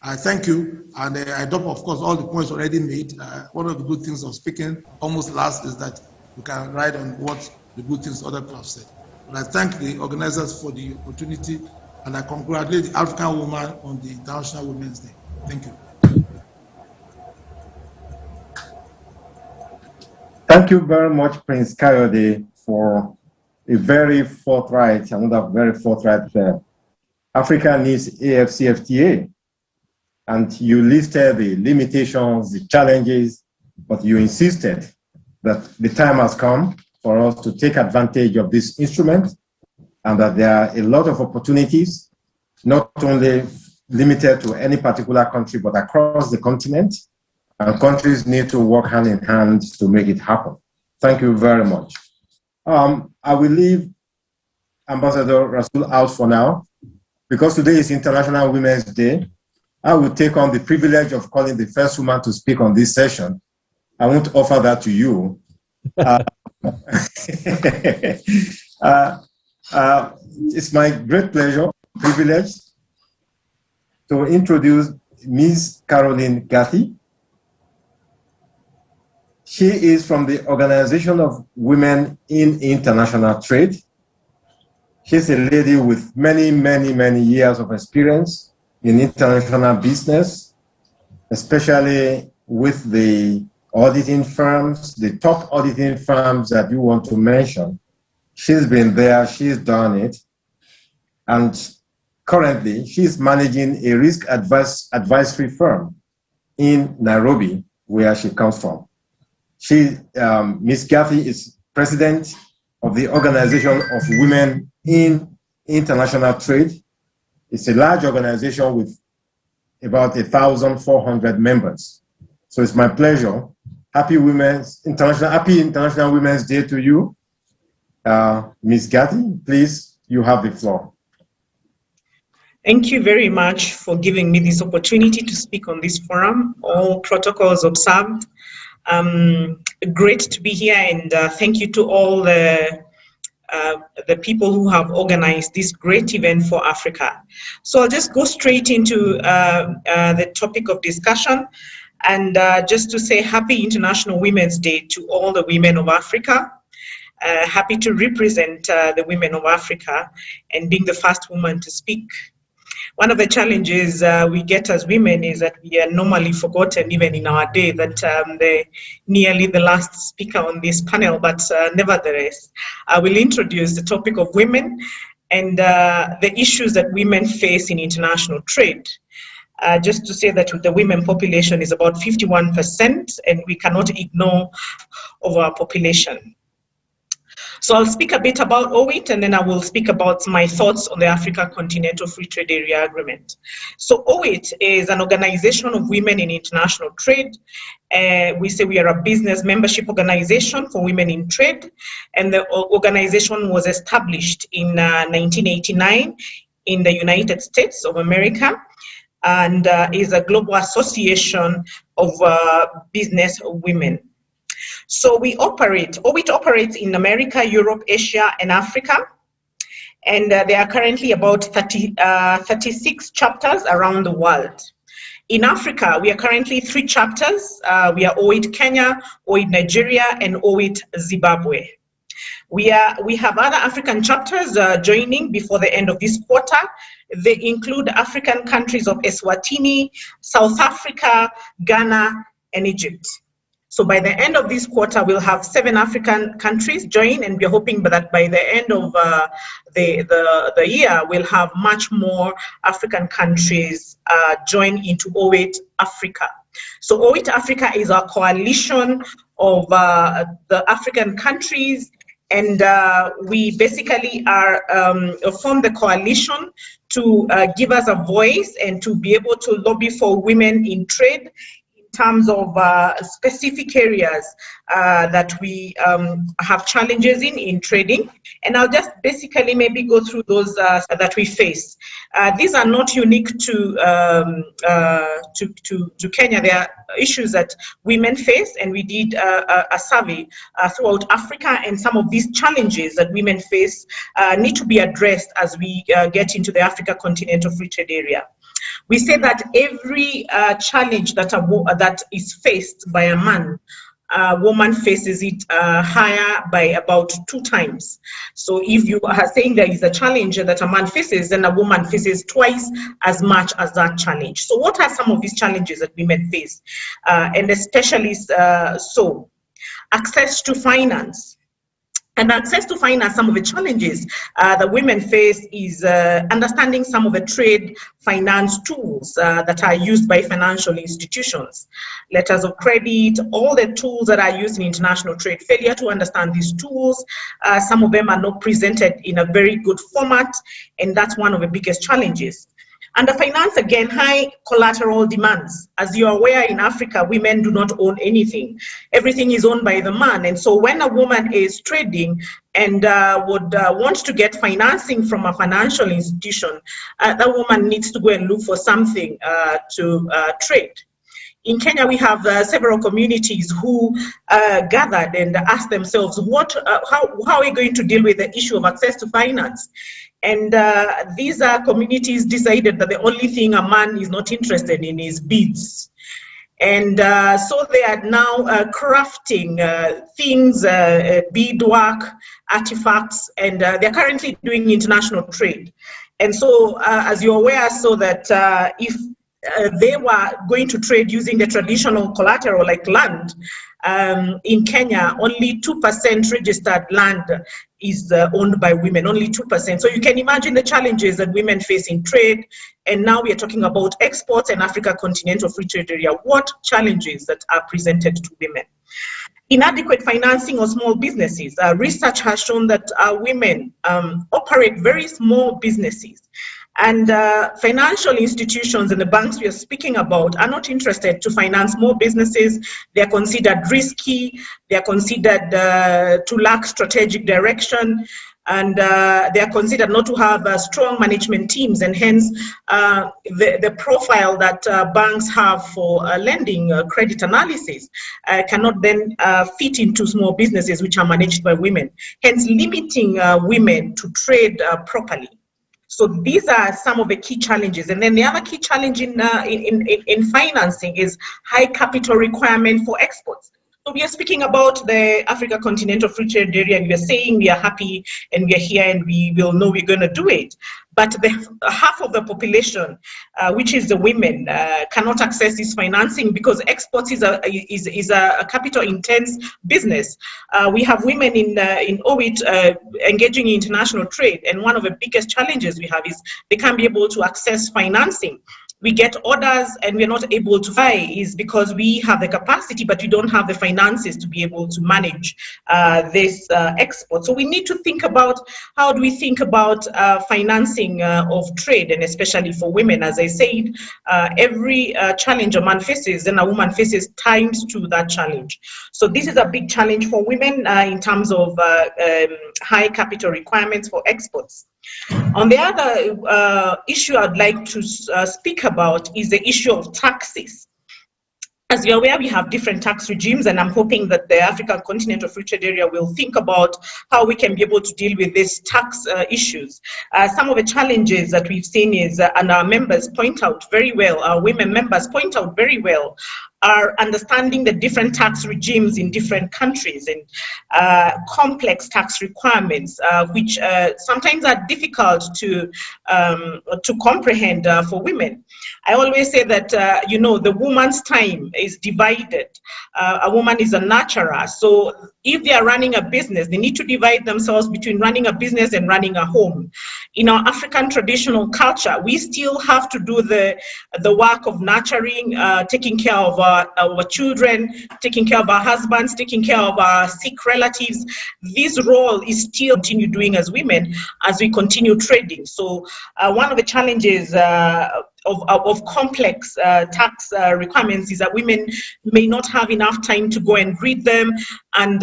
I thank you, and I adopt, of course, all the points already made. One of the good things of speaking almost last is that we can ride on what the good things other people have said. But I thank the organizers for the opportunity, and I congratulate the African woman on the International Women's Day. Thank you. Thank you very much, Prince Kayode, for a very forthright, Africa needs AfCFTA. And you listed the limitations, the challenges, but you insisted that the time has come for us to take advantage of this instrument and that there are a lot of opportunities, not only limited to any particular country, but across the continent, and countries need to work hand in hand to make it happen. Thank you very much. I will leave Ambassador Rasool out for now, because today is International Women's Day. I will take on the privilege of calling the first woman to speak on this session. I won't offer that to you. It's my great pleasure, privilege, to introduce Ms. Caroline Gathy. She is from the Organization of Women in International Trade. She's a lady with many, many, many years of experience in international business, especially with the auditing firms, the top auditing firms that you want to mention. She's been there, she's done it. And currently, she's managing a risk advisory firm in Nairobi, where she comes from. Ms. Gathy is president of the Organization of Women in International Trade. It's a large organization with about 1,400 members. So it's my pleasure. Happy International Women's Day to you. Ms. Gathy, please, you have the floor. Thank you very much for giving me this opportunity to speak on this forum. All protocols observed. Great to be here, and thank you to all the people who have organized this great event for Africa. So I'll just go straight into the topic of discussion, and just to say Happy International Women's Day to all the women of Africa. Happy to represent the women of Africa and being the first woman to speak. One of the challenges we get as women is that we are normally forgotten, even in our day, that nearly the last speaker on this panel, but nevertheless, I will introduce the topic of women and the issues that women face in international trade. Just to say that the women population is about 51%, and we cannot ignore of our population. So I'll speak a bit about OIT, and then I will speak about my thoughts on the Africa Continental Free Trade Area Agreement. So OIT is an organization of women in international trade. We say we are a business membership organization for women in trade, and the organization was established in 1989 in the United States of America, and is a global association of business women. So OIT operates in America, Europe, Asia, and Africa. And there are currently about 36 chapters around the world. In Africa, we are currently 3 chapters. We are OIT Kenya, OIT Nigeria, and OIT Zimbabwe. We have other African chapters joining before the end of this quarter. They include African countries of Eswatini, South Africa, Ghana, and Egypt. So by the end of this quarter, we'll have 7 African countries join, and we're hoping that by the end of the year, we'll have much more African countries join into OIT Africa. So OIT Africa is a coalition of the African countries, and we basically form the coalition to give us a voice and to be able to lobby for women in trade, terms of specific areas that we have challenges in trading. And I'll just basically maybe go through those that we face. These are not unique to Kenya. There are issues that women face, and we did a survey throughout Africa, and some of these challenges that women face need to be addressed as we get into the Africa Continental Free Trade Area. We say that every challenge that is faced by a man, a woman faces it higher by about 2 times. So if you are saying there is a challenge that a man faces, then a woman faces twice as much as that challenge. So what are some of these challenges that women face? And especially access to finance, And access to finance, some of the challenges that women face is understanding some of the trade finance tools that are used by financial institutions. Letters of credit, all the tools that are used in international trade, failure to understand these tools. Some of them are not presented in a very good format, and that's one of the biggest challenges. Under finance, again, high collateral demands. As you're aware, in Africa, women do not own anything. Everything is owned by the man. And so when a woman is trading and would want to get financing from a financial institution, that woman needs to go and look for something to trade. In Kenya, we have several communities who gathered and asked themselves, how are we going to deal with the issue of access to finance? And these communities decided that the only thing a man is not interested in is beads. And so they are now crafting things, beadwork, artifacts, and they're currently doing international trade. And so, as you're aware, so that if they were going to trade using the traditional collateral like land, in Kenya, only 2% registered land is owned by women, only 2%. So you can imagine the challenges that women face in trade. And now we are talking about exports and Africa Continental Free Trade Area. What challenges that are presented to women? Inadequate financing of small businesses. Research has shown that women operate very small businesses. And financial institutions and the banks we are speaking about are not interested to finance small businesses. They are considered risky. They are considered to lack strategic direction. And they are considered not to have strong management teams. And hence, the profile that banks have for lending credit analysis cannot then fit into small businesses which are managed by women. Hence, limiting women to trade properly. So these are some of the key challenges. And then the other key challenge in financing is high capital requirement for exports. So we are speaking about the Africa Continental Free Trade Area, and we are saying we are happy and we are here and we will know we're going to do it. But half of the population, which is the women, cannot access this financing because exports is a capital-intense business. We have women in OIT engaging in international trade, and one of the biggest challenges we have is they can't be able to access financing. We get orders and we're not able to buy is because we have the capacity, but we don't have the finances to be able to manage this export. So we need to think about how do we think about financing of trade, and especially for women. As I said, every challenge a man faces, then a woman faces times to that challenge. So this is a big challenge for women in terms of high capital requirements for exports. On the other issue I'd like to speak about is the issue of taxes. As you're aware, we have different tax regimes, and I'm hoping that the African Continental Free Trade Area will think about how we can be able to deal with these tax issues. Some of the challenges that we've seen is, and our members point out very well, our women members point out very well, are understanding the different tax regimes in different countries and complex tax requirements, which sometimes are difficult to comprehend for women. I always say that, you know, the woman's time is divided. A woman is a nurturer. So if they are running a business, they need to divide themselves between running a business and running a home. In our African traditional culture, we still have to do the work of nurturing, taking care of our children, taking care of our husbands, taking care of our sick relatives. This role is still continue doing as women as we continue trading. So one of the challenges of complex tax requirements is that women may not have enough time to go and read them and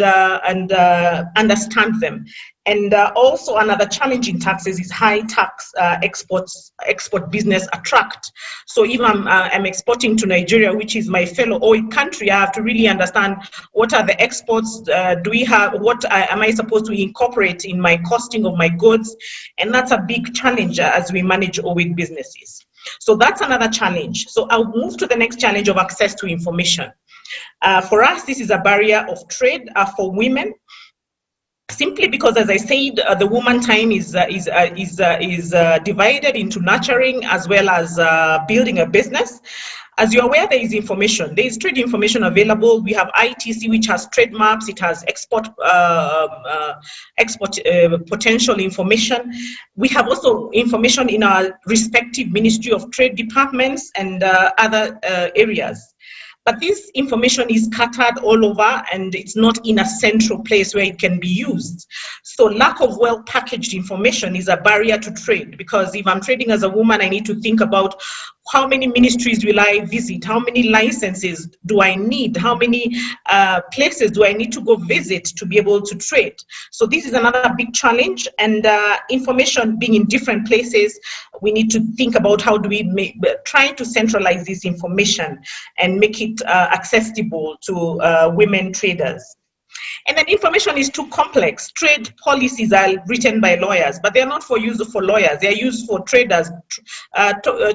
understand them. And also another challenge in taxes is high tax export business attract. So if I'm exporting to Nigeria, which is my fellow OIC country, I have to really understand what are the exports, do we have, what am I supposed to incorporate in my costing of my goods? And that's a big challenge as we manage OIC businesses. So that's another challenge. So I'll move to the next challenge of access to information. For us, this is a barrier of trade for women. Simply because, as I said, the woman time is divided into nurturing as well as building a business. As you're aware, there is information. There is trade information available. We have ITC, which has trade maps. It has export potential information. We have also information in our respective Ministry of Trade departments and other areas. But this information is scattered all over, and it's not in a central place where it can be used. So lack of well-packaged information is a barrier to trade, because if I'm trading as a woman, I need to think about how many ministries will I visit? How many licenses do I need? How many places do I need to go visit to be able to trade? So this is another big challenge, and information being in different places, we need to think about how do we try to centralize this information and make it accessible to women traders. And then information is too complex. Trade policies are written by lawyers, but they're not for use for lawyers. They're used for traders,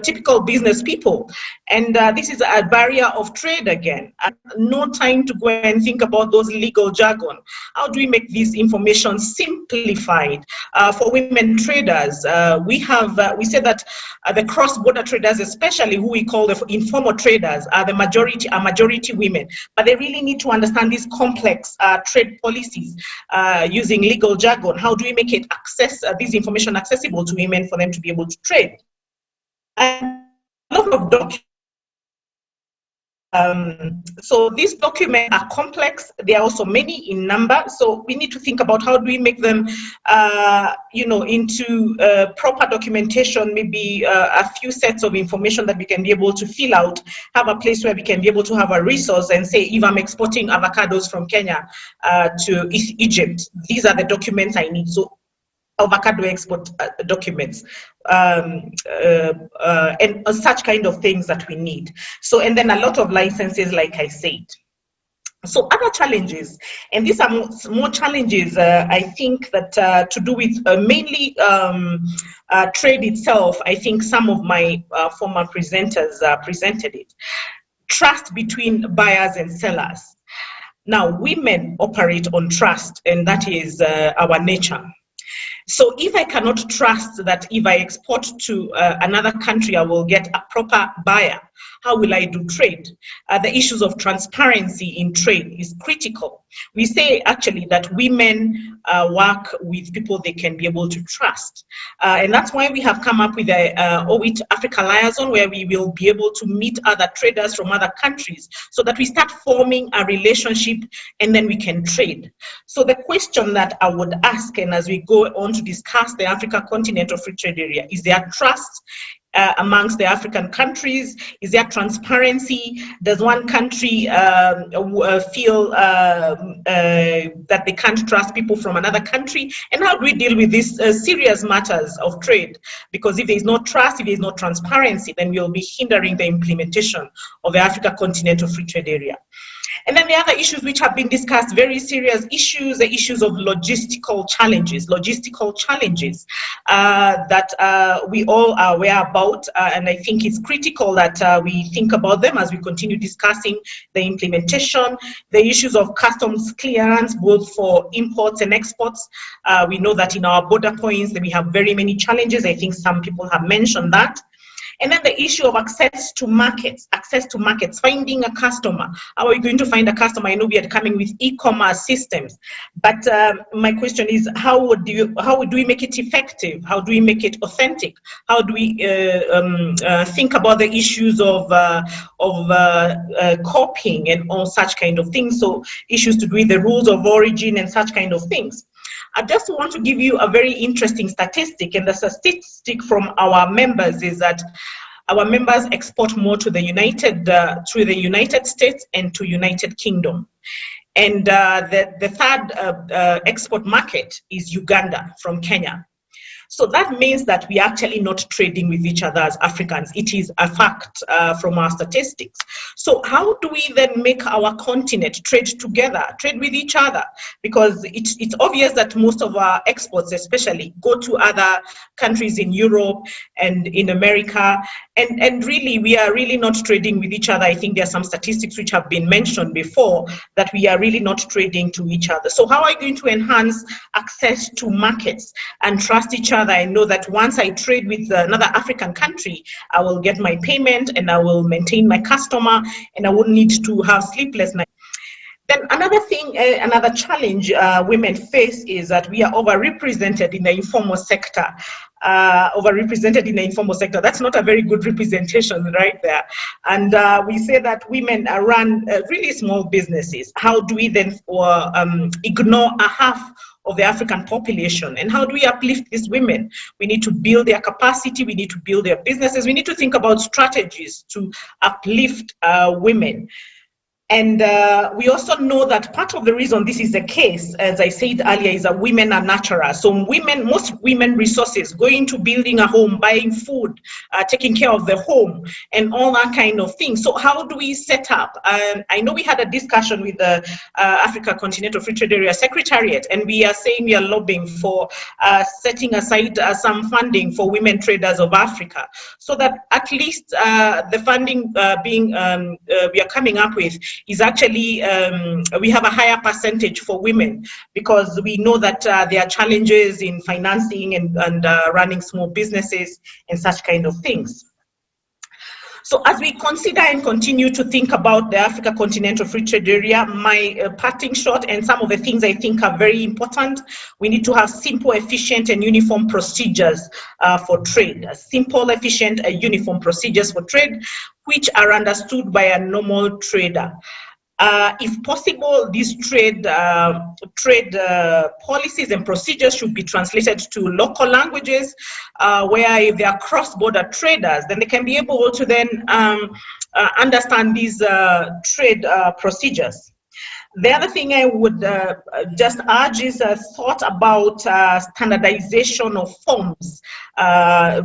typical business people. And this is a barrier of trade again. No time to go and think about those legal jargon. How do we make this information simplified for women traders? We said that the cross-border traders, especially who we call the informal traders, are majority women, but they really need to understand these complex trade policies using legal jargon. How do we make it this information accessible to women for them to be able to trade? And a lot of documents. So these documents are complex. There are also many in number. So we need to think about how do we make them, into proper documentation, maybe a few sets of information that we can be able to fill out, have a place where we can be able to have a resource and say, if I'm exporting avocados from Kenya to Egypt, these are the documents I need. So avocado export documents and such kind of things that we need. So, and then a lot of licenses, like I said. So other challenges, and these are more challenges, I think, that to do with mainly trade itself. I think some of my former presenters presented it. Trust between buyers and sellers. Now, women operate on trust, and that is our nature. So if I cannot trust that if I export to another country, I will get a proper buyer, how will I do trade? The issues of transparency in trade is critical. We say actually that women work with people they can be able to trust. And that's why we have come up with a OIT Africa Liaison, where we will be able to meet other traders from other countries so that we start forming a relationship and then we can trade. So the question that I would ask, and as we go on to discuss the Africa Continental Free Trade Area, is there trust amongst the African countries? Is there transparency? Does one country feel that they can't trust people from another country? And how do we deal with these serious matters of trade? Because if there is no trust, if there is no transparency, then we'll be hindering the implementation of the Africa Continental Free Trade Area. And then the other issues which have been discussed, very serious issues, the issues of logistical challenges that we all are aware about. And I think it's critical that we think about them as we continue discussing the implementation, the issues of customs clearance, both for imports and exports. We know that in our border points that we have very many challenges. I think some people have mentioned that. And then the issue of access to markets, finding a customer. How are we going to find a customer? I know we are coming with e-commerce systems, but my question is, how do we make it effective? How do we make it authentic? How do we think about the issues of copying and all such kind of things? So issues to do with the rules of origin and such kind of things. I just want to give you a very interesting statistic, and the statistic from our members is that our members export more to the United States and to United Kingdom. And the third export market is Uganda from Kenya. So that means that we are actually not trading with each other as Africans. It is a fact from our statistics. So how do we then make our continent trade together, trade with each other? Because it's obvious that most of our exports especially go to other countries in Europe and in America. And really, we are really not trading with each other. I think there are some statistics which have been mentioned before that we are really not trading to each other. So how are we going to enhance access to markets and trust each other and know that once I trade with another African country, I will get my payment and I will maintain my customer and I won't need to have sleepless nights. Then another thing, another challenge women face is that we are overrepresented in the informal sector. That's not a very good representation right there. And we say that women run really small businesses. How do we then ignore a half of the African population? And how do we uplift these women? We need to build their capacity, we need to build their businesses, we need to think about strategies to uplift women. And we also know that part of the reason this is the case, as I said earlier, is that women are natural. So most women resources go into building a home, buying food, taking care of the home, and all that kind of thing. So how do we set up? I know we had a discussion with the Africa Continental Free Trade Area Secretariat, and we are saying we are lobbying for setting aside some funding for women traders of Africa, so that at least the funding we are coming up with is actually, we have a higher percentage for women, because we know that there are challenges in financing and running small businesses and such kind of things. So as we consider and continue to think about the Africa Continental Free Trade Area, my parting shot and some of the things I think are very important, we need to have simple, efficient, and uniform procedures for trade. Simple, efficient, uniform procedures for trade, which are understood by a normal trader. If possible, these trade policies and procedures should be translated to local languages, where if they are cross-border traders, then they can be able to then understand these trade procedures. The other thing I would just urge is a thought about standardization of forms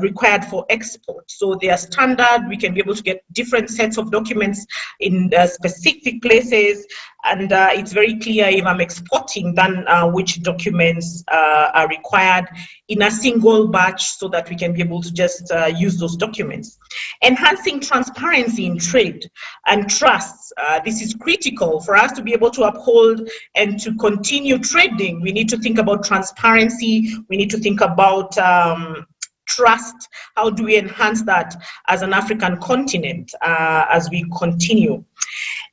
required for export. So they are standard, we can be able to get different sets of documents in specific places, and it's very clear if I'm exporting then which documents are required in a single batch, so that we can be able to just use those documents. Enhancing transparency in trade and trust. This is critical for us to be able to uphold and to continue trading. We need to think about transparency. We need to think about trust. How do we enhance that as an African continent as we continue?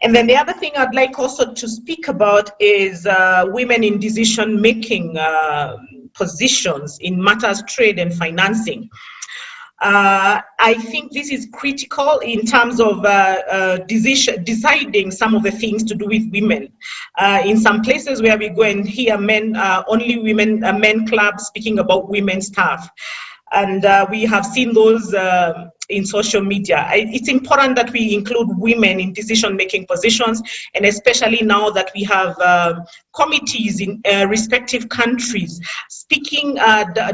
And then the other thing I'd like also to speak about is women in decision-making positions in matters trade and financing. I think this is critical in terms of deciding some of the things to do with women. In some places where we go and hear men, only women, men clubs speaking about women stuff. And we have seen those in social media. It's important that we include women in decision-making positions, and especially now that we have committees in respective countries speaking onto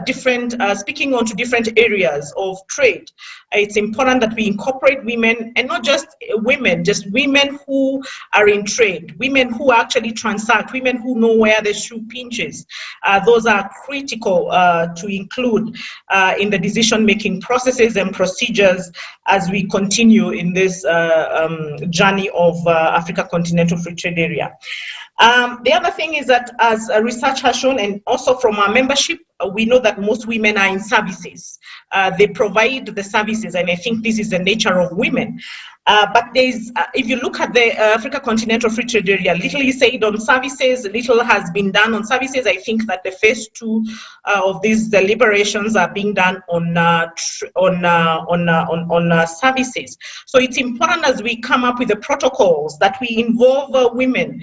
different areas of trade. It's important that we incorporate women, and not just women, just women who are in trade, women who actually transact, women who know where the shoe pinches. Those are critical to include in the decision-making processes and procedures as we continue in this journey of Africa Continental Free Trade Area. The other thing is that, as research has shown, and also from our membership, we know that most women are in services. They provide the services, and I think this is the nature of women. But there's, if you look at the Africa Continental Free Trade Area, little is said on services, little has been done on services. I think that the phase 2 of these deliberations are being done on services. So it's important as we come up with the protocols that we involve women,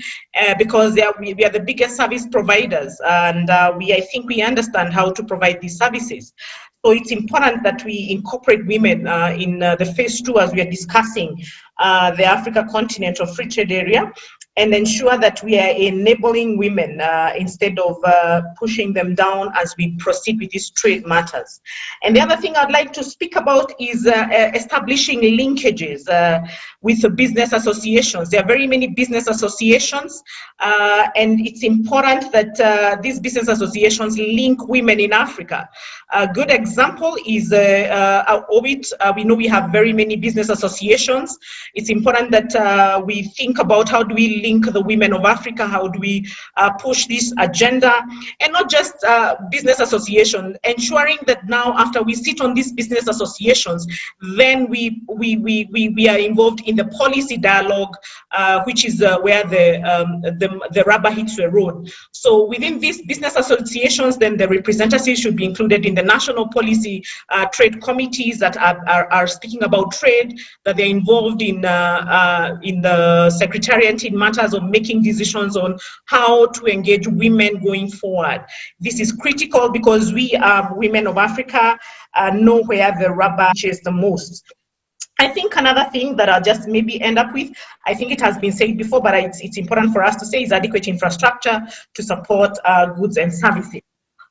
because we are the biggest service providers, and I think we understand how to provide these services. So it's important that we incorporate women in the phase 2 as we are discussing the Africa Continental Free Trade Area, and ensure that we are enabling women instead of pushing them down as we proceed with these trade matters. And the other thing I'd like to speak about is establishing linkages with the business associations. There are very many business associations, and it's important that these business associations link women in Africa. A good example is OBIT. We know we have very many business associations. It's important that we think about how do we link the women of Africa? How do we push this agenda? And not just business association, ensuring that now after we sit on these business associations, then we are involved in the policy dialogue, which is where the rubber hits the road. So within these business associations, then the representatives should be included in the national policy trade committees that are speaking about trade, that they're involved in the Secretariat in matters of making decisions on how to engage women going forward. This is critical because we women of Africa know where the rubber is the most. I think another thing that I'll just maybe end up with, I think it has been said before, but it's important for us to say, is adequate infrastructure to support goods and services.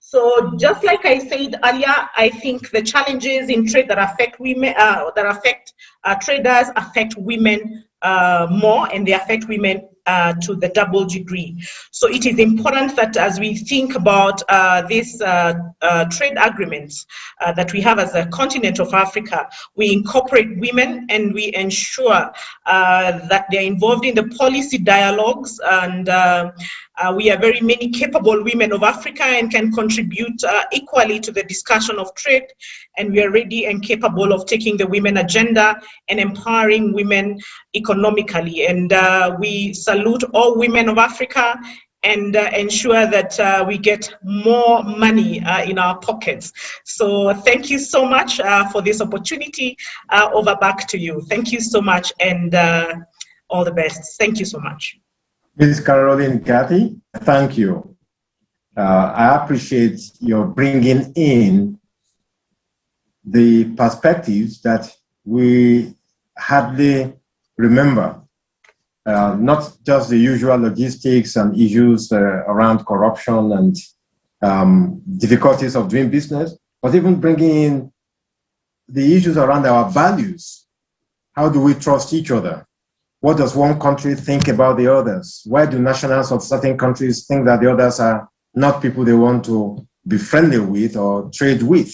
So just like I said earlier, I think the challenges in trade that affect women, that affect traders, affect women more, and they affect women to the double degree. So it is important that as we think about these trade agreements that we have as a continent of Africa, we incorporate women and we ensure that they're involved in the policy dialogues, and we are very many capable women of Africa and can contribute equally to the discussion of trade, and we are ready and capable of taking the women agenda and empowering women economically. And we salute all women of Africa and ensure that we get more money in our pockets. So thank you so much for this opportunity. Over back to you. Thank you so much, and all the best. Thank you so much. Ms. Caroline Cathy, thank you. I appreciate your bringing in the perspectives that we hardly remember, not just the usual logistics and issues around corruption and difficulties of doing business, but even bringing in the issues around our values. How do we trust each other? What does one country think about the others? Why do nationals of certain countries think that the others are not people they want to be friendly with or trade with?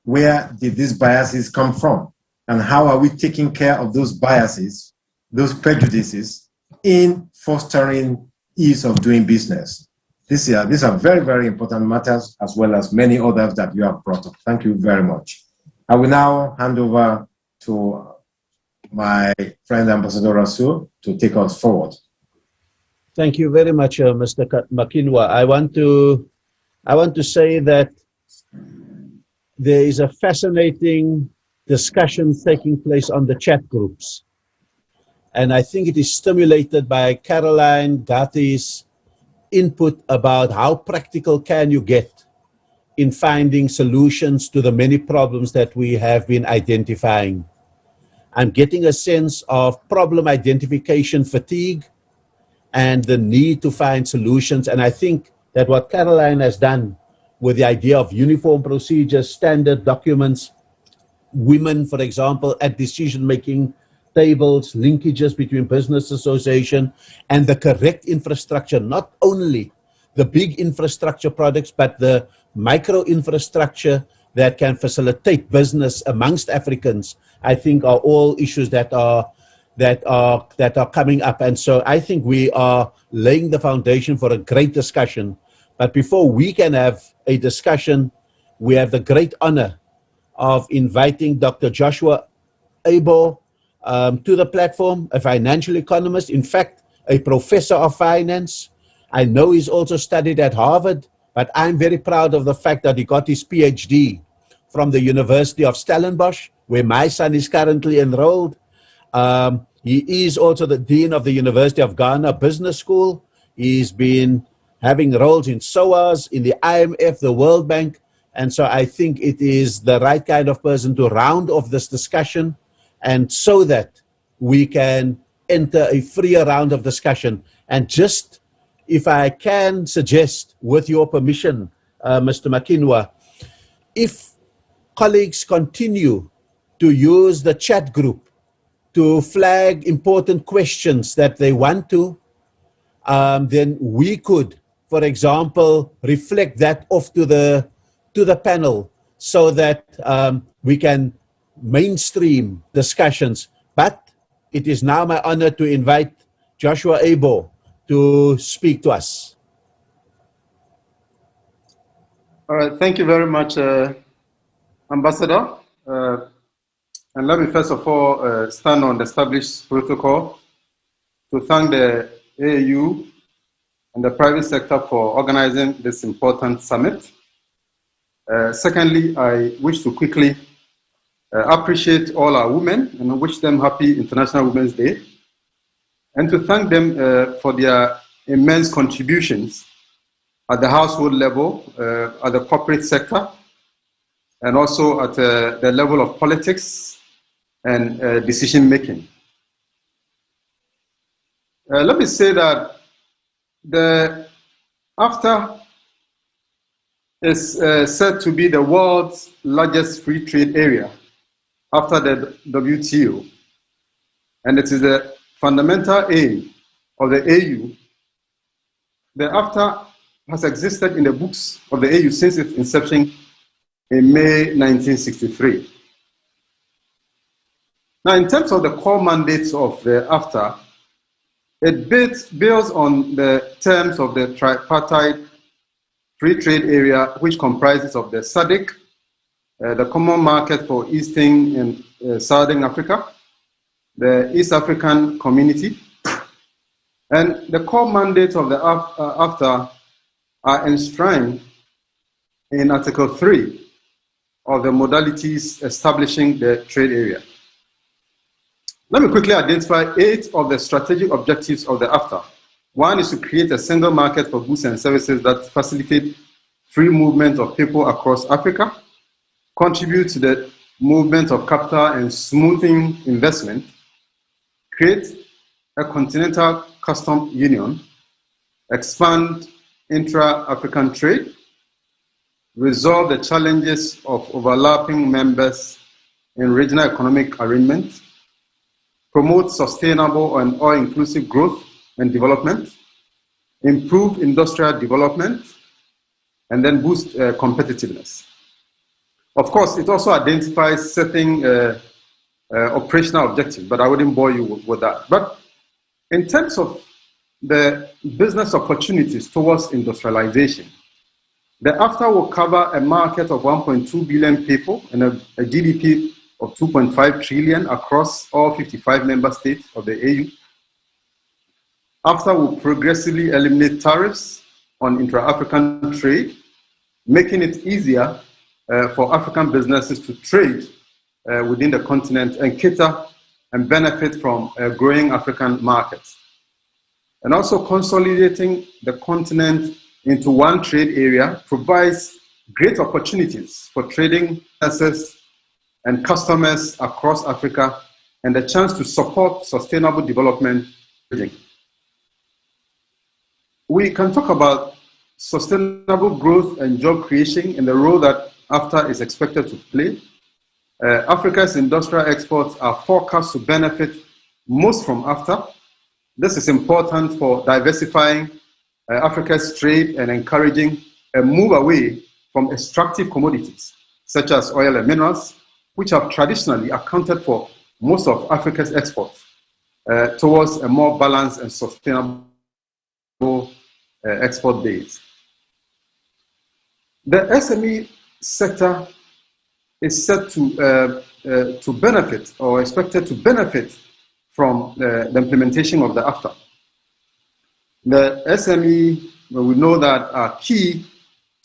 Where did these biases come from? And how are we taking care of those biases, those prejudices, in fostering ease of doing business? These are very, very important matters, as well as many others that you have brought up. Thank you very much. I will now hand over to my friend Ambassador Rasul to take us forward. Thank you very much, Mr. Makinwa. I want to say that there is a fascinating discussion taking place on the chat groups, and I think it is stimulated by Caroline Gathi's input about how practical can you get in finding solutions to the many problems that we have been identifying. I'm getting a sense of problem identification fatigue and the need to find solutions. And I think that what Caroline has done with the idea of uniform procedures, standard documents, women, for example, at decision-making tables, linkages between business association and the correct infrastructure, not only the big infrastructure products, but the micro infrastructure that can facilitate business amongst Africans, I think are all issues that are coming up. And so I think we are laying the foundation for a great discussion. But before we can have a discussion, we have the great honor of inviting Dr. Joshua Abo to the platform, a financial economist, in fact, a professor of finance. I know he's also studied at Harvard, but I'm very proud of the fact that he got his PhD from the University of Stellenbosch, where my son is currently enrolled. He is also the Dean of the University of Ghana Business School. He's been having roles in SOAS, in the IMF, the World Bank. And so I think it is the right kind of person to round off this discussion, and so that we can enter a freer round of discussion. And just, if I can suggest, with your permission, Mr. Makinwa, if colleagues continue to use the chat group to flag important questions that they want to, then we could, for example, reflect that off to the panel so that we can mainstream discussions. But it is now my honor to invite Joshua Abo to speak to us. All right, thank you very much, Ambassador. And let me first of all stand on the established protocol to thank the AU and the private sector for organizing this important summit. Secondly, I wish to quickly appreciate all our women and wish them happy International Women's Day, and to thank them for their immense contributions at the household level, at the corporate sector, and also at the level of politics and decision making. Let me say that the AfCFTA is said to be the world's largest free trade area after the WTO, and it is the fundamental aim of the AU. The AfCFTA has existed in the books of the AU since its inception in May 1963. Now, in terms of the core mandates of the AfCFTA, it builds on the terms of the tripartite free trade area, which comprises of the SADC, the Common Market for Eastern and Southern Africa, the East African Community, and the core mandates of the AfCFTA are enshrined in Article 3 of the modalities establishing the trade area. Let me quickly identify 8 of the strategic objectives of the AfCFTA. One is to create a single market for goods and services that facilitate free movement of people across Africa, contribute to the movement of capital and smoothing investment, create a continental custom union, expand intra-African trade, resolve the challenges of overlapping members in regional economic arrangements, promote sustainable and all-inclusive growth and development, improve industrial development, and then boost competitiveness. Of course, it also identifies certain operational objectives, but I wouldn't bore you with that. But in terms of the business opportunities towards industrialization, the AfCFTA will cover a market of 1.2 billion people and a GDP of 2.5 trillion across all 55 member states of the AU. AfCFTA will progressively eliminate tariffs on intra-African trade, making it easier for African businesses to trade within the continent and cater and benefit from growing African markets. And also consolidating the continent into one trade area provides great opportunities for trading businesses and customers across Africa and the chance to support sustainable development. We can talk about sustainable growth and job creation and the role that AfCFTA is expected to play. Africa's industrial exports are forecast to benefit most from AfCFTA. This is important for diversifying Africa's trade and encouraging a move away from extractive commodities, such as oil and minerals, which have traditionally accounted for most of Africa's exports, towards a more balanced and sustainable export base. The SME sector is set to benefit or expected to benefit from the implementation of the AfCFTA. The SME, we know that are key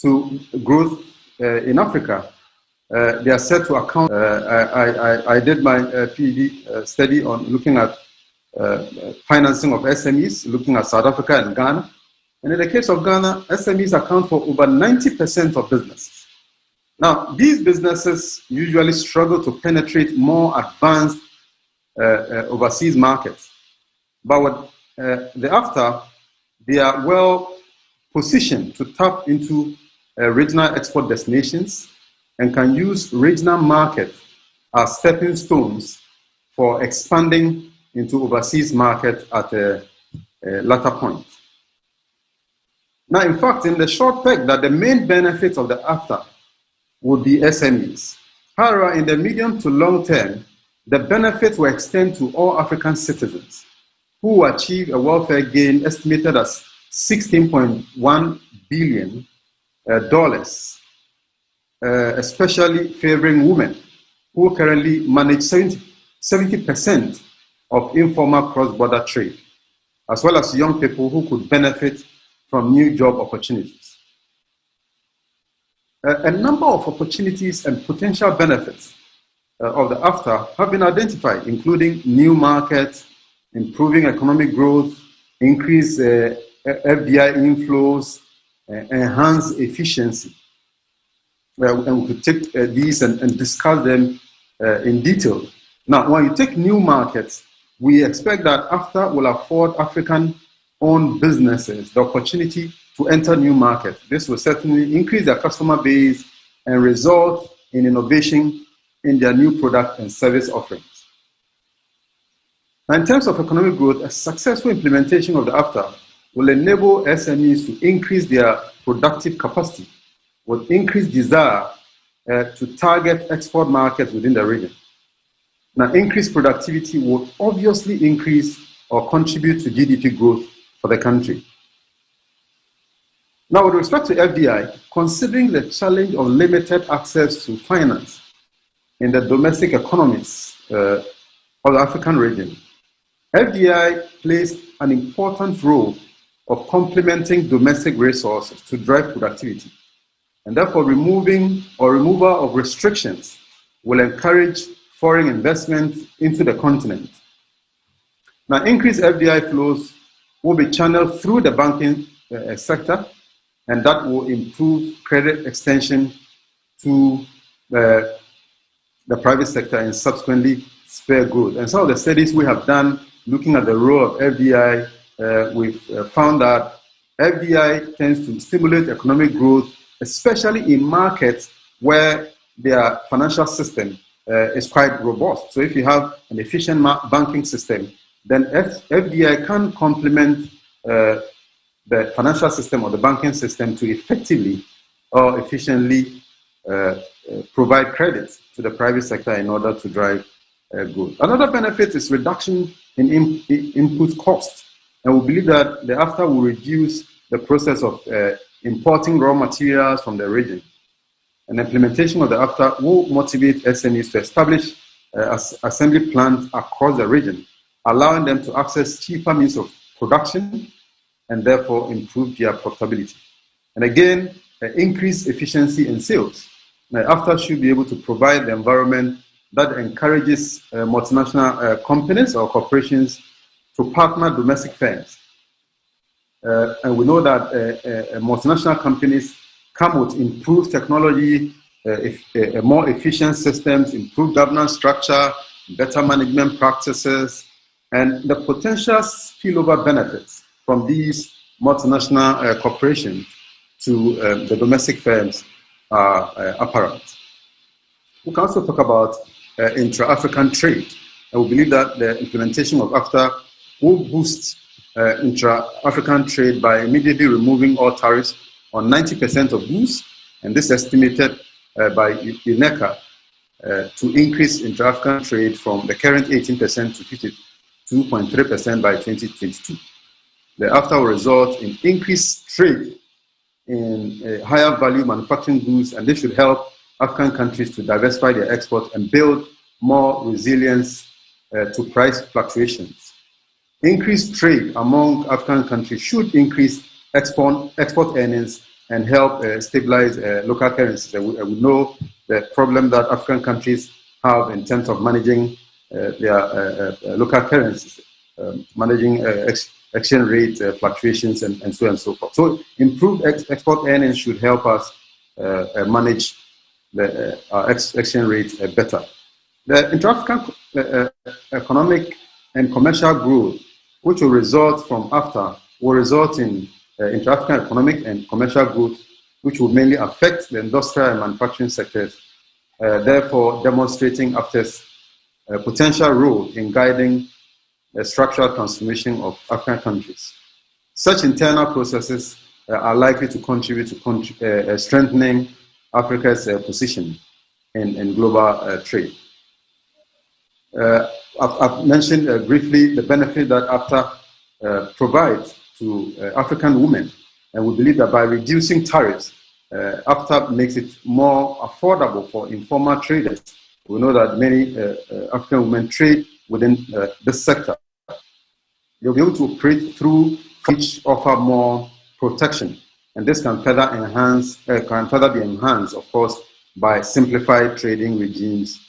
to growth in Africa. They are set to account. I did my PhD study on looking at financing of SMEs, looking at South Africa and Ghana. And in the case of Ghana, SMEs account for over 90% of businesses. Now, these businesses usually struggle to penetrate more advanced overseas markets. But with the AfCFTA, they are well positioned to tap into regional export destinations and can use regional markets as stepping stones for expanding into overseas markets at a later point. Now, in fact, in the short peg, that the main benefits of the AfCFTA would be SMEs. However, in the medium to long term, the benefits will extend to all African citizens, who achieved a welfare gain estimated as $16.1 billion, especially favoring women, who currently manage 70% of informal cross-border trade, as well as young people who could benefit from new job opportunities. A number of opportunities and potential benefits of the AfTA have been identified, including new markets, improving economic growth, increased FDI inflows, enhanced efficiency. And we could take these and discuss them in detail. Now, when you take new markets, we expect that AfTA will afford African-owned businesses the opportunity to enter new markets. This will certainly increase their customer base and result in innovation in their new product and service offerings. Now, in terms of economic growth, a successful implementation of the AfTA will enable SMEs to increase their productive capacity with increased desire to target export markets within the region. Now, increased productivity will obviously increase or contribute to GDP growth for the country. Now, with respect to FDI, considering the challenge of limited access to finance in the domestic economies of the African region, FDI plays an important role of complementing domestic resources to drive productivity. And therefore, removal of restrictions will encourage foreign investment into the continent. Now, increased FDI flows will be channeled through the banking sector, and that will improve credit extension to the private sector and subsequently spur growth. And some of the studies we have done looking at the role of FDI, we've found that FDI tends to stimulate economic growth, especially in markets where their financial system is quite robust. So if you have an efficient banking system, then FDI can complement the financial system or the banking system to effectively or efficiently provide credit to the private sector in order to drive growth. Another benefit is reduction in input costs. And we believe that the AfTA will reduce the process of importing raw materials from the region. And implementation of the AfTA will motivate SMEs to establish assembly plants across the region, allowing them to access cheaper means of production and therefore improve their profitability. And again, increase efficiency in sales. Now, AfTA should be able to provide the environment that encourages multinational companies or corporations to partner domestic firms. And we know that multinational companies come with improved technology, more efficient systems, improved governance structure, better management practices, and the potential spillover benefits from these multinational corporations to the domestic firms are apparent. We can also talk about intra-African trade. And we believe that the implementation of AfTA will boost intra-African trade by immediately removing all tariffs on 90% of goods, and this is estimated by UNECA to increase intra-African trade from the current 18% to 52.3% by 2022. The AfTA will result in increased trade in higher value manufacturing goods, and this should help African countries to diversify their export and build more resilience to price fluctuations. Increased trade among African countries should increase export earnings and help stabilize local currencies. And we know the problem that African countries have in terms of managing their local currencies, managing exchange rate fluctuations and so on and so forth. So improved export earnings should help us manage our exchange rate better. The intra-African economic and commercial growth, which will result from AfTA, will result in intra-African economic and commercial growth, which will mainly affect the industrial and manufacturing sectors, therefore demonstrating AfTA's potential role in guiding the structural transformation of African countries. Such internal processes are likely to contribute to strengthening Africa's position in global trade. I've mentioned briefly the benefit that AfTA provides to African women, and we believe that by reducing tariffs, AfTA makes it more affordable for informal traders. We know that many African women trade within this sector. They'll be able to operate through which offer more protection, and this can further be enhanced, of course, by simplified trading regimes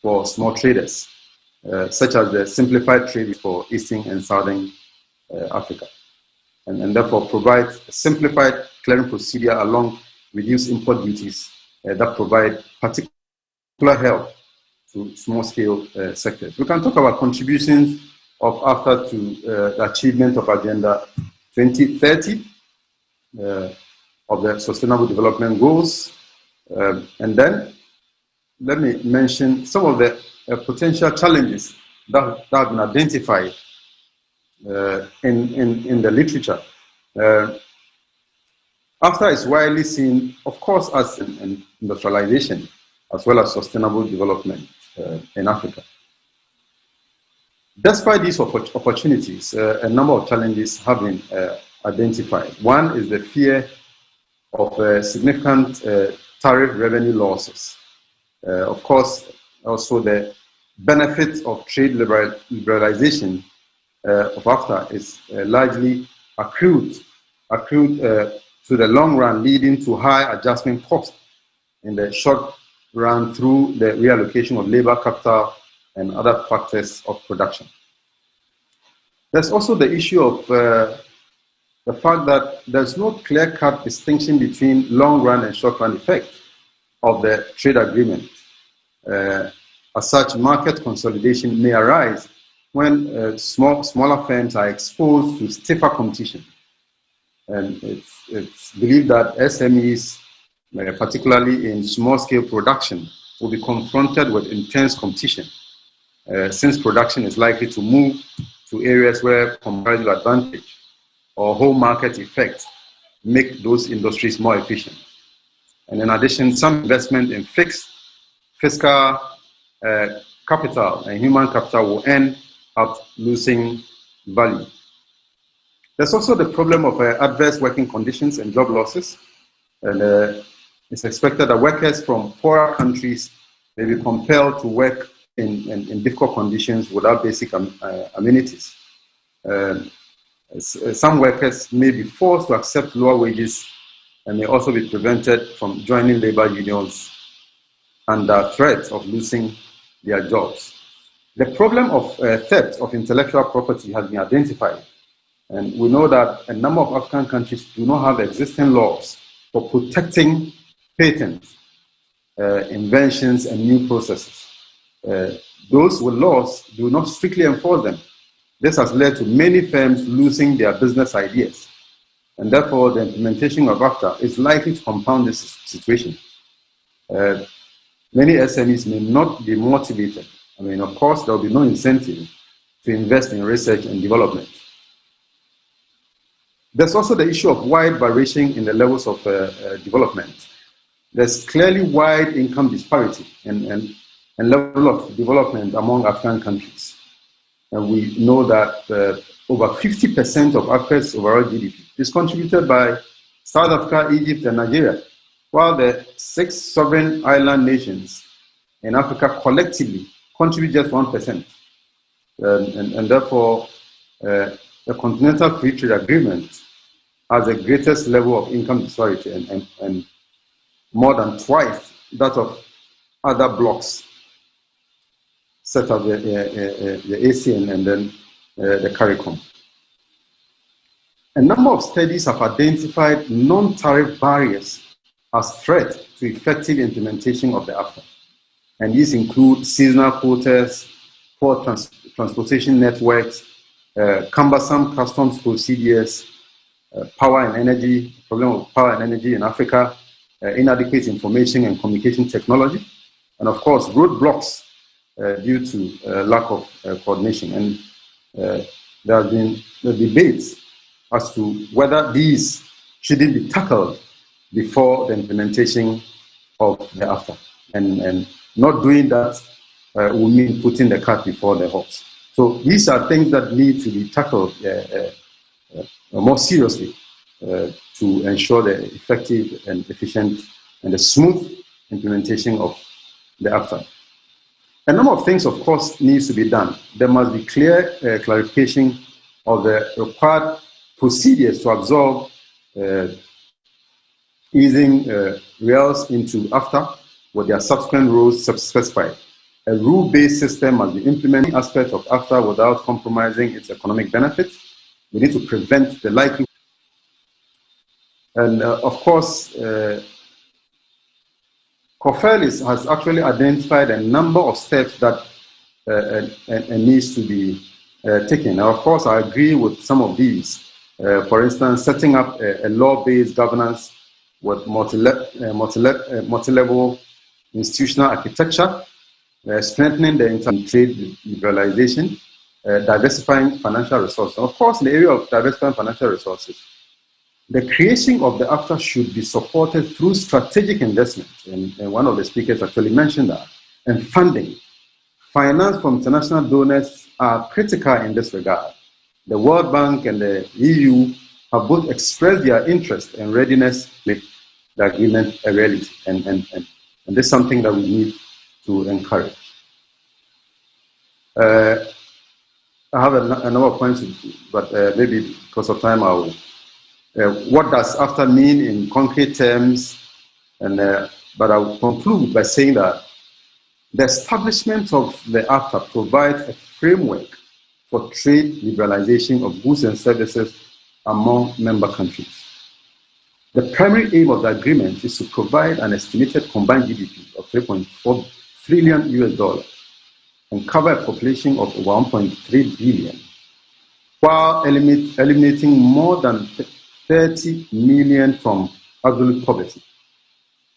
for small traders, such as the simplified trade for Eastern and Southern Africa, and therefore provide a simplified clearing procedure along reduced import duties that provide particular help to small-scale sectors. We can talk about contributions of AfTA to the achievement of Agenda 2030 of the Sustainable Development Goals. And then let me mention some of the potential challenges that have been identified in the literature. AfTA is widely seen, of course, as an industrialization as well as sustainable development in Africa. Despite these opportunities, a number of challenges have been identified. One is the fear of significant tariff revenue losses. Of course, also the benefit of trade liberalization of AfTA is largely accrued to the long run, leading to high adjustment costs in the short run through the reallocation of labor capital and other factors of production. There's also the issue of the fact that there's no clear-cut distinction between long-run and short-run effect of the trade agreement. As such, market consolidation may arise when smaller firms are exposed to stiffer competition. And it's believed that SMEs, particularly in small-scale production, will be confronted with intense competition, since production is likely to move to areas where comparative advantage or home market effect make those industries more efficient. And in addition, some investment in fiscal capital and human capital will end up losing value. There's also the problem of adverse working conditions and job losses. And it's expected that workers from poorer countries may be compelled to work in difficult conditions without basic amenities. Some workers may be forced to accept lower wages and may also be prevented from joining labor unions under threat of losing their jobs. The problem of theft of intellectual property has been identified. And we know that a number of African countries do not have existing laws for protecting patents, inventions, and new processes. Those with laws do not strictly enforce them. This has led to many firms losing their business ideas. And therefore, the implementation of AfTA is likely to compound this situation. Many SMEs may not be motivated. I mean, of course, there will be no incentive to invest in research and development. There's also the issue of wide variation in the levels of development. There's clearly wide income disparity and level of development among African countries. And we know that over 50% of Africa's overall GDP is contributed by South Africa, Egypt, and Nigeria, while the 6 sovereign island nations in Africa collectively contribute just 1%. And therefore, the Continental Free Trade Agreement has the greatest level of income disparity and more than twice that of other blocks, such as the ASEAN and then the CARICOM. A number of studies have identified non-tariff barriers as threat to effective implementation of the AfTA. And these include seasonal quotas, poor transportation networks, cumbersome customs procedures, power and energy, problem of power and energy in Africa, inadequate information and communication technology, and of course, roadblocks due to lack of coordination. And there have been debates as to whether these shouldn't be tackled before the implementation of the AfTA. And not doing that will mean putting the cart before the horse. So these are things that need to be tackled more seriously to ensure the effective and efficient and the smooth implementation of the AfTA. A number of things, of course, needs to be done. There must be clear clarification of the required procedures to absorb easing rails into AfTA with their subsequent rules specified. A rule-based system must be implemented in aspects of AfTA without compromising its economic benefits. We need to prevent the likelihood. And of course, COFELIS has actually identified a number of steps that needs to be taken. Now, of course, I agree with some of these. For instance, setting up a law-based governance with multi-level institutional architecture, strengthening the trade liberalization, diversifying financial resources. Of course, in the area of diversifying financial resources, the creation of the AfTA should be supported through strategic investment, and one of the speakers actually mentioned that, and funding. Finance from international donors are critical in this regard. The World Bank and the EU have both expressed their interest and readiness to make the agreement a reality, and this is something that we need to encourage. I have a number of points, but maybe because of time, I will. What does AfTA mean in concrete terms? But I will conclude by saying that the establishment of the AfTA provides a framework for trade liberalization of goods and services among member countries. The primary aim of the agreement is to provide an estimated combined GDP of $3.4 trillion and cover a population of 1.3 billion, while eliminating more than 30 million from absolute poverty.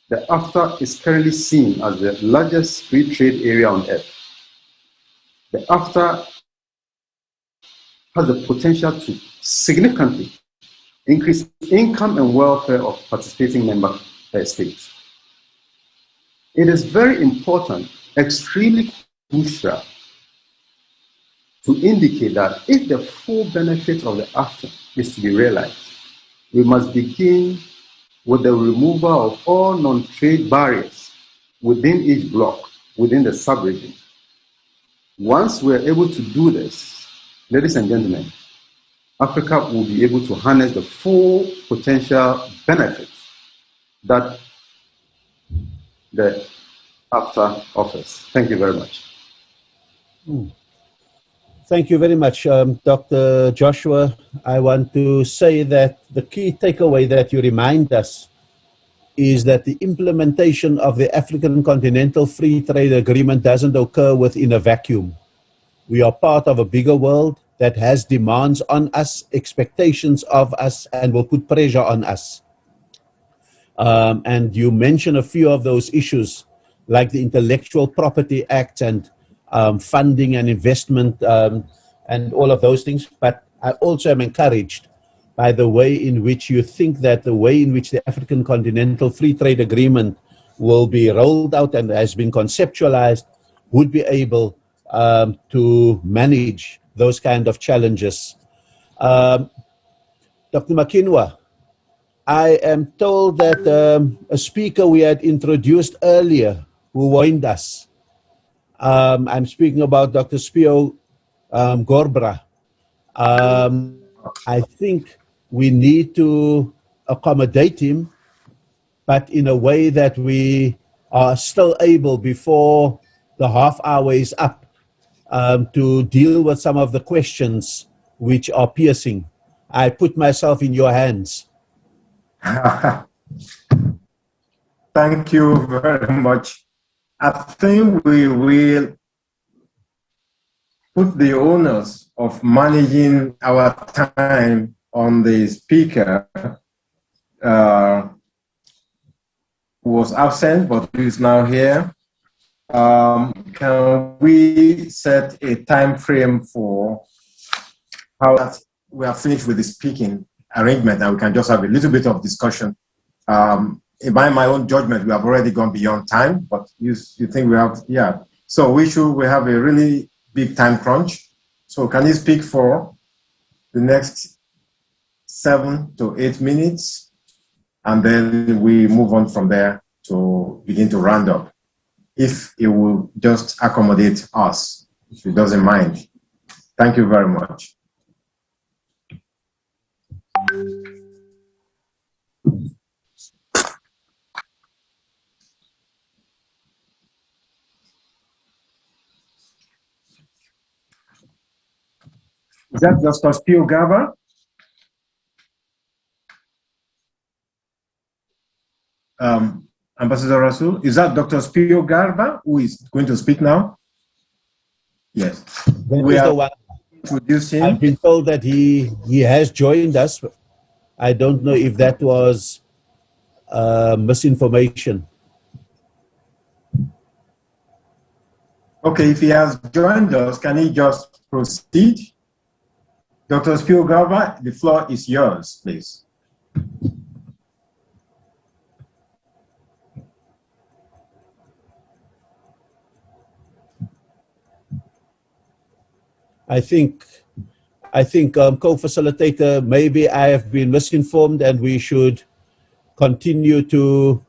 The AfTA is currently seen as the largest free trade area on earth. The AfTA has the potential to significantly increase income and welfare of participating member states. It is very important, extremely crucial, to indicate that if the full benefit of the AfTA is to be realized, we must begin with the removal of all non-trade barriers within each bloc, within the sub-region. Once we're able to do this, ladies and gentlemen, Africa will be able to harness the full potential benefits that the AfTA offers. Thank you very much. Thank you very much, Dr. Joshua. I want to say that the key takeaway that you remind us is that the implementation of the African Continental Free Trade Agreement doesn't occur within a vacuum. We are part of a bigger world that has demands on us, expectations of us, and will put pressure on us. And you mentioned a few of those issues, like the Intellectual Property Act and funding and investment and all of those things. But I also am encouraged by the way in which you think that the way in which the African Continental Free Trade Agreement will be rolled out and has been conceptualized would be able to manage those kind of challenges. Dr. Makinwa, I am told that a speaker we had introduced earlier who joined us, I'm speaking about Dr. Spio Gorbra. I think we need to accommodate him, but in a way that we are still able, before the half hour is up, to deal with some of the questions which are piercing. I put myself in your hands. Thank you very much. I think we will put the onus of managing our time on the speaker who was absent but who is now here. Can we set a time frame for how that we are finished with the speaking arrangement and we can just have a little bit of discussion? By my own judgment, we have already gone beyond time, but you think we have, yeah. So we have a really big time crunch. So can you speak for the next 7 to 8 minutes? And then we move on from there to begin to round up. If it will just accommodate us, if it doesn't mind. Thank you very much. Is that Dr. Spio Gaba? Ambassador Rasul, is that Dr. Spio Garba who is going to speak now? Yes. We are introducing. I've been told that he has joined us. I don't know if that was misinformation. Okay, if he has joined us, can he just proceed? Dr. Spio Garba, the floor is yours, please. I think, co-facilitator, maybe I have been misinformed, and we should continue to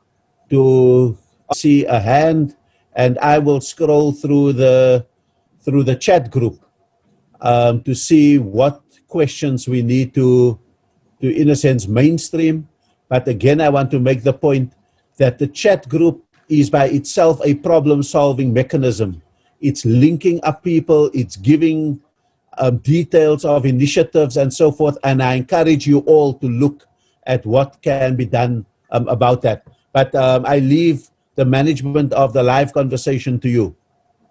see a hand, and I will scroll through the chat group to see what questions we need to in a sense mainstream. But again, I want to make the point that the chat group is by itself a problem-solving mechanism. It's linking up people, it's giving details of initiatives and so forth, and I encourage you all to look at what can be done about that. But I leave the management of the live conversation to you.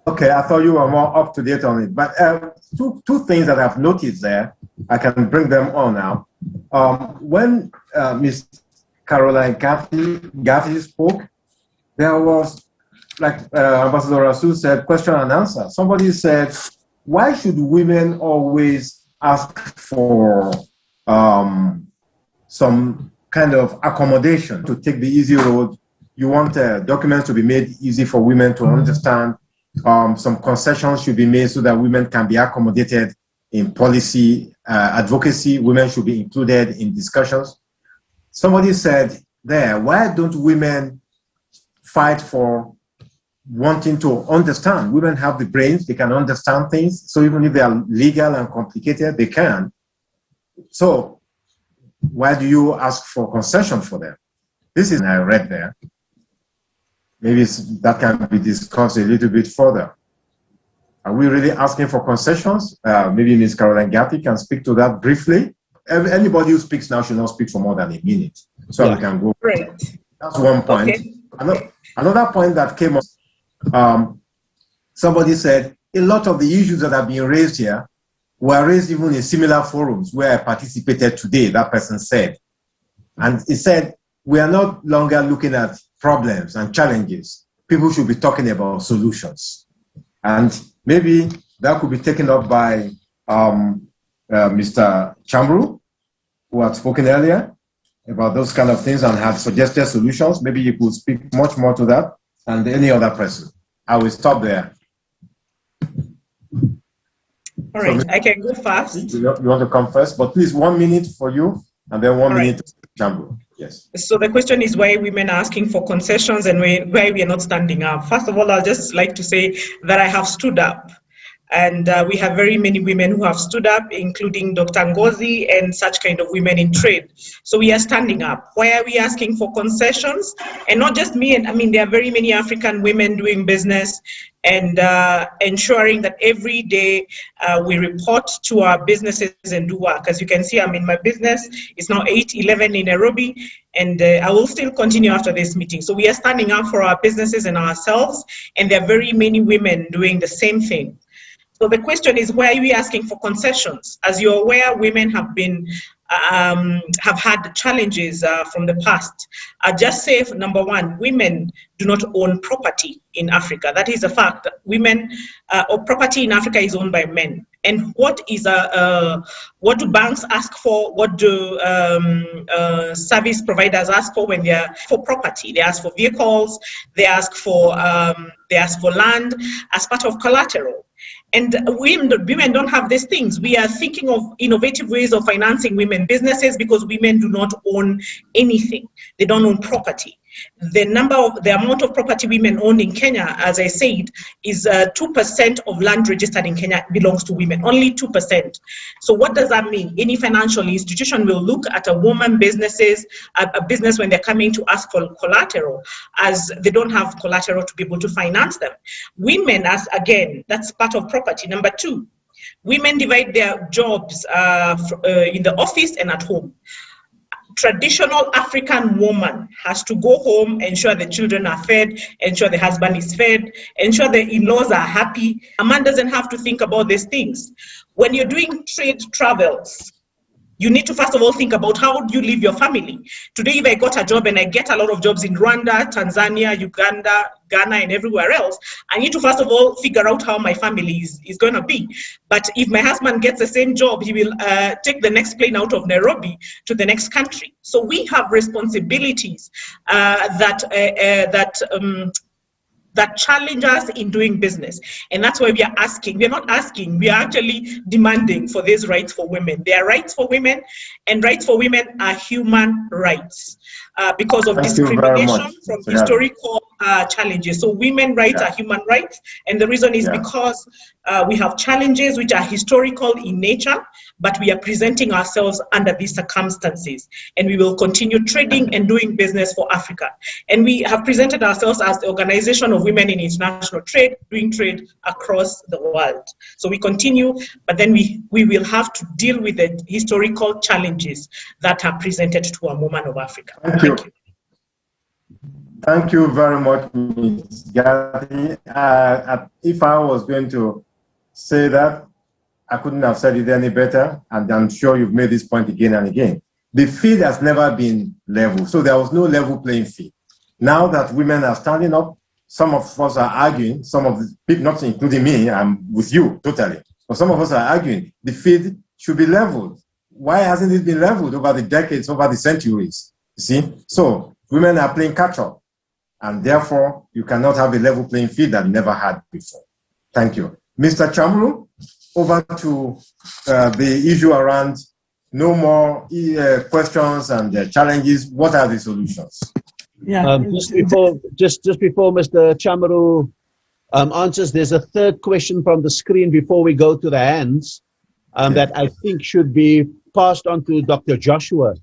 Okay, I thought you were more up to date on it. But two things that I've noticed there, I can bring them on now. When Ms. Caroline Gaffney spoke, there was, like Ambassador Rasul said, question and answer. Somebody said, why should women always ask for some kind of accommodation to take the easy road? You want documents to be made easy for women to understand. Some concessions should be made so that women can be accommodated in policy advocacy. Women should be included in discussions. Somebody said there, why don't women fight for wanting to understand? Women have the brains, they can understand things. So even if they are legal and complicated, they can. So why do you ask for concession for them? This is, I read there. Maybe that can be discussed a little bit further. Are we really asking for concessions? Maybe Ms. Caroline Gatti can speak to that briefly. Anybody who speaks now should not speak for more than a minute. So we can go. Right. That's one point. Okay. Another point that came up, somebody said, a lot of the issues that have been raised here were raised even in similar forums where I participated today, that person said. And he said, we are no longer looking at problems and challenges. People should be talking about solutions. And maybe that could be taken up by Mr. Chambru, who had spoken earlier about those kind of things and had suggested solutions. Maybe you could speak much more to that and any other person. I will stop there. All right, so I can go fast. You want to come first, but please 1 minute for you and then 1 minute to Chambru. Yes. So the question is why women are asking for concessions and why we are not standing up. First of all, I'll just like to say that I have stood up. And we have very many women who have stood up, including Dr. Ngozi and such kind of women in trade. So we are standing up. Why are we asking for concessions? And not just me, and I mean, there are very many African women doing business and ensuring that every day we report to our businesses and do work. As you can see, I'm in my business. It's now 8:11 in Nairobi, and I will still continue after this meeting. So we are standing up for our businesses and ourselves, and there are very many women doing the same thing. So the question is, why are we asking for concessions? As you're aware, women have been have had challenges from the past. I'll just say, number one, women do not own property in Africa. That is a fact. Women or property in Africa is owned by men. And what do banks ask for? What do service providers ask for when they are for property? They ask for vehicles. They ask for land as part of collateral. And women don't have these things. We are thinking of innovative ways of financing women businesses because women do not own anything. They don't own property. The amount of property women own in Kenya, as I said, is 2% of land registered in Kenya belongs to women, only 2%. So what does that mean? Any financial institution will look at a woman business when they're coming to ask for collateral, as they don't have collateral to be able to finance them. Women, again, that's part of property. Number two, women divide their jobs in the office and at home. Traditional African woman has to go home, ensure the children are fed, ensure the husband is fed, ensure the in-laws are happy. A man doesn't have to think about these things. When you're doing trade travels, you need to first of all think about how do you leave your family. Today, if I got a job and I get a lot of jobs in Rwanda, Tanzania, Uganda, Ghana, and everywhere else, I need to first of all figure out how my family is going to be. But if my husband gets the same job, he will take the next plane out of Nairobi to the next country. So we have responsibilities that challenge us in doing business. And that's why we are asking. We are not asking, we are actually demanding for these rights for women. They are rights for women, and rights for women are human rights because of discrimination from historical challenges. So women rights are human rights, and the reason is because we have challenges which are historical in nature, but we are presenting ourselves under these circumstances, and we will continue trading and doing business for Africa. And we have presented ourselves as the Organization of Women in International Trade, doing trade across the world. So we continue, but then we will have to deal with the historical challenges that are presented to a woman of Africa. Thank you. Thank you very much, Ms. Gatti. If I was going to say that, I couldn't have said it any better, and I'm sure you've made this point again and again. The field has never been level, so there was no level playing field. Now that women are standing up, some of us are arguing, some of the people, not including me, I'm with you totally, but some of us are arguing the field should be leveled. Why hasn't it been leveled over the decades, over the centuries? You see? So women are playing catch up, and therefore you cannot have a level playing field that never had before. Thank you. Mr. Chamru, over to the issue around no more questions and challenges. What are the solutions? Yeah. Just before Mr. Chamaru answers, there's a third question from the screen before we go to the hands that I think should be passed on to Dr. Joshua,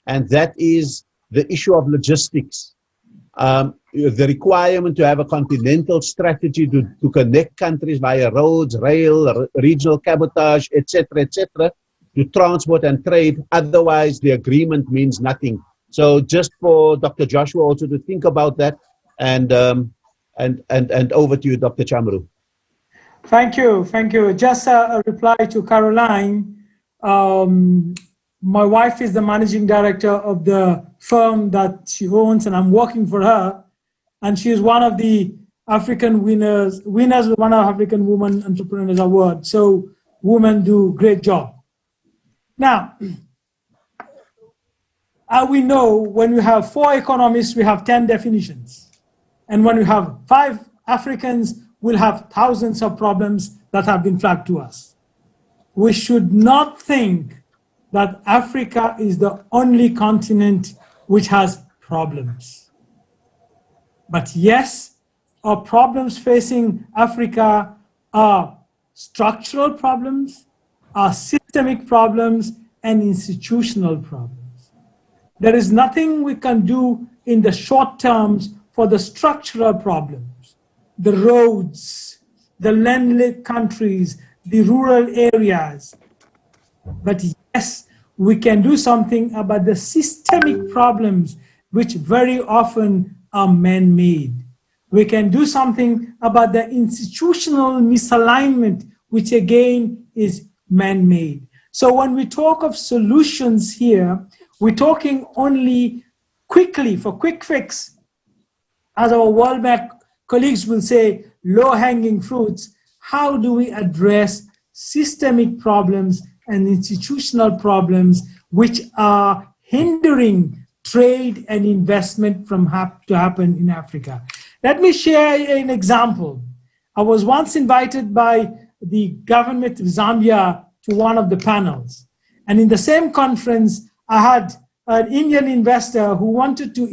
and that is the issue of logistics. The requirement to have a continental strategy to connect countries via roads, rail, regional cabotage, etc., to transport and trade. Otherwise, the agreement means nothing. So just for Dr. Joshua also to think about that, and over to you, Dr. Chamaru. Thank you. Just a reply to Caroline. My wife is the managing director of the firm that she owns, and I'm working for her. And she is one of the African winners with one of African Women Entrepreneurs Award. So women do great job. Now, we know when we have 4 economists, we have 10 definitions. And when we have 5 Africans, we'll have thousands of problems that have been flagged to us. We should not think that Africa is the only continent which has problems. But yes, our problems facing Africa are structural problems, are systemic problems, and institutional problems. There is nothing we can do in the short terms for the structural problems, the roads, the landlocked countries, the rural areas. But yes, we can do something about the systemic problems which very often are man-made. We can do something about the institutional misalignment, which again is man-made. So when we talk of solutions here, we're talking only quickly for quick fix. As our World Bank colleagues will say, low-hanging fruits. How do we address systemic problems and institutional problems which are hindering trade and investment from to happen in Africa. Let me share an example. I was once invited by the government of Zambia to one of the panels. And in the same conference, I had an Indian investor who wanted to